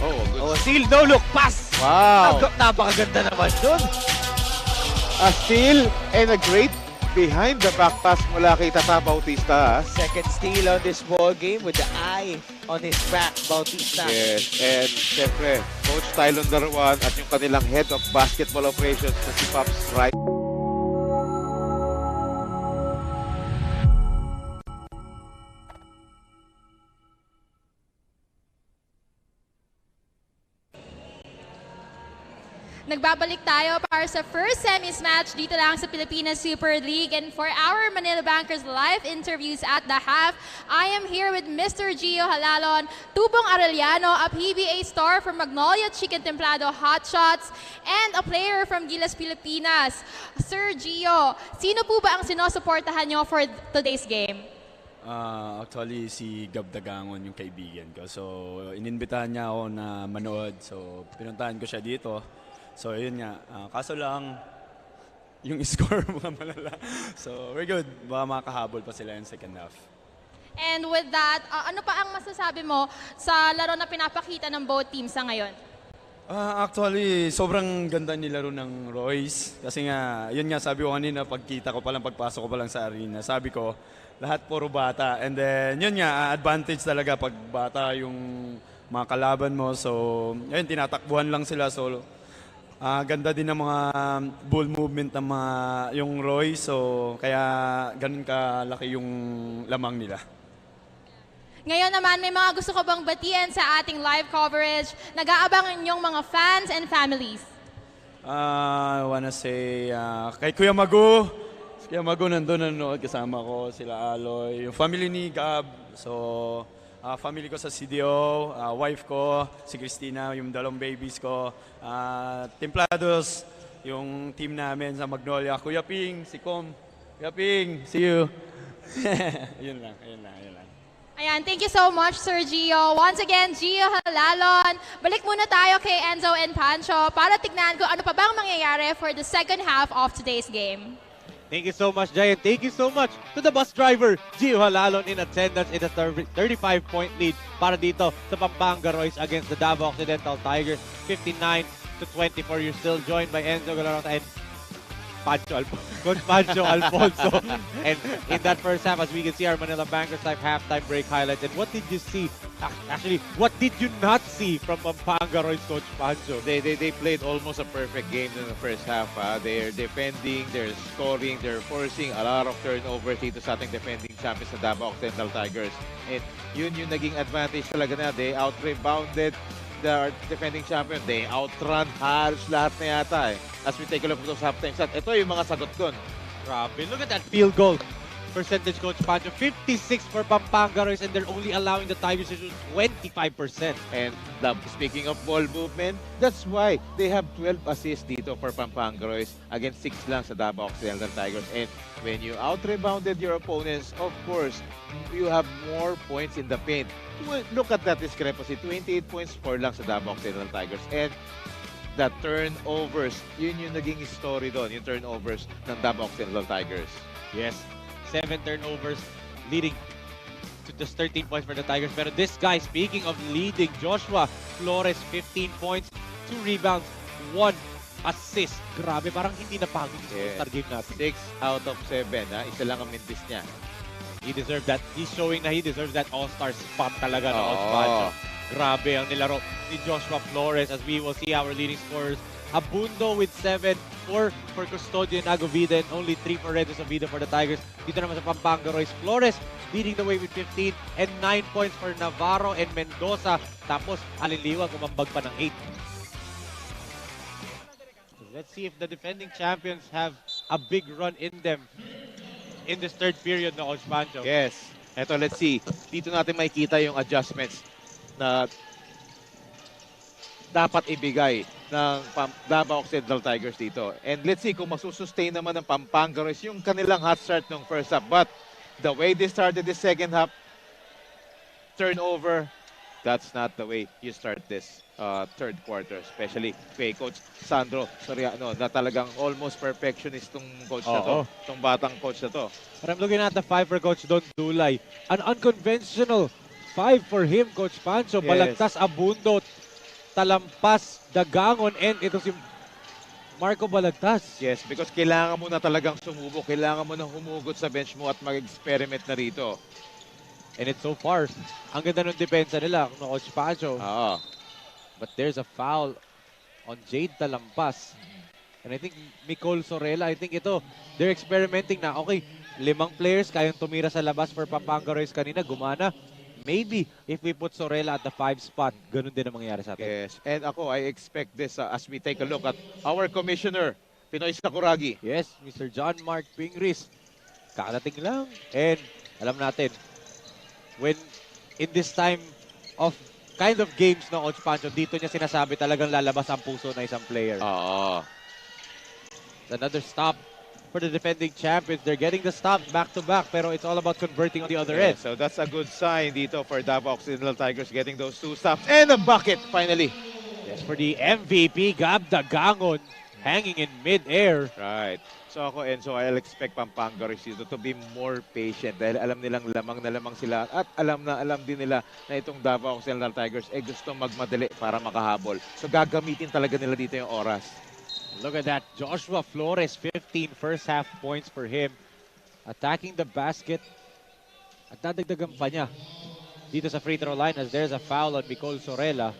Speaker 4: Oh, good. Oh, steal, no look, pass! Wow! Napakaganda naman dun. A steal and a great behind the back pass mula kay Tata Bautista. Second steal on this ball game with the eye on his back, Bautista. Yes, and syempre, Coach Tylon Darwan at yung kanilang head of basketball operations na si Pops Wright.
Speaker 5: Nagbabalik tayo para sa first semis match dito lang sa Pilipinas Super League. And for our Manila Bankers live interviews at the half, I am here with Mr. Gio Halalon, Tubong Arellano, a PBA star from Magnolia Chicken Templado Hot Shots, and a player from Gilas, Pilipinas. Sir Gio, sino po ba ang sinusuportahan nyo for today's game?
Speaker 13: Actually, si Gab Dagangon yung kaibigan ko. So, ininbitahan niya ako na manood. So, pinuntahan ko siya dito. So, yun nga. Kaso lang, yung score mga malala. So, we're good. Baka makahabol pa sila in second half.
Speaker 5: And with that, ano pa ang masasabi mo sa laro na pinapakita ng both teams sa ngayon?
Speaker 13: Actually, sobrang ganda nilaro ng Royce. Kasi nga, yun nga, sabi ko kanina, pagkita ko pa lang, pagpasok ko pa lang sa arena, sabi ko, lahat puro bata. And then, yun nga, advantage talaga pag bata yung mga kalaban mo. So, yun, tinatakbuhan lang sila. So, ganda din ng mga ball movement ng mga yung Roy, so kaya ganun kalaki yung lamang nila.
Speaker 5: Ngayon naman, may mga gusto ko bang batiin sa ating live coverage? Nag-aabangan yung mga fans and families.
Speaker 13: I wanna say kay Kuya Magu. Kuya Magu nanonood kasama ko, sila Aloy, yung family ni Gab. So family ko sa CDO, wife ko, si Christina, yung dalawang babies ko, Templados, yung team namin sa Magnolia, Kuya Ping, si Com. Kuya Ping, see you. Yun lang.
Speaker 5: Ayan, thank you so much, Sir Gio. Once again, Gio Halalon. Balik muna tayo kay Enzo and Pancho para tignan ko ano pa bang mangyayari for the second half of today's game.
Speaker 3: Thank you so much, Giant. Thank you so much to the bus driver, Gio Halalon, in attendance in a 35-point lead para dito sa Pampanga Royce against the Davao Occidental Tigers. 59-24. You're still joined by Enzo Galarota and Coach Pancho Alfonso. And in that first half, as we can see, our Manila Bankers Live halftime break highlights. And what did you see? Actually, what did you not see from Pampanga Royce, Coach Pancho?
Speaker 4: They played almost a perfect game in the first half. They're defending, they're scoring, they're forcing a lot of turnovers dito sa ating defending champions sa Davao Occidental Tigers. And yun yung naging advantage talaga na. They out-rebounded the defending champion. They outrun halos lahat na yata eh. As we take a look at those halftime stats, ito yung mga sagot ko.
Speaker 3: Grabe, look at that field goal percentage, Coach Pancho. 56 for Pampanga Royce, and they're only allowing the Tigers to shoot 25%.
Speaker 4: And speaking of ball movement, that's why they have 12 assists dito for Pampanga Royce against 6 lang sa Davao Occidental Tigers. And when you out-rebounded your opponents, of course, you have more points in the paint. Look at that discrepancy. 28 points for lang sa Davao Occidental Tigers. And the turnovers, yun yung naging story doon, yung turnovers ng Davao Occidental Tigers.
Speaker 3: Yes, 7 turnovers leading to just 13 points for the Tigers. Pero this guy, speaking of leading, Joshua Flores, 15 points, 2 rebounds, 1 assist. Grabe, parang hindi napagod sa All-Star game natin.
Speaker 4: 6 out of 7, ha? Isa lang ang mintis niya.
Speaker 3: He deserved that. He's showing na he deserves that All-Star spot talaga na All-Star. Grabe ang nilaro ni Joshua Flores as we will see our leading scorers. Abundo with 7, 4 for Custodio and Agovida, and only 3 for Redos Oviedo for the Tigers. Dito naman sa Pampanga Royce, Flores leading the way with 15 and 9 points for Navarro and Mendoza. Tapos Aliliwag umambag pa ng 8. Let's see if the defending champions have a big run in them in this third period na Coach Pancho.
Speaker 4: Yes. Eto, let's see. Dito natin makikita yung adjustments na dapat ibigay ng Davao Occidental Tigers dito. And let's see kung masusustain naman ng Pampanga Royce yung kanilang hot start ng first half. But the way they started the second half, turnover, that's not the way you start this third quarter, especially kay Coach Sandro Soriano na talagang almost perfectionist tong coach na to, tong batang coach na to.
Speaker 3: But I'm looking at the 5 for Coach Don Dulay. An unconventional 5 for him, Coach Pancho.
Speaker 4: Yes.
Speaker 3: Balagtas, Abundo, Talampas, Dagangon, and ito si Marco Balagtas.
Speaker 4: Yes, because kailangan mo na talagang sumubok, kailangan mo na humugot sa bench mo at mag-experiment na rito.
Speaker 3: And it's so far, ang ganda ng depensa nila, no, Coach Pancho. But there's a foul on Jade Talampas. And I think Nicole Sorella, I think ito, they're experimenting na. Okay, 5 players kayang tumira sa labas for Pampanga Royce kanina, gumana. Maybe if we put Sorella at the 5 spot, ganun din ang mangyayari sa atin.
Speaker 4: Yes, and ako, I expect this as we take a look at our commissioner, Pinoy Sakuragi.
Speaker 3: Yes, Mr. John Mark Pingris. Kakadating lang. And alam natin, when in this time of kind of games no, Coach Pancho, dito niya sinasabi talagang lalabas ang puso na isang player. Another stop for the defending champions. They're getting the stops back-to-back, pero it's all about converting on the other end.
Speaker 4: So that's a good sign dito for Davao Occidental Tigers getting those 2 stops. And a bucket, finally.
Speaker 3: Yes, for the MVP, Gab Dagangon, hanging in mid-air.
Speaker 4: Right. So ako, Enzo, I'll expect Pampanga Royce dito to be more patient dahil alam nilang lamang na lamang sila at alam din nila na itong Davao Occidental Tigers gusto magmadali para makahabol. So gagamitin talaga nila dito yung oras.
Speaker 3: Look at that. Joshua Flores, 15 first half points for him. Attacking the basket. At dadagdagan pa niya dito sa free throw line as there's a foul on Nicole Sorella.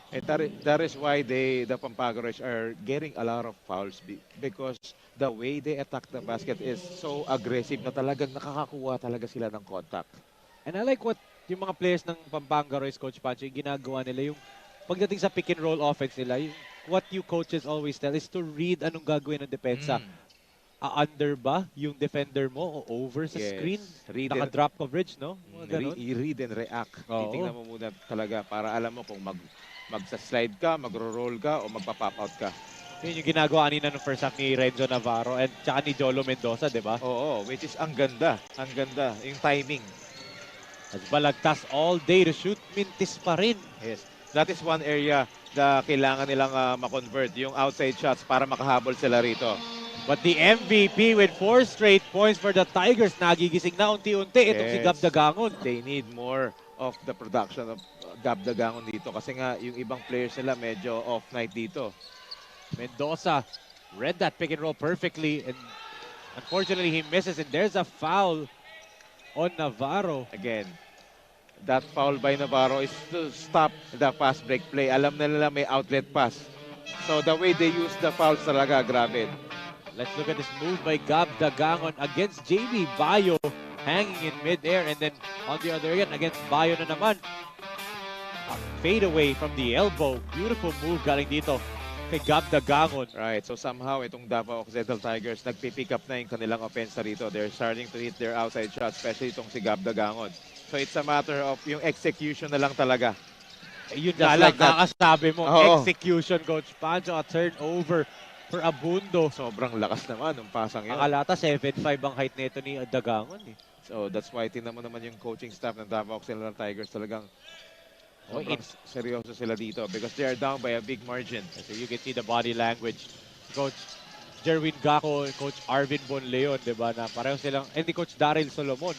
Speaker 4: And that is why the Pampanga Royce are getting a lot of fouls because the way they attack the basket is so aggressive na talagang nakakakuha talaga sila ng contact.
Speaker 3: And I like what yung mga players ng Pampanga Royce, Coach Pancho, yung ginagawa nila, yung pagdating sa pick and roll offense nila, yung what you coaches always tell is to read anong gagawin ng depensa. Under ba yung defender mo o over sa screen? Naka-drop coverage, no?
Speaker 4: I-read and react. Titingnan mo muna talaga para alam mo kung magsa-slide ka, magro-roll ka, o magpa-pop out ka.
Speaker 3: Yun yung ginagawa kanina ng first half ni Renzo Navarro and tsaka ni Jolo Mendoza, di ba?
Speaker 4: Oo, which is ang ganda. Ang ganda. Yung timing.
Speaker 3: As Balagtas all day to shoot, mintis pa rin.
Speaker 4: Yes. That is one area na kailangan nilang ma-convert. Yung outside shots para makahabol sila rito.
Speaker 3: But the MVP with 4 straight points for the Tigers. Nagigising na unti-unti. Itong si Gab Dagangon.
Speaker 4: They need more of the production of Gab Dagangon dito. Kasi nga, yung ibang players nila medyo off-night dito.
Speaker 3: Mendoza read that pick and roll perfectly. And unfortunately, he misses. And there's a foul on Navarro.
Speaker 4: Again, that foul by Navarro is to stop the fast break play. Alam na nila may outlet pass. So the way they use the fouls talaga, grabe.
Speaker 3: Let's look at this move by Gab Dagangon against JB Bayo, hanging in mid-air, and then on the other end against Bayo na naman. A fade away from the elbow. Beautiful move galing dito kay Gab Dagangon.
Speaker 4: Right, so somehow itong Davao Occidental Tigers nagpipick up na yung kanilang offense rito. They're starting to hit their outside shots, especially itong si Gab Dagangon. So it's a matter of yung execution na lang talaga.
Speaker 3: Yun na lang kakasabi mo. Execution, Coach Pancho. A turnover for Abundo.
Speaker 4: Sobrang lakas naman ng pasang yun.
Speaker 3: Akalata, 7'5" ang height nito ni Dagangon.
Speaker 4: So that's why tingnan mo naman yung coaching staff ng Davao Occidental Tigers talagang sobrang seryoso sila dito because they are down by a big margin.
Speaker 3: So you can see the body language. Coach Jerwin Gaco, Coach Arvin Bonleon, di ba? Na pareho silang, hindi Coach Daryl Solomon.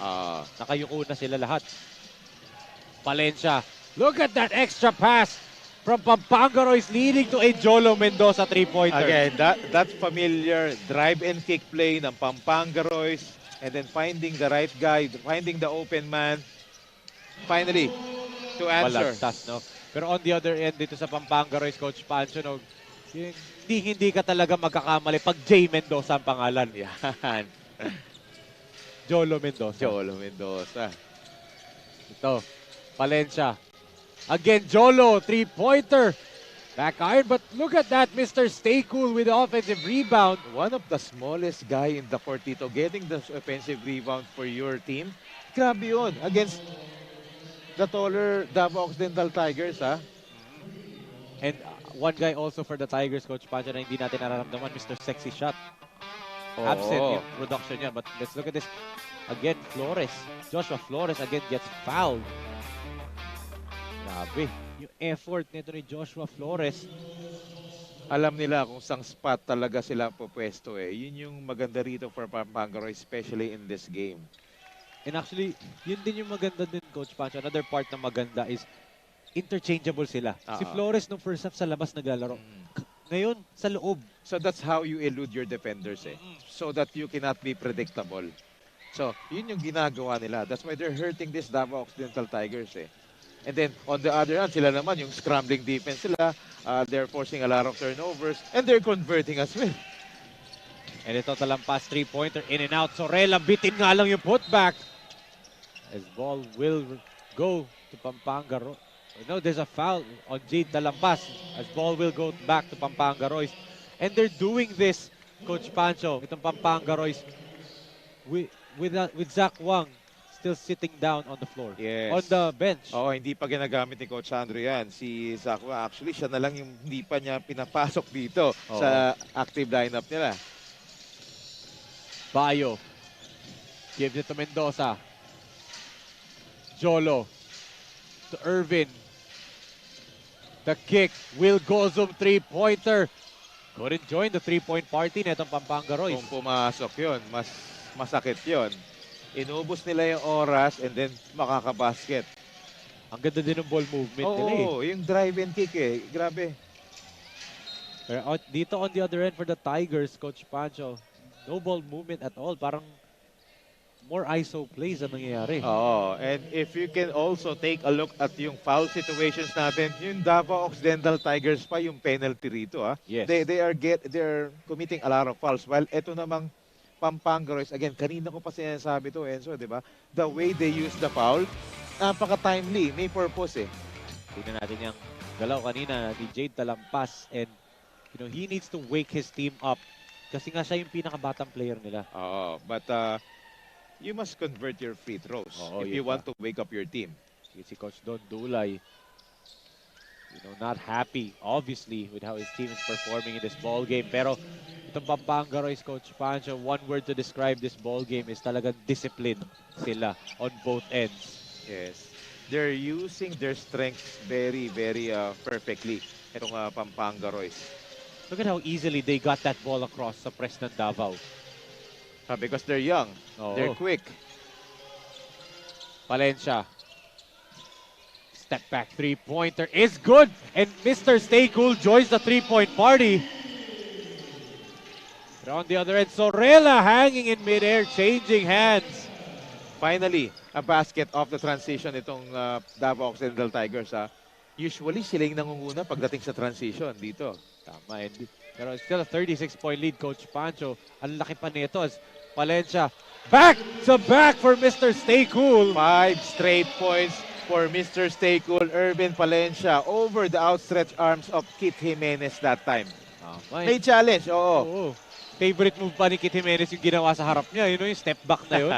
Speaker 3: Nakayuko na sila lahat. Palencia. Look at that extra pass from Pampanga Royce leading to a Jolo Mendoza three-pointer.
Speaker 4: Again, that familiar drive and kick play ng Pampanga Royce and then finding the right guy, finding the open man. Finally, to answer.
Speaker 3: Balagtas, no? Pero on the other end, dito sa Pampanga Royce, Coach Pancho, no, hindi ka talaga magkakamali pag J. Mendoza ang pangalan.
Speaker 4: Yan.
Speaker 3: Jolo Mendoza.
Speaker 4: Jolo Mendoza.
Speaker 3: Ito, Palencia. Again, Jolo, three-pointer. Back iron, but look at that, Mr. Stay Cool with the offensive rebound.
Speaker 4: One of the smallest guy in the court dito, getting the offensive rebound for your team. Grabe yun. Against the taller Davao Occidental Tigers, ha?
Speaker 3: And one guy also for the Tigers, Coach Pancho, na hindi natin nararamdaman, Mr. Sexy Shot. Absent yung production niya. But let's look at this. Again, Flores. Joshua Flores again gets fouled. Grabe. Yung effort nito ni Joshua Flores.
Speaker 4: Alam nila kung sang spot talaga sila pupwesto eh. Yun yung maganda rito for Pampanga Royce, especially in this game.
Speaker 3: And actually, yun din yung maganda din, Coach Pancho. Another part na maganda is interchangeable sila. Si Flores nung first half sa labas naglalaro. Ngayon, sa loob.
Speaker 4: So that's how you elude your defenders eh. So that you cannot be predictable. So, yun yung ginagawa nila. That's why they're hurting this Davao Occidental Tigers eh. And then, on the other hand, sila naman, yung scrambling defense sila, they're forcing a lot of turnovers, and they're converting as well.
Speaker 3: And ito talampas, three-pointer, in and out. Sorella, bitin nga lang yung putback. As ball will go to Pampanga Royce. No, there's a foul on Jade Talampas. As ball will go back to Pampanga Royce. And they're doing this, Coach Pancho, itong Pampanga Royce, with Zach Wang still sitting down on the floor.
Speaker 4: Yes.
Speaker 3: On the bench.
Speaker 4: Oo, hindi pa ginagamit ni Coach Andrew yan. Si Zach Wang, actually, siya na lang yung hindi pa niya pinapasok dito sa active lineup nila.
Speaker 3: Bayo gives it to Mendoza. Jolo to Irvin. The kick will go zoom three-pointer. Couldn't join the three-point party netong Pampanga Royce.
Speaker 4: Kung pumasok yun, mas masakit yun. Inubos nila yung oras and then makakabasket.
Speaker 3: Ang ganda din ng ball movement nila eh.
Speaker 4: Oo, yung drive and kick eh. Grabe.
Speaker 3: Pero dito on the other end for the Tigers, Coach Pancho, no ball movement at all. Parang more ISO plays ang nangyayari.
Speaker 4: Oo, and if you can also take a look at yung foul situations natin, yung Davao Occidental Tigers pa yung penalty rito.
Speaker 3: Yes.
Speaker 4: They're committing a lot of fouls. While ito namang Pampanga Royce, again, kanina ko pa sinasabi to, Enzo, di ba? The way they use the foul, napaka-timely, may purpose eh.
Speaker 3: Tingnan natin yung galaw kanina ni Jade Talampas, and he needs to wake his team up kasi nga siya yung pinakabatang player nila.
Speaker 4: Oo, but you must convert your free throws if you want to wake up your team.
Speaker 3: Si Coach Don Dulay, not happy, obviously, with how his team is performing in this ball game. Pero itong Pampanga Royce, Coach Pancho, one word to describe this ball game is talagang discipline sila on both ends.
Speaker 4: Yes. They're using their strengths very, very perfectly. Itong Pampanga Royce.
Speaker 3: Look at how easily they got that ball across sa press ng Davao.
Speaker 4: Because they're young. They're quick.
Speaker 3: Palencia. Step back three-pointer is good. And Mr. Stay Cool joins the three-point party. But on the other end, Sorella hanging in midair, changing hands.
Speaker 4: Finally, a basket off the transition itong Davao Occidental Tigers. Usually, sila yung nangunguna pagdating sa transition dito.
Speaker 3: Tama. Pero it's still a 36-point lead, Coach Pancho. Ang laki pa nito as Palencia. Back to back for Mr. Stay Cool.
Speaker 4: 5 straight points for Mr. Stay Cool, Irvin Palencia, over the outstretched arms of Kit Jimenez that time. May challenge, oo.
Speaker 3: Favorite move pa ni Kit Jimenez yung ginawa sa harap niya. Yung step back na yun.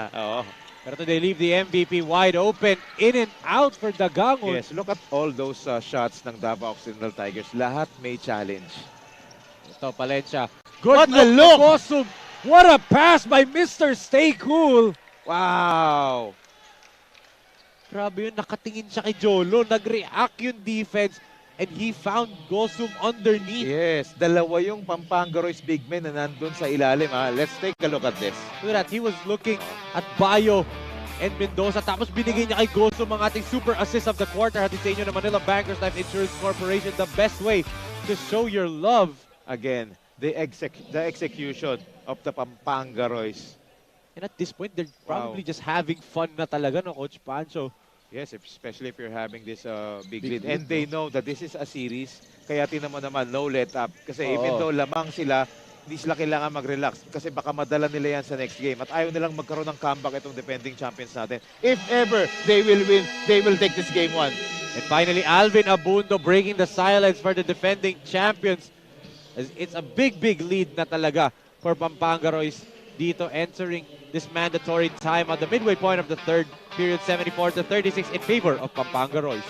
Speaker 3: Pero they leave the MVP wide open. In and out for Dagangon.
Speaker 4: Yes, look at all those shots ng Davao Occidental Tigers. Lahat may challenge.
Speaker 3: Ito, Palencia. Good look! What a pass by Mr. Stay Cool.
Speaker 4: Wow!
Speaker 3: Grabe yun, nakatingin siya kay Jolo, nag-react yung defense, and he found Gosum underneath.
Speaker 4: Yes, dalawa yung Pampanga Royce big men na nandun sa ilalim. Let's take a look at this.
Speaker 3: Look at that, he was looking at Bayo and Mendoza, tapos binigay niya kay Gosum ang ating super assist of the quarter. Hatid sa inyo ng Manila Bankers Life Insurance Corporation, the best way to show your love.
Speaker 4: Again, the execution of the Pampanga Royce.
Speaker 3: And at this point, they're probably just having fun na talaga, no, Coach Pancho?
Speaker 4: Yes, especially if you're having this big lead. And they know that this is a series, kaya tinan mo naman, no let up. Kasi even though lamang sila, hindi sila kailangan mag-relax. Kasi baka madala nila yan sa next game. At ayaw nilang magkaroon ng comeback itong defending champions natin. If ever they will win, they will take this game 1.
Speaker 3: And finally, Alvin Abundo breaking the silence for the defending champions. It's a big lead na talaga for Pampanga Royce dito entering this mandatory time at the midway point of the third period, 74-36 in favor of Pampanga Royce.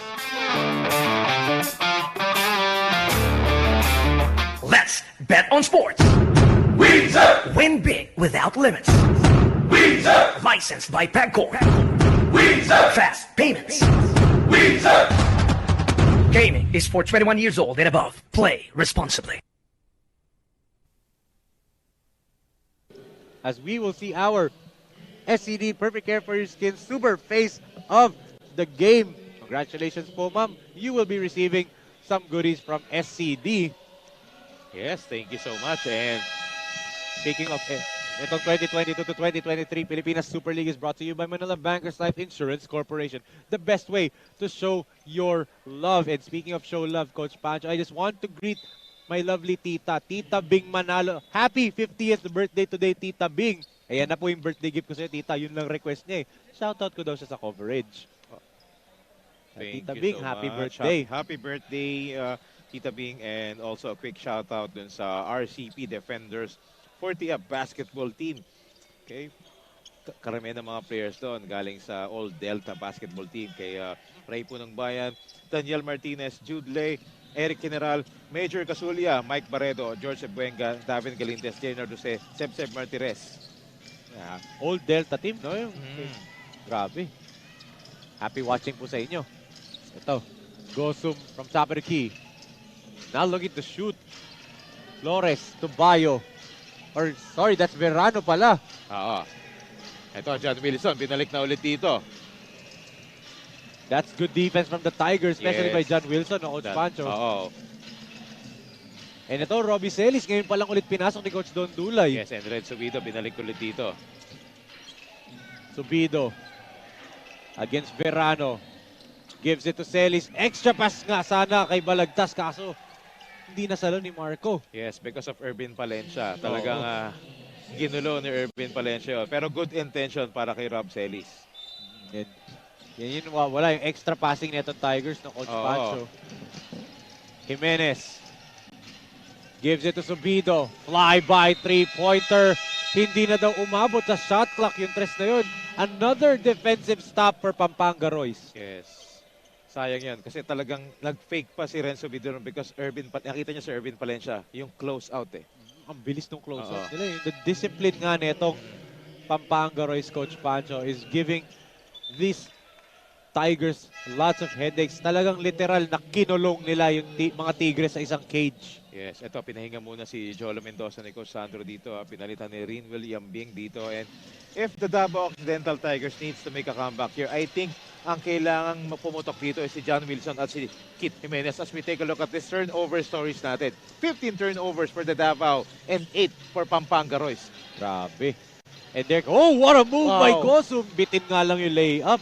Speaker 7: Let's bet on sports.
Speaker 10: Windsor!
Speaker 7: Win big without limits.
Speaker 10: Windsor!
Speaker 7: Licensed by PAGCOR.
Speaker 10: Windsor!
Speaker 7: Fast payments.
Speaker 10: Windsor!
Speaker 7: Gaming is for 21 years old and above. Play responsibly.
Speaker 3: As we will see our SCD Perfect Care for Your Skin super face of the game. Congratulations po, ma'am. You will be receiving some goodies from SCD.
Speaker 4: Yes, thank you so much. And
Speaker 3: Speaking of itong 2022 to 2023 Pilipinas Super League is brought to you by Manila Bankers Life Insurance Corporation. The best way to show your love. And speaking of show love, Coach Pancho, I just want to greet my lovely tita, Tita Bing Manalo. Happy 50th birthday today, Tita Bing. Ayan na po yung birthday gift ko sa'yo, tita. Yun lang request niya eh. Shoutout ko daw siya sa coverage.
Speaker 4: thank
Speaker 3: Tita
Speaker 4: you
Speaker 3: Bing,
Speaker 4: so
Speaker 3: happy
Speaker 4: much.
Speaker 3: birthday.
Speaker 4: Happy birthday, Tita Bing. And also a quick shout out dun sa RCP Defenders 40-up basketball team. Okay? Karamihan ng mga players doon galing sa Old Delta basketball team. Kay Ray Punong Bayan, Daniel Martinez, Jude Lay, Eric General, Major Casulia, Mike Barredo, George Ebuenga, Davin Galintes, Jenner Duse, Seb Martires.
Speaker 3: Yeah. Old Delta team, no? Grabe. Happy watching po sa inyo. Ito, Gosum from top of the key. Now looking to shoot. Flores to Bayo. Or, sorry, that's Verano pala.
Speaker 4: Oo. Ito, John Wilson, binalik na ulit dito.
Speaker 3: That's good defense from the Tigers, especially by John Wilson, no, Coach Pancho.
Speaker 4: Oo.
Speaker 3: And ito, Robbie Celis, ngayon pa lang ulit pinasok ni Coach Don Dulay.
Speaker 4: Yes, and Red Subido, binalik ulit dito.
Speaker 3: Subido against Verano. Gives it to Celis. Extra pass nga sana kay Balagtas, kaso hindi nasalo ni Marco.
Speaker 4: Yes, because of Ervin Palencia. Talagang ginulo ni Ervin Palencia. Pero good intention para kay Rob Celis.
Speaker 3: Yan yun, wala yung extra passing nito Tigers ng Coach Pancho. Jimenez gives it to Subido. Fly-by three-pointer. Hindi na daw umabot sa shot clock yung tres na yun. Another defensive stop for Pampanga Royce.
Speaker 4: Yes. Sayang yan. Kasi talagang nag-fake pa si Renzo Vidor because nakita niya si Ervin Palencia. Yung close out eh.
Speaker 3: Ang bilis ng close out nila. The discipline nga netong Pampanga Royce, Coach Pancho, is giving these Tigers lots of headaches. Talagang literal na kinulong nila yung mga Tigres sa isang cage.
Speaker 4: Yes, ito pinahinga muna si Jolo Mendoza ni Coach Sandro dito. Pinalitan ni Rinwell Yambing dito. And if the Davao Occidental Tigers needs to make a comeback here, I think ang kailangang pumutok dito is si John Wilson at si Kit Jimenez. As we take a look at this turnover stories natin. 15 turnovers for the Davao and 8 for Pampanga Royce.
Speaker 3: Grabe. And there, oh, what a move by Gosum. Bitin nga lang yung layup.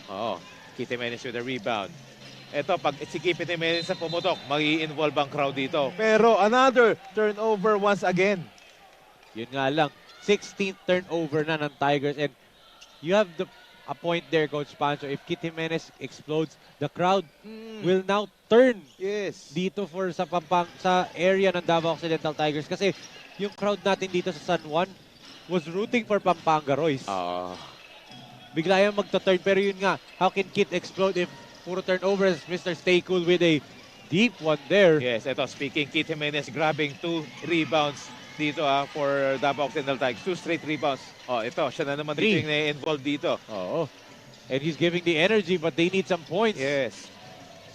Speaker 4: Kit Jimenez with a rebound. Ito, pag si Kit Jimenez sa pumutok, mag-i-involve ang crowd dito. Pero another turnover once again.
Speaker 3: Yun nga lang. 16th turnover na ng Tigers. And you have a point there, Coach Pancho. If Kit Jimenez explodes, the crowd will now turn dito for sa area ng Davao Occidental Tigers. Kasi yung crowd natin dito sa San Juan was rooting for Pampanga Royce. Bigla yung magta-turn. Pero yun nga, how can Kit explode if puro turnovers? Mr. Stay Cool with a deep one there.
Speaker 4: Yes, ito speaking, Kit Jimenez grabbing 2 rebounds dito for Davao Occidental Tigers. 2 straight rebounds. Oh, ito, siya na naman dito yung na-involved dito.
Speaker 3: Oo. And he's giving the energy, but they need some points.
Speaker 4: Yes.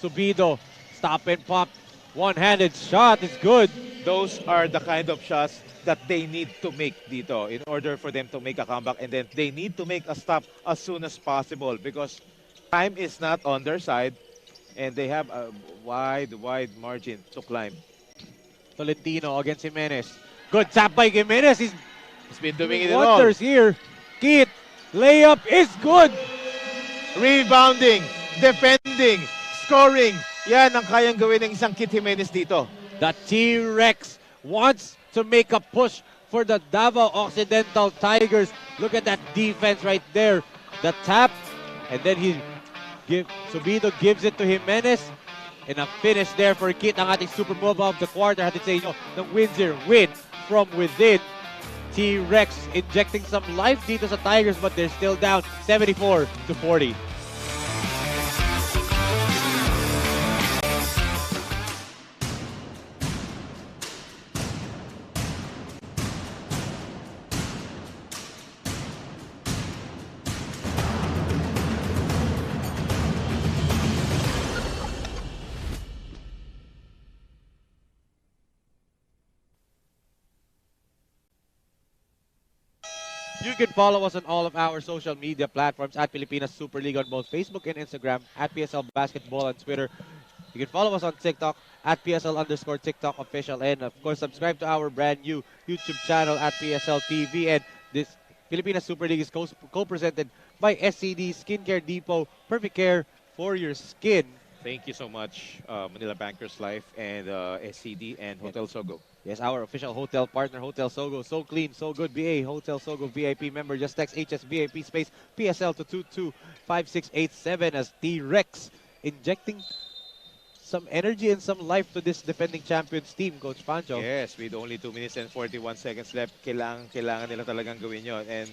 Speaker 3: Subido, stop and pop. One-handed shot is good.
Speaker 4: Those are the kind of shots that they need to make dito in order for them to make a comeback, and then they need to make a stop as soon as possible because time is not on their side and they have a wide margin to climb.
Speaker 3: Tolentino against Jimenez. Good tap by Jimenez. He's
Speaker 4: been doing it all.
Speaker 3: Wonders here. Keith, layup is good.
Speaker 4: Rebounding, defending, scoring. Yan ang kayang gawin ng isang Keith Jimenez dito.
Speaker 3: The T-Rex wants to make a push for the Davao Occidental Tigers. Look at that defense right there. The tap, and then Subido gives it to Jimenez. And a finish there for Keith. Ang ating super move of the quarter. Hatid sa inyo ng wins here. Win from within. T-Rex injecting some life dito sa Tigers, but they're still down 74-40. You can follow us on all of our social media platforms at Pilipinas Super League on both Facebook and Instagram, at PSL Basketball on Twitter. You can follow us on TikTok at PSL_TikTok official, and of course subscribe to our brand new YouTube channel at PSL TV. And this Pilipinas Super League is co-presented by SCD Skincare Depot, perfect care for your skin.
Speaker 4: Thank you so much, Manila Bankers Life and SCD and Hotel Sogo.
Speaker 3: Yes, our official hotel partner, Hotel Sogo. So clean, so good. BA, Hotel Sogo VIP member. Just text HSVIP space PSL to 225687 as T-Rex injecting some energy and some life to this defending champions team, Coach Pancho.
Speaker 4: Yes, with only 2 minutes and 41 seconds left, kailangan nila talagang gawin yun. And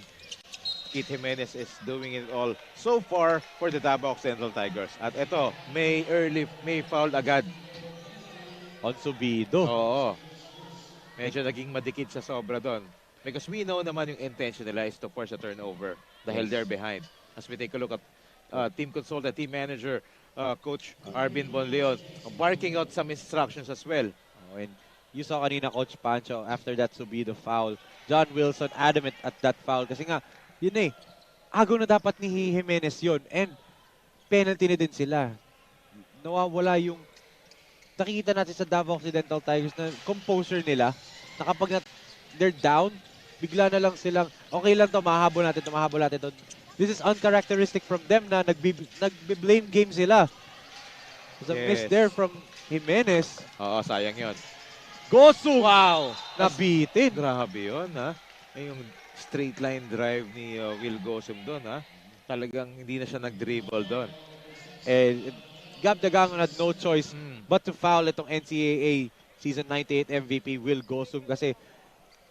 Speaker 4: Keith Jimenez is doing it all so far for the Davao Occidental Tigers. At ito, may foul agad.
Speaker 3: On Subido.
Speaker 4: Oo. Medyo naging madikit sa sobra doon. Because we know naman yung intention nila is to force a turnover dahil they're behind. As we take a look at team consultant, team manager, Coach Arvin Bonleon, barking out some instructions as well.
Speaker 3: Oh, and you saw kanina, Coach Pancho, after that Subido foul, John Wilson adamant at that foul. Kasi nga, yun agaw na dapat ni Jimenez yun. And penalty na din sila. Nawawala yung nakikita natin sa Davao Occidental Tigers na composure nila, na kapag they're down, bigla na lang silang, okay lang to, mahabol natin to. This is uncharacteristic from them na nagbe-blame game sila. There's a miss there from Jimenez.
Speaker 4: Oo, sayang yun.
Speaker 3: Gosu! Wow! Nabitin.
Speaker 4: Grabe yun, ha? Yung straight line drive ni Will Gosum doon, ha? Talagang hindi na siya nag-dribble doon.
Speaker 3: Gab Dagangon had no choice but to foul itong NCAA Season 98 MVP Will Gosum kasi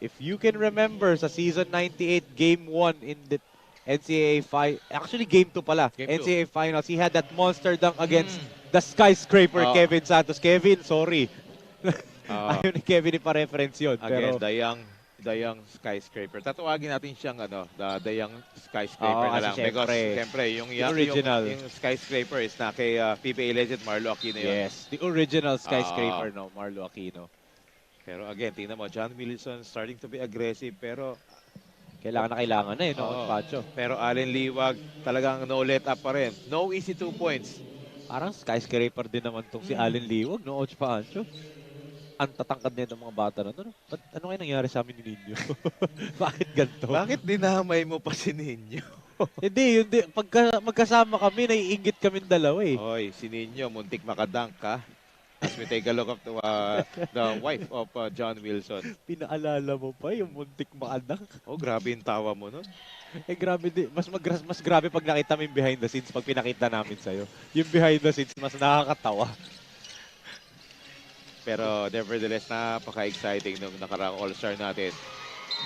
Speaker 3: if you can remember sa Season 98 Game 1 in the NCAA actually Game 2 pala, NCAA Finals, he had that monster dunk against the skyscraper Kevin Santos. Kevin, sorry. Ayun ni Kevin ipa-reference yun.
Speaker 4: Again, the young skyscraper. Tatawagin natin siyang the young skyscraper na lang. Because siyempre, yung original yung skyscraper is na kay PBA legend Marlo Aquino yun.
Speaker 3: Yes, the original skyscraper, no, Marlo Aquino.
Speaker 4: Pero again, tingnan mo, John Wilson starting to be aggressive, pero
Speaker 3: kailangan na no, Pancho.
Speaker 4: Pero Allen Liwag, talagang no let up pa rin. No easy 2 points.
Speaker 3: Parang skyscraper din naman tong si Allen Liwag, no, Coach Pancho. Ang tatangkad nito mga bata na. Ano kaya nangyari sa amin ni Ninyo? Bakit ganito?
Speaker 4: Bakit dinamay mo pa si Ninyo?
Speaker 3: Hindi, pagka magkasama kami, naiingit kami dalawa eh.
Speaker 4: Oy, si Ninyo, muntik makadunk ka. As we take a look up to the wife of John Wilson.
Speaker 3: Pinaalala mo pa yung muntik makadunk.
Speaker 4: Oh, grabe yung tawa mo nun.
Speaker 3: Grabe din. Mas grabe pag nakita mo yung behind the scenes pag pinakita namin sa'yo. Yung behind the scenes, mas nakakatawa.
Speaker 4: Pero nevertheless, napaka-exciting nung nakaraang all-star natin.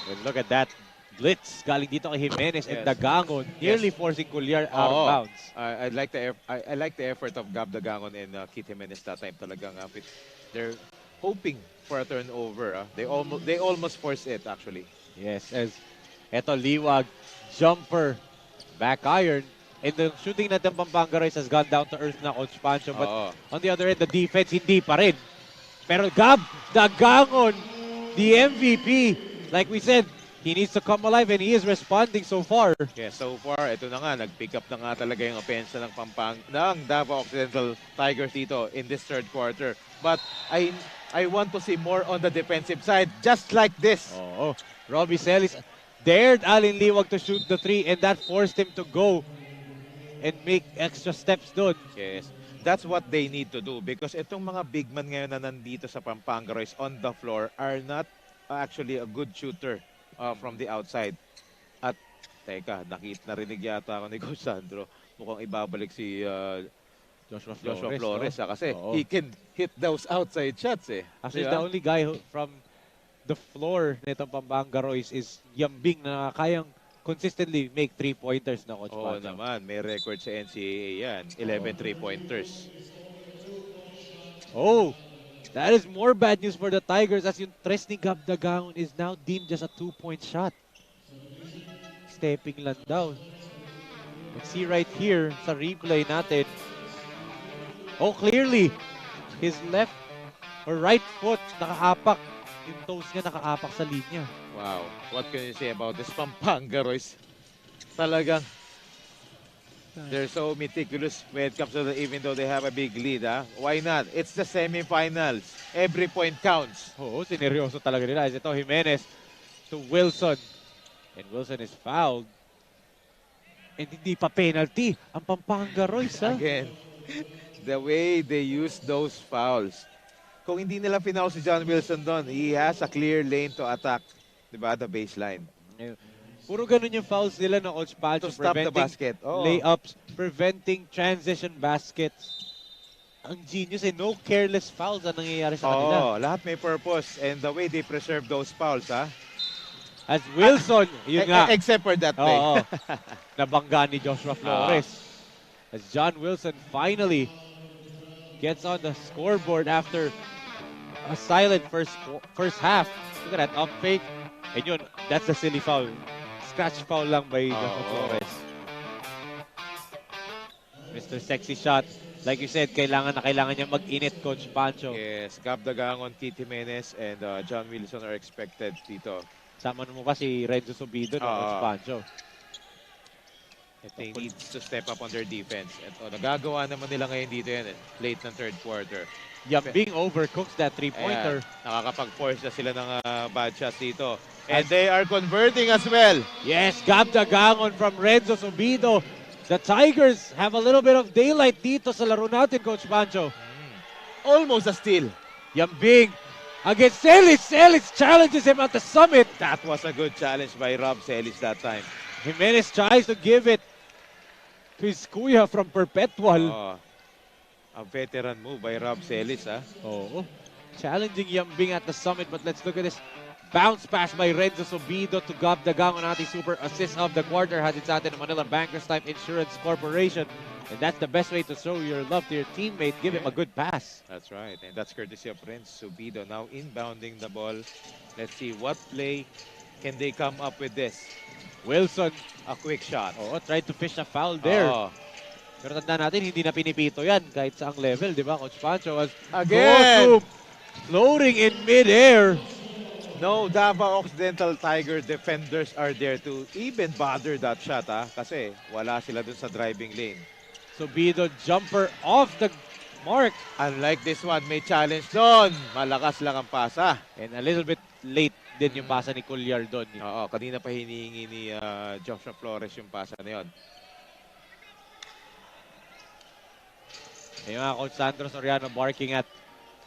Speaker 3: And look at that blitz galing dito kay Jimenez and Dagangon, nearly forcing Culyar out of bounds.
Speaker 4: I like the effort of Gab Dagangon and Keith Jimenez that time. Talagang hoping for a turnover. They almost forced it actually.
Speaker 3: Yes, as eto Liwag, jumper, back iron. And the shooting natin Pampanga Royce has gone down to earth na, Coach Pancho. But on the other end, the defense hindi pa rin. Pero Gab Dagangon, the MVP, like we said, he needs to come alive and he is responding so far.
Speaker 4: Yeah, so far, ito na nga, nag-pick up na nga talaga yung offense ng ng Davao Occidental Tigers dito in this third quarter. But I want to see more on the defensive side, just like this.
Speaker 3: Robbie Celis dared Alin Liwag to shoot the three and that forced him to go and make extra steps doon.
Speaker 4: Yes, that's what they need to do because itong mga big man ngayon na nandito sa Pampanga Royce on the floor are not actually a good shooter from the outside. At teka, narinig yata ako ni Coach Sandro. Mukhang ibabalik si Joshua Flores kasi he can hit those outside shots eh.
Speaker 3: Actually, the only guy from the floor nitong Pampanga Royce is Yambing na kayang consistently make 3-pointers na, Coach Pancho.
Speaker 4: Naman, may record sa NCAA yan. 11 3-pointers.
Speaker 3: That is more bad news for the Tigers as yung tres ni Gab Dagangon is now deemed just a 2-point shot. Stepping lang down. Let's see right here sa replay natin. Clearly, his left or right foot nakaapak. Yung toes niya nakaapak sa linya.
Speaker 4: Wow. What can you say about this Pampanga Royce? Talagang they're so meticulous when it comes to even though they have a big lead. Why not? It's the semifinals. Every point counts.
Speaker 3: Sineryoso talaga nila. Ito, Jimenez to Wilson. And Wilson is fouled. And hindi pa penalty ang Pampanga Royce.
Speaker 4: Again, the way they use those fouls. Kung hindi nila final si John Wilson doon, he has a clear lane to attack, diba, the baseline.
Speaker 3: Puro ganun yung fouls nila ng Coach Pancho.
Speaker 4: To stop the basket.
Speaker 3: Layups, preventing transition baskets. Ang genius no careless fouls ang nangyayari sa kanila.
Speaker 4: Lahat may purpose and the way they preserve those fouls,
Speaker 3: As Wilson, yun nga.
Speaker 4: Except for that play.
Speaker 3: Nabangga ni Joshua Flores. As John Wilson finally gets on the scoreboard after a silent first half. Look at that, up fake. And yun, that's a silly foul. Scratch foul lang by Joshua Flores. Mr. Sexy Shot. Like you said, kailangan niya mag-init, Coach Pancho.
Speaker 4: Yes, Gab Dagangon, Keith Jimenez, and John Wilson are expected dito.
Speaker 3: Sama mo pa si Renzo Subido, Coach Pancho.
Speaker 4: They need to step up on their defense. At nagagawa naman nila ngayon dito yan late ng third quarter.
Speaker 3: Yambing overcooks that three-pointer.
Speaker 4: Nakakapag-force na sila ng bad shots dito. And they are converting as well.
Speaker 3: Yes, Gab Dagangon from Renzo Subido. The Tigers have a little bit of daylight dito sa laro natin, Coach Pancho.
Speaker 4: Almost a steal.
Speaker 3: Yambing against Celis. Celis challenges him at the summit.
Speaker 4: That was a good challenge by Rob Celis that time.
Speaker 3: Jimenez tries to give it to his kuya from Perpetual.
Speaker 4: A veteran move by Rob Celis.
Speaker 3: Challenging Yambing at the summit, but let's look at this. Bounce pass by Renzo Subido to Gab Dagangon. Ating super assist of the quarter has it sa atin ng Manila Bankers Type Insurance Corporation. And that's the best way to show your love to your teammate. Give him a good pass.
Speaker 4: That's right. And that's courtesy of Renzo Subido. Now inbounding the ball. Let's see what play can they come up with this.
Speaker 3: Wilson,
Speaker 4: a quick shot.
Speaker 3: Tried to fish a foul there. Pero tandaan natin, hindi na pinipito yan kahit saang level, di ba, Coach Pancho?
Speaker 4: Again!
Speaker 3: Floating in mid-air.
Speaker 4: No, Davao Occidental Tiger defenders are there to even bother that shot, kasi wala sila dun sa driving lane.
Speaker 3: Subido jumper off the mark.
Speaker 4: Unlike this one, may challenge doon. Malakas lang ang pasa.
Speaker 3: And a little bit late din yung pasa ni Collier doon.
Speaker 4: Kanina pa hinihingi ni Joshua Flores yung pasa na yun.
Speaker 3: Ayun nga, Coach Sandro Soriano barking at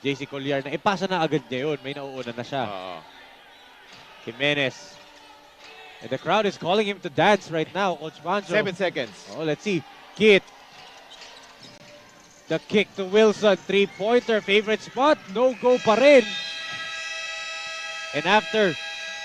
Speaker 3: JC Collier na ipasa na agad niya yun. May nauuna na siya. Jimenez. And the crowd is calling him to dance right now, Coach Pancho.
Speaker 4: 7 seconds.
Speaker 3: Let's see. Kit. The kick to Wilson. Three-pointer. Favorite spot. No go pa rin. And after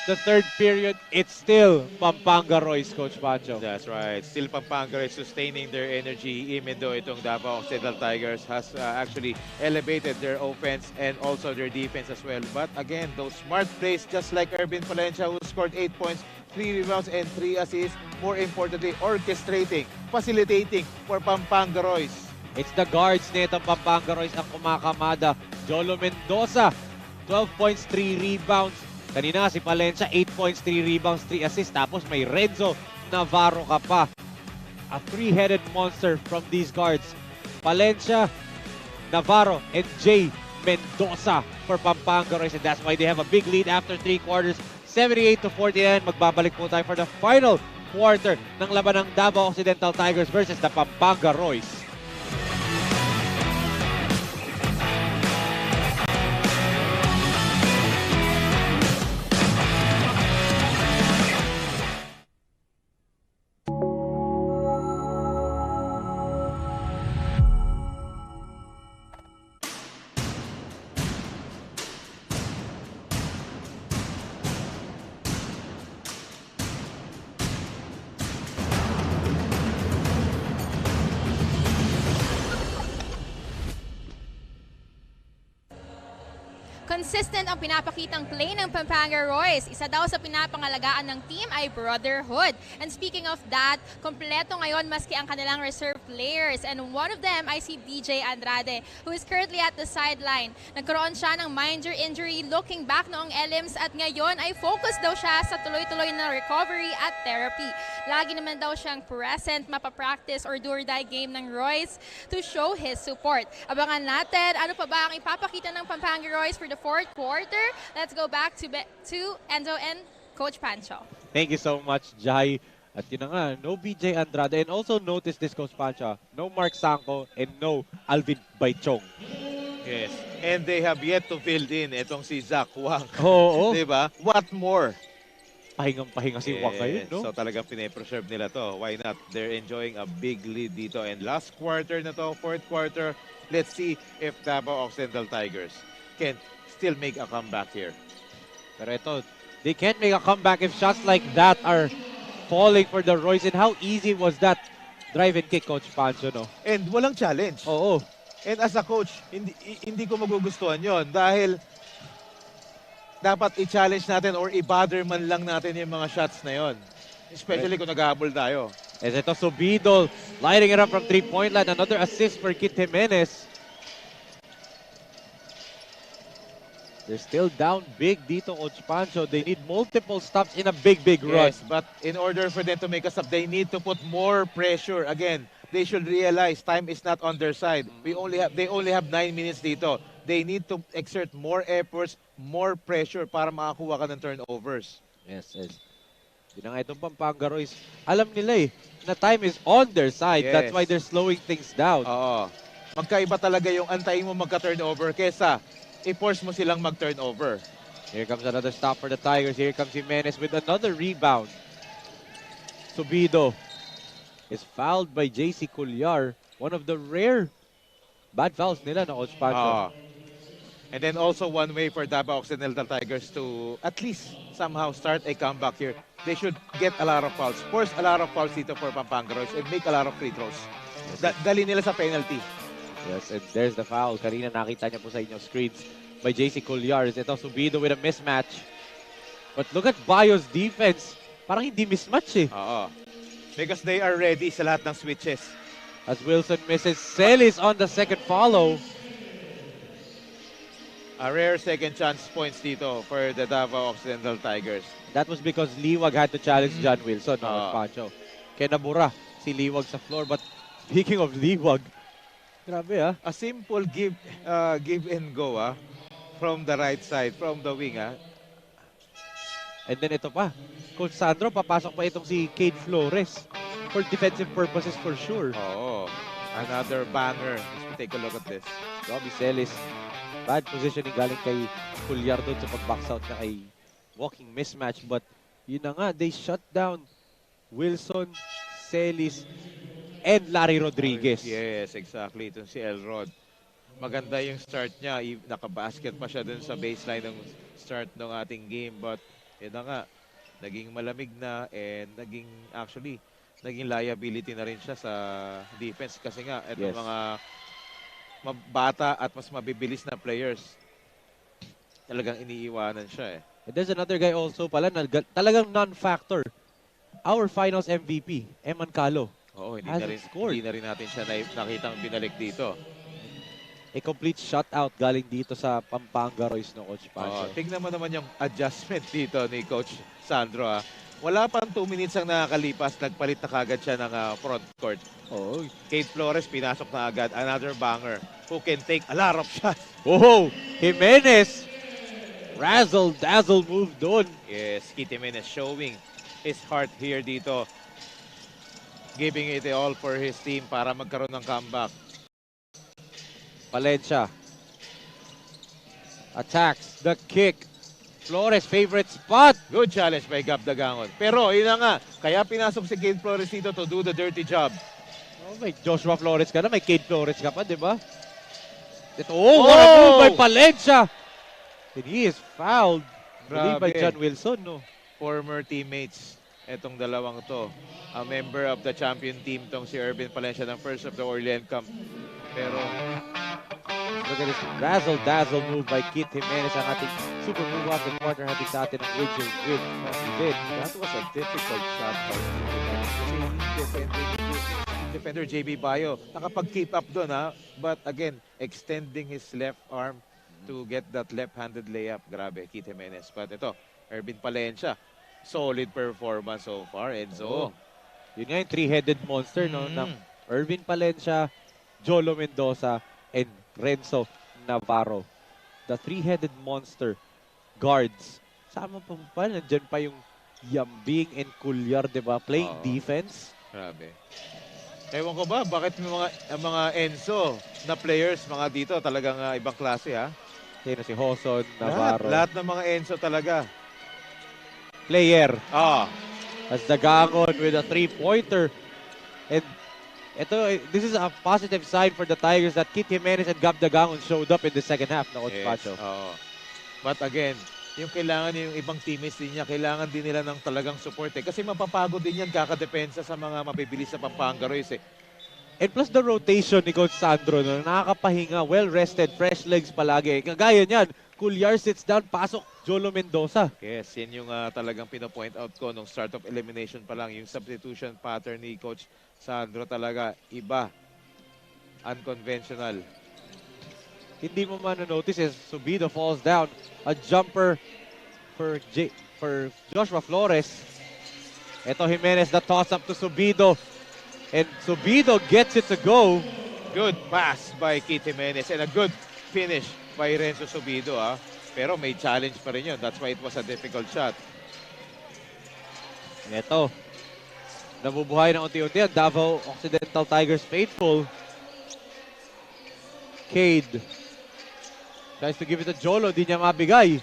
Speaker 3: the third period, it's still Pampanga Royce, Coach Pancho.
Speaker 4: That's right. Still Pampanga is sustaining their energy even though itong Davao Occidental Tigers has actually elevated their offense and also their defense as well. But again, those smart plays just like Ervin Palencia who scored 8 points, 3 rebounds and 3 assists. More importantly, orchestrating, facilitating for Pampanga Royce.
Speaker 3: It's the guards nitong Pampanga Royce ang kumakamada. Jolo Mendoza, 12 points, 3 rebounds. Kanina si Palencia, 8 points, 3 rebounds, 3 assists. Tapos may Renzo Navarro ka pa. A three-headed monster from these guards. Palencia, Navarro, and Jay Mendoza for Pampanga Royce. And that's why they have a big lead after 3 quarters. 78-49. Magbabalik po tayo for the final quarter ng laban ng Davao Occidental Tigers versus the Pampanga Royce.
Speaker 5: Consistent ang pinapakitang play ng Pampanga Royce. Isa daw sa pinapangalagaan ng team ay brotherhood. And speaking of that, kompleto ngayon maski ang kanilang reserve players. And one of them ay si DJ Andrade, who is currently at the sideline. Nagkaroon siya ng minor injury looking back noong elims at ngayon ay focus daw siya sa tuloy-tuloy na recovery at therapy. Lagi naman daw siyang present, mapapractice or do-or-die game ng Royce to show his support. Abangan natin, ano pa ba ang ipapakita ng Pampanga Royce for the fourth quarter. Let's go back to Enzo and Coach Pancho.
Speaker 3: Thank you so much, Jai. At yun na nga, no BJ Andrade. And also notice this, Coach Pancho, no Mark Sanko and no Alvin Baichong.
Speaker 4: Yes. And they have yet to fill in itong si Zach Wang.
Speaker 3: Oo.
Speaker 4: Diba? What more?
Speaker 3: Pahingang-pahinga si Wang ngayon, no?
Speaker 4: So talagang pine-preserve nila to. Why not? They're enjoying a big lead dito. And last quarter na to, fourth quarter, let's see if Davao Occidental Tigers can still make a comeback here.
Speaker 3: Pero ito, they can't make a comeback if shots like that are falling for the Royce. And how easy was that drive and kick, Coach Pancho, no?
Speaker 4: And walang challenge.
Speaker 3: Oo.
Speaker 4: And as a coach, hindi ko magugustuhan yon dahil dapat i-challenge natin or i-bother man lang natin yung mga shots na yon. Especially kung nag-ahabol tayo.
Speaker 3: As ito, Subido lighting it up from 3-point line. Another assist for Kit Jimenez. They're still down big dito, Coach Pancho. They need multiple stops in a big run.
Speaker 4: Yes, but in order for them to make a stop, they need to put more pressure. Again, they should realize time is not on their side. They only have 9 minutes dito. They need to exert more efforts, more pressure para makakuha ka ng turnovers.
Speaker 3: Yes. Yun na nga itong Pampanga Royce. Alam nila na time is on their side.
Speaker 4: Yes.
Speaker 3: That's why they're slowing things down.
Speaker 4: Oo. Magkaiba talaga yung antayin mo magka-turnover kesa i-force mo silang mag-turnover.
Speaker 3: Here comes another stop for the Tigers. Here comes Jimenez with another rebound. Subido is fouled by JC Culyar. One of the rare bad fouls nila na Coach Pancho.
Speaker 4: And then also one way for Davao Occidental Tigers to at least somehow start a comeback here. They should get a lot of fouls. Force a lot of fouls dito for Pampanga Royce and make a lot of free throws. Dali nila sa penalty.
Speaker 3: Yes, and there's the foul. Kanina nakita niya po sa inyo screens by JC Culyar. Ito, Subido with a mismatch. But look at Bayo's defense. Parang hindi mismatch eh.
Speaker 4: Oo. Because they are ready sa lahat ng switches.
Speaker 3: As Wilson misses, Celis on the second follow.
Speaker 4: A rare second chance points dito for the Davao Occidental Tigers.
Speaker 3: That was because Liwag had to challenge John Wilson, Pancho. Kenabura si Liwag sa floor. But speaking of Liwag, grabe
Speaker 4: a simple give and go from the right side, from the wing
Speaker 3: And then ito pa, Coach Sandro, papasok pa itong si Cade Flores for defensive purposes for sure.
Speaker 4: Oo. Another banger. Let's take a look at this.
Speaker 3: Robbie Celis, bad positioning galing kay Culyar doon sa pag-box out na kay walking mismatch. But yun na nga, they shut down Wilson, Celis, and Larry Rodriguez.
Speaker 4: Yes, exactly. Itong si Elrod. Maganda yung start niya. Nakabasket pa siya dun sa baseline ng start ng ating game. But yun na nga, naging malamig na and naging liability na rin siya sa defense kasi nga itong
Speaker 3: Yes.
Speaker 4: mga bata at mas mabibilis na players talagang iniiwanan siya eh.
Speaker 3: And there's another guy also pala na talagang non-factor. Our finals MVP, Eman Calo.
Speaker 4: Oo,
Speaker 3: hasn't scored.
Speaker 4: hindi na rin natin siya nakitang binalik dito.
Speaker 3: A complete shutout galing dito sa Pampanga Royce no, Coach Pancho.
Speaker 4: Tignan mo naman yung adjustment dito ni Coach Sandro. Wala pang 2 minutes ang nakakalipas, nagpalit na kagad siya ng front court. Kate Flores pinasok na agad, another banger who can take a lot of shots.
Speaker 3: Oh, Jimenez! Razzle-dazzle move doon.
Speaker 4: Yes, Kit Jimenez showing his heart here dito. Giving it all for his team para magkaroon ng comeback.
Speaker 3: Valencia attacks the kick. Flores favorite spot.
Speaker 4: Good challenge by Gab Dagangon. Pero yun na nga, kaya pinasok si Kate Flores dito to do the dirty job.
Speaker 3: Oh, may Joshua Flores ka na, may Kate Flores ka pa, di ba? Ito, what a move by Valencia. And he is fouled. Believed by John Wilson, no?
Speaker 4: Former teammates, etong dalawang to. A member of the champion team tong si Irvin Palencia ng first of the Orlean Camp. Pero
Speaker 3: look at this razzle-dazzle move by Kit Jimenez. Ang ating super move off the corner hatid sa atin ng Richard Witt.
Speaker 4: That was a difficult shot by Kit Jimenez. Kasi defender JB Bayo, nakapag-keep up doon But again, extending his left arm to get that left-handed layup. Grabe, Kit Jimenez. But ito, Irvin Palencia, solid performance so far, Enzo.
Speaker 3: Yun nga yung three-headed monster no, ng Irvin Palencia, Jolo Mendoza, and Renzo Navarro. The three-headed monster guards. Sama pa, nandyan pa yung Yambing and Culyar, di ba? Playing defense.
Speaker 4: Grabe. Ewan ko ba, bakit mga Enzo na players, mga dito, talagang ibang klase
Speaker 3: Kaya na si Hoson, Navarro.
Speaker 4: Lahat ng mga Enzo talaga.
Speaker 3: Player.
Speaker 4: As
Speaker 3: Dagangon with a three-pointer. And this is a positive sign for the Tigers that Kit Jimenez and Gab Dagangon showed up in the second half na Coach Pacho.
Speaker 4: But again, yung kailangan yung ibang teammates din niya, kailangan din nila ng talagang support Kasi mapapagod din yan kakadepensa sa mga mabibilis sa Pampanga Royce
Speaker 3: And plus the rotation ni Coach Sandro, no, nakakapahinga, well-rested, fresh legs palagi. Kagaya niyan, Culyar sits down, pasok Jolo Mendoza.
Speaker 4: Yes, yan yung talagang pino-point out ko nung start of elimination pa lang. Yung substitution pattern ni Coach Sandro talaga iba. Unconventional.
Speaker 3: Hindi mo man-notice is Subido falls down. A jumper for Joshua Flores. Ito Jimenez, the toss-up to Subido. And Subido gets it to go.
Speaker 4: Good pass by Kit Jimenez and a good finish by Renzo Subido. Pero may challenge pa rin yun. That's why it was a difficult shot.
Speaker 3: Ito. Nabubuhay na unti-unti ang Davao Occidental Tigers faithful. Cade. Tries to give it to Jolo. Di niya mabigay.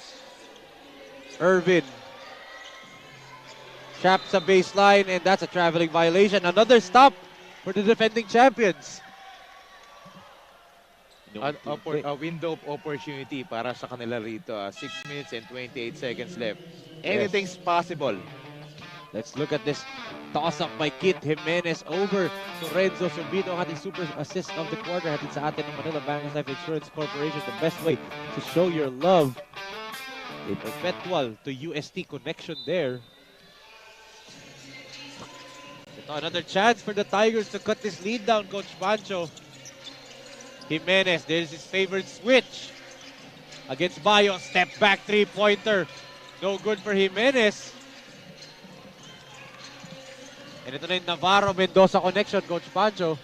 Speaker 3: Irvin. Trap sa baseline and that's a traveling violation. Another stop for the defending champions.
Speaker 4: A window of opportunity para sa kanila rito. 6 minutes and 28 seconds left. Anything's possible.
Speaker 3: Let's look at this toss-up by Kit Jimenez over to Renzo Subido. Ang ating super assist of the quarter. Hatid sa atin ng Manila Bank Life Insurance Corporation. The best way to show your love. A perpetual to UST connection there. Ito, another chance for the Tigers to cut this lead down, Coach Pancho. Jimenez, there's his favorite switch. Against Bayo, step back three-pointer. No good for Jimenez. And ito na yung Navarro-Mendoza connection, Coach Pancho.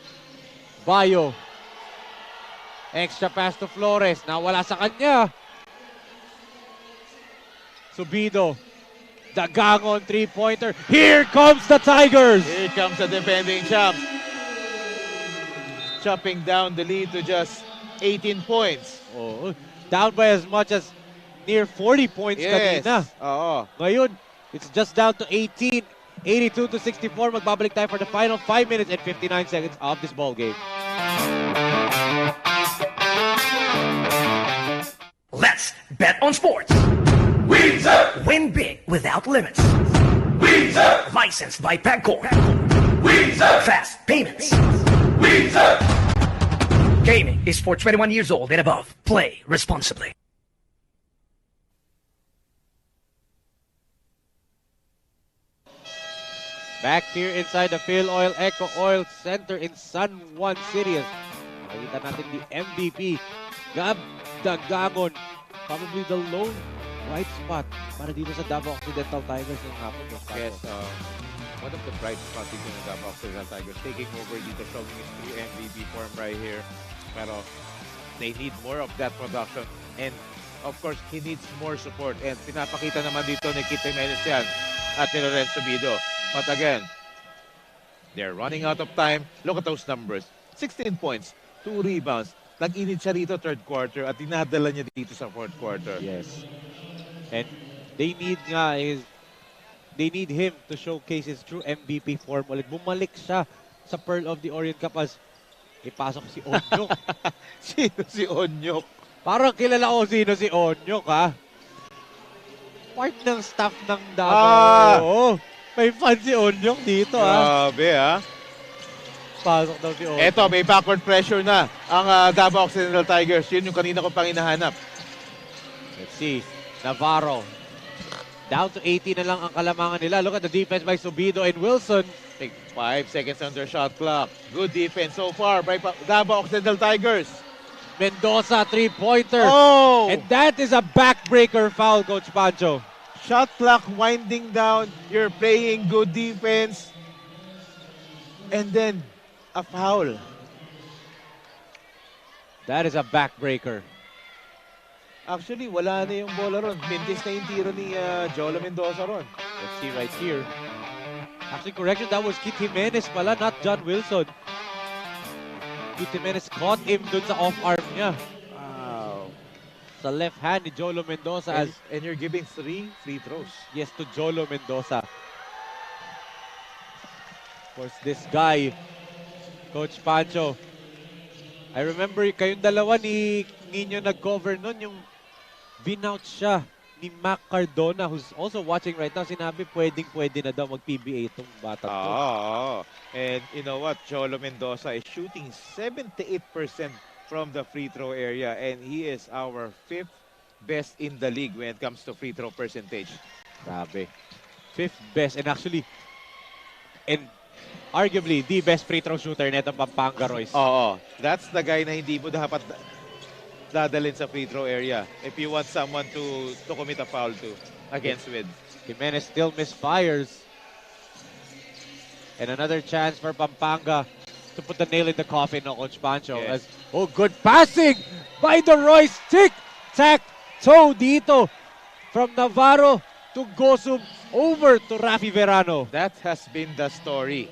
Speaker 3: Bayo. Extra pass to Flores. Nawala sa kanya. Subido. Dagangon three-pointer. Here comes the Tigers!
Speaker 4: Here comes the defending champs. Chopping down the lead to just 18 points.
Speaker 3: Oh, down by as much as near 40 points kanina. Ngayon, it's just down to 18. 82 to 64. Magbabalik tayo for the final 5 minutes and 59 seconds of this ball game.
Speaker 7: Let's bet on sports.
Speaker 10: We Windsor!
Speaker 7: Win big without limits.
Speaker 10: Windsor!
Speaker 7: Licensed by Pagcor.
Speaker 10: Windsor!
Speaker 7: Fast payments.
Speaker 10: Windsor!
Speaker 7: Gaming is for 21 years old and above. Play responsibly.
Speaker 3: Back here inside the Phil Oil Eco Oil Center in San Juan City. Nakita natin the MVP, Gab Dagangon. Probably the lone bright spot para dito sa Davao Occidental Tigers ng hapon.
Speaker 4: Yes, one of the bright spots dito ng Davao Occidental Tigers taking over dito, showing his true MVP form right here. Pero they need more of that production, and of course, he needs more support. And pinapakita naman dito ni Kit Jimenez yan at ni Lorenzo Bido. But again, they're running out of time. Look at those numbers. 16 points, 2 rebounds. Nag-init siya rito third quarter at dinadala niya dito sa fourth quarter.
Speaker 3: Yes. And they need him to showcase his true MVP form ulit. Bumalik siya sa Pearl of the Orient Cup as ipasok si Onyok.
Speaker 4: Sino si Onyok?
Speaker 3: Parang kilala ko sino si Onyok, ha? Part ng staff ng Davao. May fan si Onyok dito, ha?
Speaker 4: Grabe, ha?
Speaker 3: Pasok daw si Onyok.
Speaker 4: Eto, may backward pressure na ang Davao Occidental Tigers. Yun yung kanina ko pang hinahanap.
Speaker 3: Let's see. Navarro. Down to 80 na lang ang kalamangan nila. Look at the defense by Subido and Wilson.
Speaker 4: Take 5 seconds on their shot clock. Good defense so far by Davao Occidental Tigers.
Speaker 3: Mendoza, three-pointer.
Speaker 4: Oh!
Speaker 3: And that is a backbreaker foul, Coach Pancho.
Speaker 4: Shot clock winding down. You're playing good defense. And then, a foul.
Speaker 3: That is a backbreaker.
Speaker 4: Actually, wala na yung bola ron. Mintis na yung tiro ni Jolo Mendoza ron.
Speaker 3: Let's see right here. Actually, correction, that was Kit Jimenez pala, not John Wilson. Kit Jimenez caught him dun sa off-arm niya.
Speaker 4: Wow.
Speaker 3: Sa left hand ni Jolo Mendoza.
Speaker 4: And you're giving 3 free throws.
Speaker 3: Yes, to Jolo Mendoza. Of course, this guy, Coach Pancho, I remember kayong dalawa ni Nino nag-cover nun, yung binout siya ni Mac Cardona, who's also watching right now. Sinabi pwede na daw mag-PBA itong bata to.
Speaker 4: And you know what? Jolo Mendoza is shooting 78% from the free throw area, and he is our 5th best in the league when it comes to free throw percentage.
Speaker 3: Grabe. 5th best, and actually, and arguably the best free throw shooter nito Pampanga Royce.
Speaker 4: Oo. That's the guy na hindi mo dapat dadalhin sa free throw area if you want someone to commit a foul to against with.
Speaker 3: Jimenez still misfires. And another chance for Pampanga to put the nail in the coffin, no, Coach Pancho.
Speaker 4: Yes.
Speaker 3: Good passing by the Royce. Tic-tac-toe dito from Navarro to Gosum over to Rafi Verano.
Speaker 4: That has been the story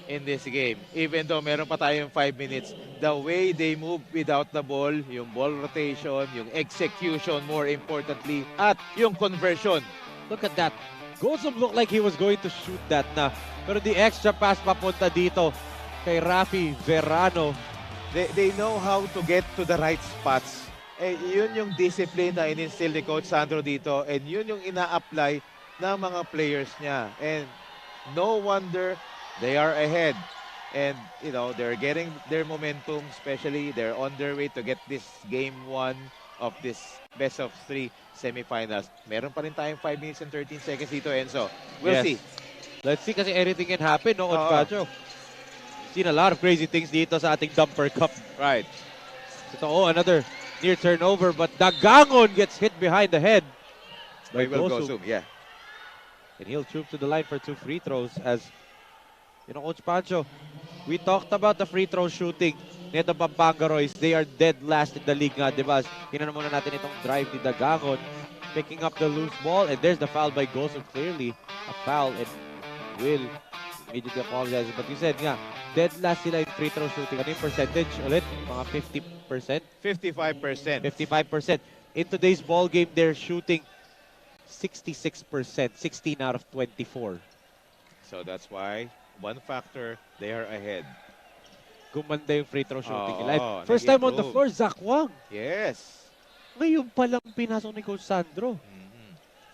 Speaker 4: in this game. Even though meron pa tayong 5 minutes, the way they move without the ball, yung ball rotation, yung execution more importantly, at yung conversion.
Speaker 3: Look at that. Gosum looked like he was going to shoot that na. Pero the extra pass papunta dito kay Rafi Verano.
Speaker 4: They know how to get to the right spots. Eh, yun yung discipline na in-instill ni Coach Sandro dito, and yun yung ina-apply ng mga players niya. And no wonder they are ahead. And, you know, they're getting their momentum, especially they're on their way to get this game 1 of this best of 3 semifinals. Meron pa rin tayong 5 minutes and 13 seconds dito, Enzo. We'll see.
Speaker 3: Let's see kasi anything can happen, no, Coach Pancho? Seen a lot of crazy things dito sa ating Dumper Cup.
Speaker 4: Right.
Speaker 3: Ito, another near turnover, but Dagangon gets hit behind the head by
Speaker 4: Gosum. Yeah.
Speaker 3: And he'll troop to the line for 2 free throws as, you know, Coach Pancho, we talked about the free throw shooting nito Pampanga Royce. They are dead last in the league nga, di ba? Hinanong muna natin itong drive ni Dagangon, picking up the loose ball, and there's the foul by Gosum. Clearly, a foul, and will immediately apologize. But you said nga, dead last sila in free throw shooting. Ano yung percentage ulit? Mga 50%?
Speaker 4: 55%.
Speaker 3: 55%. In today's ball game, they're shooting 66%, 16 out of 24.
Speaker 4: So that's why, one factor, they are ahead.
Speaker 3: Gumanda yung free throw shooting nila. First time on the floor, Zach Wang.
Speaker 4: Yes.
Speaker 3: Ngayon palang pinasok ni Coach Sandro.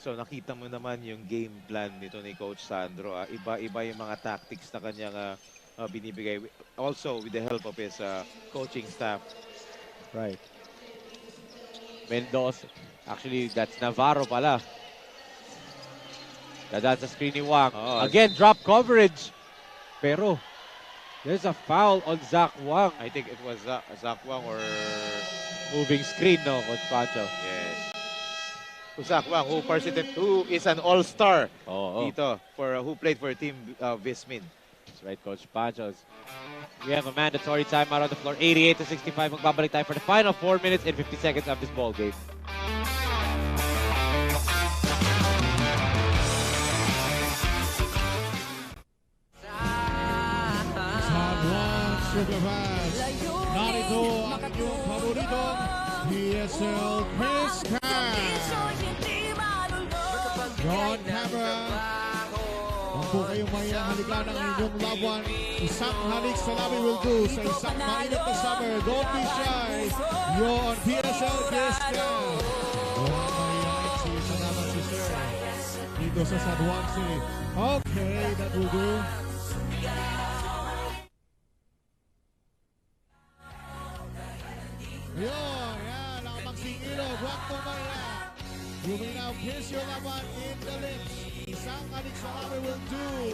Speaker 4: So nakita mo naman yung game plan nito ni Coach Sandro. Iba-iba yung mga tactics na kanyang binibigay. Also with the help of his coaching staff.
Speaker 3: Right. Mendoza. Actually, that's Navarro pala. Dadaan sa screen ni Wang. Again, drop coverage. Pero, there's a foul on Zach Wang.
Speaker 4: I think it was Zach Wang or...
Speaker 3: Moving screen, no, Coach Pancho?
Speaker 4: Yes. Zach Wang, who is an all-star dito, who played for Team Vismin.
Speaker 3: That's right, Coach Pancho. We have a mandatory timeout on the floor. 88-65. Magbabalik tayo for the final 4 minutes and 50 seconds of this ball game.
Speaker 6: Superfans, narito ang inyong paboritong PSL Chris Cam. John Camera, kung po kayong may halikan ng inyong loved one, isang halik sa labi will do sa isang mainit na summer. Don't be shy. You're on PSL Chris Cam. Huwag mahihain, isa naman si Sir dito sa San Juan City. Okay, that will do. Yun, yan, nakamagsing ilog, huwag tumaya. You may now kiss your loved one in the lips. Isang halik sa labi will do.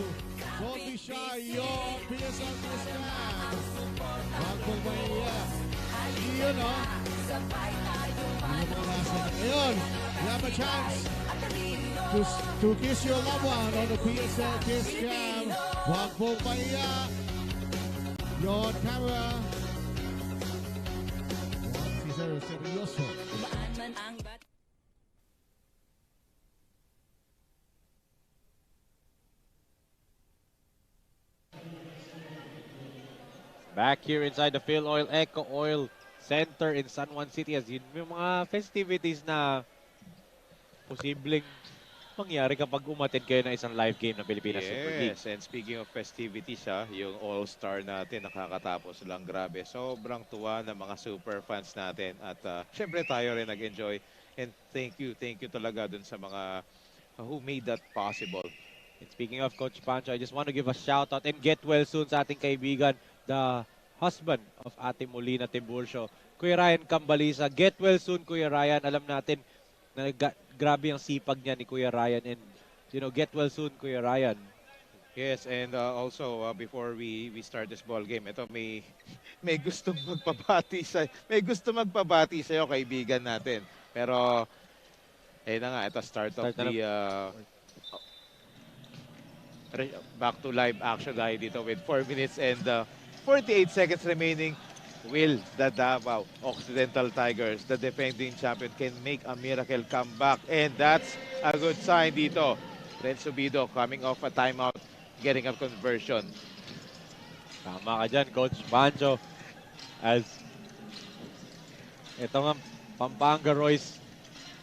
Speaker 6: Don't be shy, your PSL Chris Cam. Huwag tumaya. Yun, no? Yung mga nasa. Ayun, you have a chance to kiss your loved one on the PSL Kiss Cam. Huwag tumaya. Your camera. Seryoso.
Speaker 3: Back here inside the Phil Oil Eco Oil Center in San Juan City, as yun yung mga festivities na posibleng mangyari kapag umattend kayo ng isang live game ng Pilipinas Super League.
Speaker 4: Yes, and speaking of festivities, yung all-star natin nakakatapos lang, grabe. Sobrang tuwa ng mga super fans natin at syempre tayo rin nag-enjoy. And thank you talaga dun sa mga who made that possible.
Speaker 3: And speaking of Coach Pancho, I just want to give a shout out and get well soon sa ating kaibigan, the husband of Ate Molina Tiburcio, Kuya Ryan Cambalisa. Get well soon, Kuya Ryan. Alam natin na grabe ang sipag niya ni Kuya Ryan, and get well soon, Kuya Ryan.
Speaker 4: Yes, and also before we start this ball game, ito may gustong magpabati sa iyo, kaibigan natin. Pero na nga, ito start of the back to live action tayo dito with 4 minutes and 48 seconds remaining. Will the Davao Occidental Tigers, the defending champion, can make a miracle comeback? And that's a good sign dito. Ren Subido coming off a timeout, getting a conversion.
Speaker 3: Tama ka dyan, Coach Pancho. As ito nga, Pampanga Royce.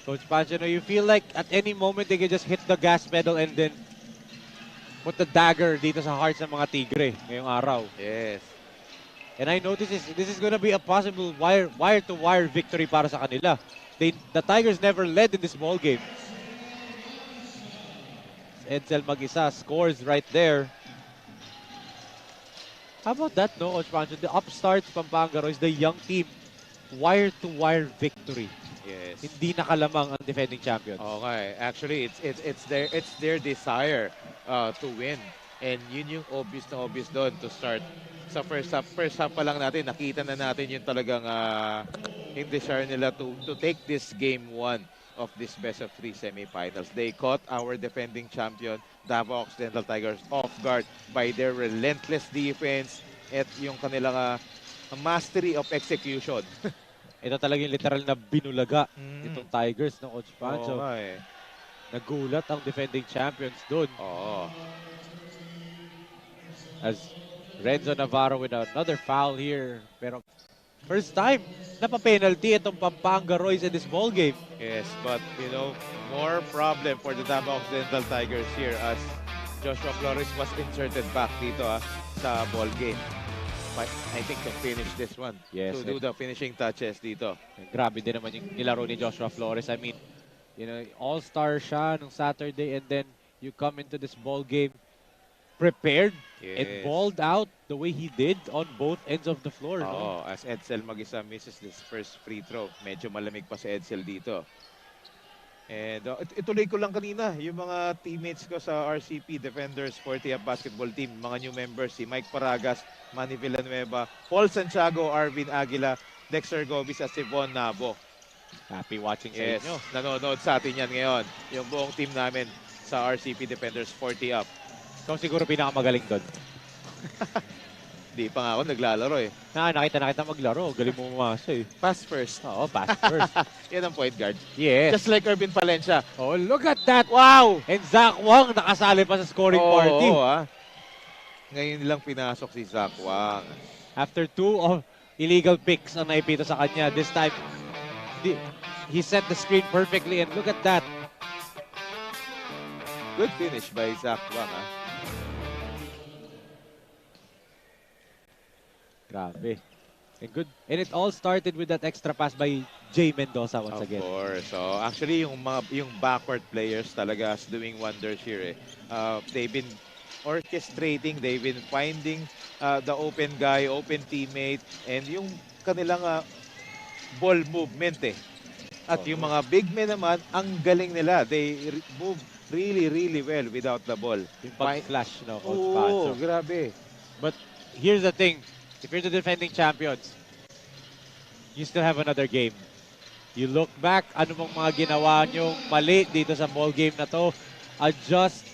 Speaker 3: Coach Pancho, you feel like at any moment they can just hit the gas pedal and then put the dagger dito sa hearts ng mga Tigre ngayong araw.
Speaker 4: Yes.
Speaker 3: And I know this is going to be a possible wire-to-wire victory para sa kanila. The Tigers never led in this ball game. Edsel mag-isa scores right there. How about that, no, Coach Pancho? The upstarts, Pampanga Royce, the young team, wire-to-wire victory.
Speaker 4: Yes.
Speaker 3: Hindi nakalamang ang defending champions.
Speaker 4: Okay, actually it's their desire to win, and yun yung obvious doon to start. Sa first half pa lang natin, nakita na natin yung talagang yung desire nila to take this game 1 of this best of 3 semifinals. They caught our defending champion, Davao Occidental Tigers, off guard by their relentless defense at yung kanilang mastery of execution.
Speaker 3: Ito talaga yung literal na binulaga itong Tigers ng Coach Pancho. Nagulat ang defending champions doon. As Renzo Navarro with another foul here. Pero first time, napa-penalty itong Pampanga Royce in this ball game.
Speaker 4: Yes, but more problem for the Davao Occidental Tigers here as Joshua Flores was inserted back dito sa ball game. I think to finish this one.
Speaker 3: Yes.
Speaker 4: To do the finishing touches dito.
Speaker 3: Grabe din naman yung nilaro ni Joshua Flores. I mean, You know, all-star siya nung Saturday and then you come into this ball game prepared and balled out the way he did on both ends of the floor.
Speaker 4: Oo, as Edsel mag-isa misses this first free throw. Medyo malamig pa si Edsel dito. And ituloy ko lang kanina, yung mga teammates ko sa RCP Defenders 40 basketball team, mga new members, si Mike Paragas, Manny Villanueva, Paul Santiago, Arvin Aguila, Dexter Gobis at si Von Nabo.
Speaker 3: Happy watching sa inyo.
Speaker 4: Nanonood sa atin yan ngayon. Yung buong team namin sa RCP Defenders 40 up.
Speaker 3: Ikaw siguro pinakamagaling doon.
Speaker 4: Di pa nga ako naglalaro eh.
Speaker 3: Nakita na kita maglaro. Galing mo umasa eh.
Speaker 4: Pass first.
Speaker 3: Oo, pass first.
Speaker 4: Yan ang point guard.
Speaker 3: Yes.
Speaker 4: Just like Irvin Palencia.
Speaker 3: Oh, look at that. Wow! And Zach Wang nakasali pa sa scoring party.
Speaker 4: Oo, ngayon lang pinasok si Zach Wang.
Speaker 3: After 2 illegal picks ang naipito sa kanya. This time, he set the screen perfectly and look at that.
Speaker 4: Good finish by Zach Wang.
Speaker 3: Grabe. And good. And it all started with that extra pass by Jay Mendoza once again.
Speaker 4: Of course. So actually yung backward players talaga is doing wonders here. They've been orchestrating, they've been finding the open guy, open teammate, and yung kanilang ball movement At yung mga big men naman, ang galing nila. They move really, really well without the ball.
Speaker 3: Yung pag-flash, no, Coach
Speaker 4: Oo,
Speaker 3: Pancho.
Speaker 4: grabe.
Speaker 3: But here's the thing. If you're the defending champions, you still have another game. You look back, ano bang mga ginawa nyo mali dito sa ball game na to, adjust,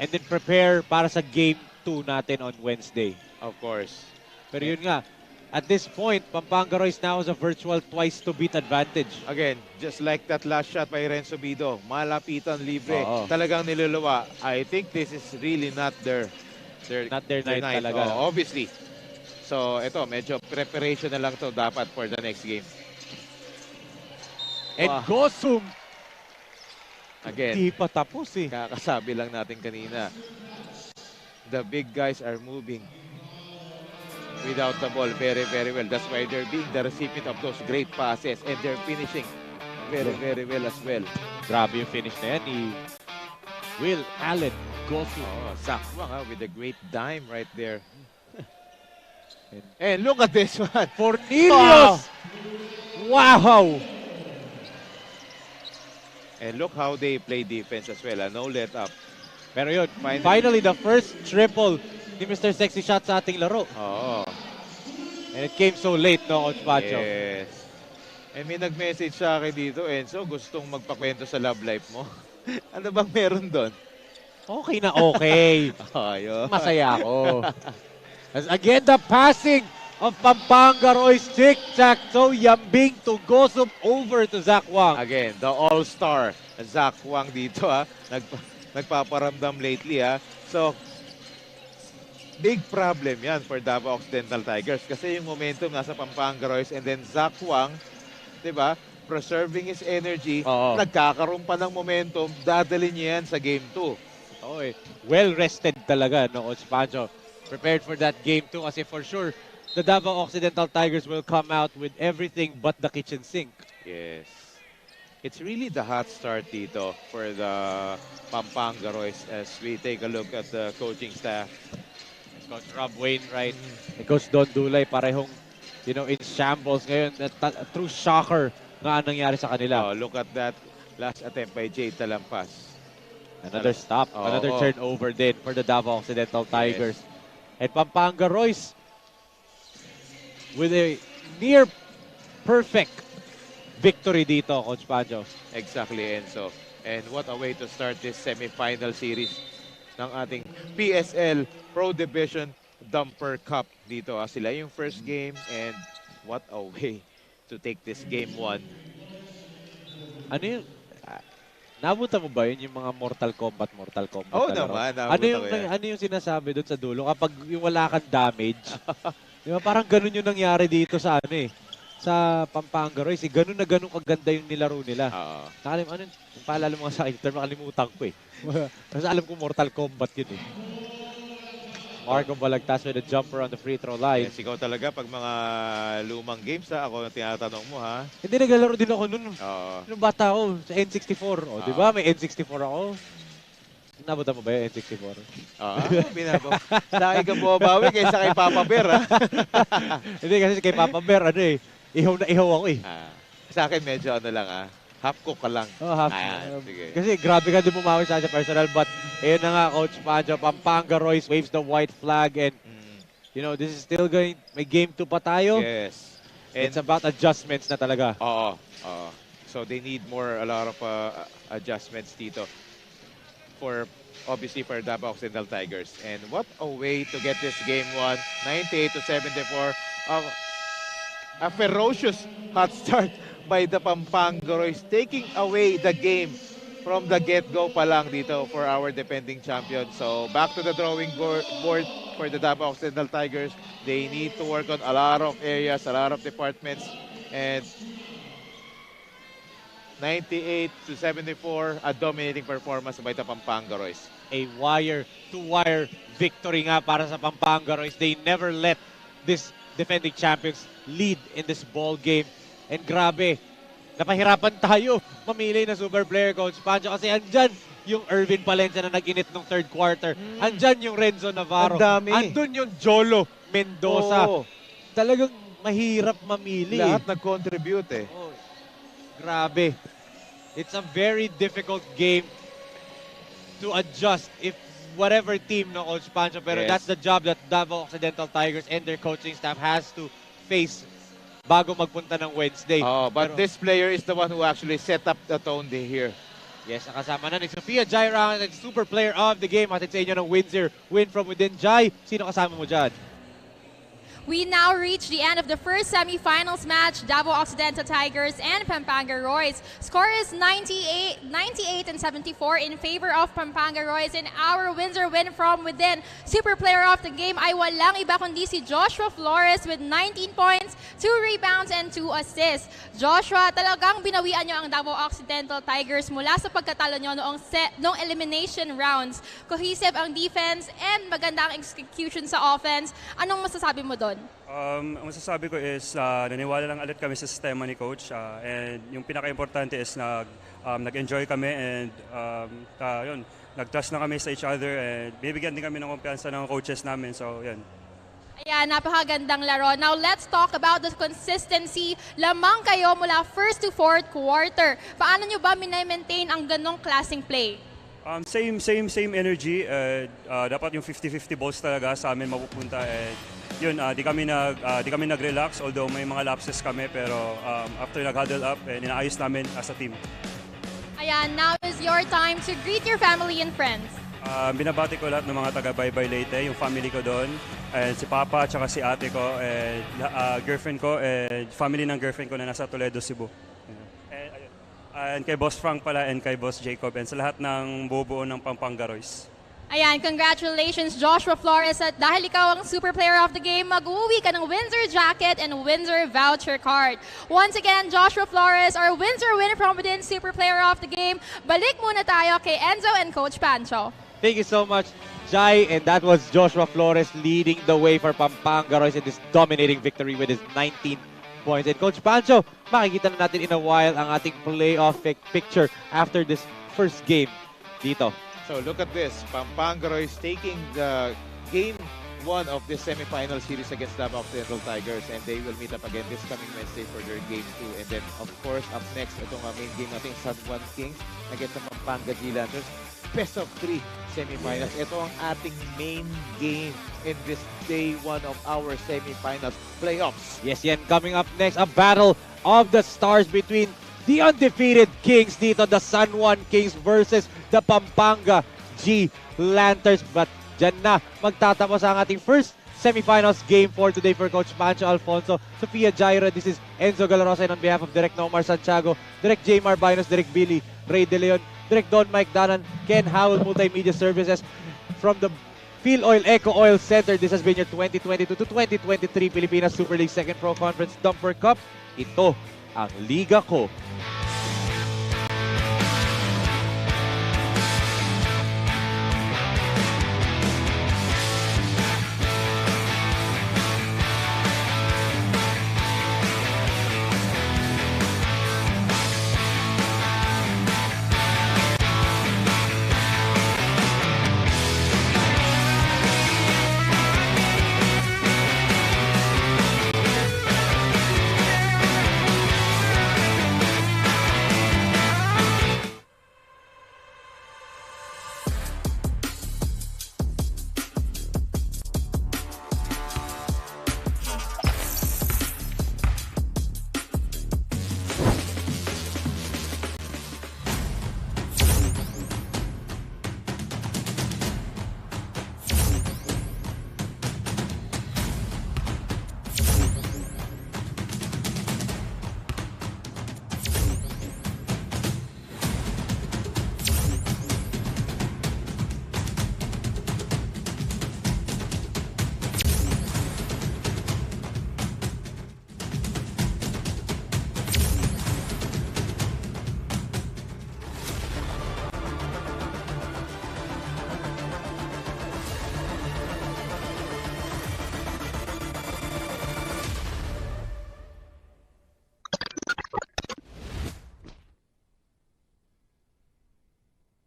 Speaker 3: and then prepare para sa game 2 natin on Wednesday.
Speaker 4: Of course.
Speaker 3: Pero yun nga, at this point, Pampanga Royce now has a virtual twice-to-beat advantage.
Speaker 4: Again, just like that last shot by Renzo Bido, malapitan libre, talagang niluluwa. I think this is really not their
Speaker 3: night talaga.
Speaker 4: Obviously. So, ito, medyo preparation na lang to dapat for the next game.
Speaker 3: And Gosum,
Speaker 4: again,
Speaker 3: di pa tapos
Speaker 4: kakasabi lang natin kanina. The big guys are moving without the ball very, very well. That's why they're being the recipient of those great passes and they're finishing very, very well as well.
Speaker 3: Grabe yung finish na yan ni Will Allen Gosum.
Speaker 4: Zach Wang with a great dime right there. And look at this one.
Speaker 3: Cornelius! Wow!
Speaker 4: And look how they play defense as well. No let up.
Speaker 3: Pero yun, finally the first triple ni Mr. Sexy Shot sa ating laro. And it came so late, no, Coach Pacho?
Speaker 4: Yes. And may nag-message sa akin dito, Enzo, gustong magpakwento sa love life mo. Ano bang meron doon?
Speaker 3: Okay na okay. Masaya ako. As again, the passing of Pampanga Royce, tic-tac-toe, Yambing to Gosum over to Zach Wang.
Speaker 4: Again, the all-star Zach Wang dito nagpaparamdam lately So, big problem yan for Davao Occidental Tigers kasi yung momentum nasa Pampanga Royce and then Zach Wang, di ba, preserving his energy, nagkakaroon pa ng momentum, dadalhin niya yan sa game 2.
Speaker 3: Well-rested talaga, no, Coach Pancho. Prepared for that game 2 kasi for sure, the Davao Occidental Tigers will come out with everything but the kitchen sink.
Speaker 4: Yes. It's really the hot start dito for the Pampanga Royce as we take a look at the coaching staff.
Speaker 3: Coach Rob Wainwright and Coach Don Dulay parehong, in shambles ngayon. True shocker nga nangyari sa kanila.
Speaker 4: Look at that last attempt by Jay Talampas.
Speaker 3: Another stop, another turnover din for the Davao Occidental Tigers. Yes. And Pampanga Royce with a near perfect victory dito, Coach Pancho.
Speaker 4: Exactly, Enzo. And what a way to start this semifinal series ng ating PSL Pro Division Dumper Cup dito. Sila yung first game and what a way to take this game 1.
Speaker 3: Ano yun? Nabuta mo ba yun yung mga Mortal Kombat?
Speaker 4: Oo naman,
Speaker 3: ano yung sinasabi doon sa dulo? Kapag yung wala kang damage, di ba parang ganun yung nangyari dito sa sa Pampanga Royce. Ganun na ganun kaganda yung nilaro nila. Yung paalala mo nga sa akin, makalimutan ko Kasi alam ko Mortal Kombat yun Marco Balagtas with a jumper on the free throw line.
Speaker 4: Yes, ikaw talaga pag mga lumang games ako ang tinatanong mo ha.
Speaker 3: Hindi, naglalaro din ako nun.
Speaker 4: Oo.
Speaker 3: Nung bata ako, sa N64. O, di ba? May N64 ako. Nabutan mo ba yung N64?
Speaker 4: Oo, binabaw. Laki ka bumabawi kaysa kay Papa Bear ha.
Speaker 3: Hindi, kasi kay Papa Bear, ano eh, ihaw na ihaw ako eh.
Speaker 4: Sa akin medyo ano lang ha. Half cook ka lang.
Speaker 3: Oh, half.
Speaker 4: Sige.
Speaker 3: Kasi grabe ka din bumawi sa personal, but ayun na nga, Coach Pancho, Pampanga Royce waves the white flag, and you know, this is still going, may game 2 pa tayo.
Speaker 4: Yes.
Speaker 3: And it's about adjustments na talaga.
Speaker 4: Oo. So they need a lot of adjustments dito for, obviously, for Davao Occidental Tigers. And what a way to get this game won. 98-74. A ferocious hot start by the Pampanga Royce, taking away the game from the get-go pa lang dito for our defending champion. So back to the drawing board for the Davao Occidental Tigers. They need to work on a lot of areas, a lot of departments, and 98-74, a dominating performance by the Pampanga Royce.
Speaker 3: A wire-to-wire victory nga para sa Pampanga Royce. They never let this defending champions lead in this ball game. And grabe, napahirapan tayo mamili na super player, Coach Pancho, kasi andyan yung Ervin Palencia na nag-init ng third quarter. Andyan yung Renzo Navarro. Andun yung Jolo Mendoza. Talagang mahirap mamili.
Speaker 4: Lahat nag-contribute eh.
Speaker 3: Grabe. It's a very difficult game to adjust if whatever team, no, Coach Pancho. Pero that's the job that Davao Occidental Tigers and their coaching staff has to face bago magpunta ng Wednesday.
Speaker 4: But this player is the one who actually set up the tone here.
Speaker 3: Yes, nakasama na ni Sophia Jairang, ang super player of the game. Hatid sa inyo ng Windsor win from within. Jai, sino kasama mo dyan?
Speaker 5: We now reach the end of the first semifinals match, Davao Occidental Tigers and Pampanga Royce. Score is 98-74 in favor of Pampanga Royce, and our Windsor win from within. Super player of the game ay walang iba kundi si Joshua Flores with 19 points, 2 rebounds, and 2 assists. Joshua, talagang binawian nyo ang Davao Occidental Tigers mula sa pagkatalo nyo noong elimination rounds. Cohesive ang defense and maganda ang execution sa offense. Anong masasabi mo doon?
Speaker 8: Ang masasabi ko is naniwala lang ulit kami sa sistema ni Coach, and yung pinaka-importante is nag-enjoy kami, and yun, nag-trust na kami sa each other, and bibigyan din kami ng kumpiyansa ng coaches namin. So, yan.
Speaker 5: Ayan, napakagandang laro. Now, let's talk about the consistency. Lamang kayo mula first to fourth quarter. Paano nyo ba minamaintain ang ganong klaseng play?
Speaker 8: Same energy. Dapat yung 50-50 balls talaga sa amin mapupunta. Yun, di kami nag-relax, although may mga lapses kami, pero after nag-huddle up, inaayos namin as a team.
Speaker 5: Ayan, now is your time to greet your family and friends.
Speaker 8: Binabati ko lahat ng mga taga-Baybay Leyte, yung family ko doon, and si Papa at saka si ate ko, and girlfriend ko, and family ng girlfriend ko na nasa Toledo, Cebu. And kay Boss Frank pala, and kay Boss Jacob, and sa lahat ng bubuo ng Pampanga Royce.
Speaker 5: Ayan, congratulations Joshua Flores, at dahil ikaw ang super player of the game, mag-uwi ka ng Windsor jacket and Windsor voucher card. Once again, Joshua Flores, our Windsor winner from within super player of the game. Balik muna tayo kay Enzo and Coach Pancho.
Speaker 3: Thank you so much, Jai, and that was Joshua Flores leading the way for Pampanga Royce in this dominating victory with his 19 points. And Coach Pancho, makikita na natin in a while ang ating playoff picture after this first game dito.
Speaker 4: So look at this, Pampanga Royce taking the game 1 of the semifinal series against Davao Occidental Tigers, and they will meet up again this coming Wednesday for their game 2. And then of course, up next, itong main game natin, San Juan Kings against the Pampanga G-Lanterns. Best of 3 semifinals. Ito ang ating main game in this day 1 of our semifinals playoffs.
Speaker 3: Yes, yan. Coming up next, a battle of the stars between the undefeated Kings dito, the San Juan Kings versus the Pampanga G-Lanterns. But dyan na magtatapos ang ating first semifinals game for today for Coach Pancho Alfonso, Sophia Jaira. This is Enzo Galarosa, and on behalf of Direk Nomar Santiago, Direk J. Marbinos, Direk Billy, Ray De Leon, Direk Don Mike Danan, Ken Howell Multimedia Services from the Phil Oil Eco Oil Center. This has been your 2022 to 2023 Pilipinas Super League Second Pro Conference Dumper Cup. Ito ang Liga Ko.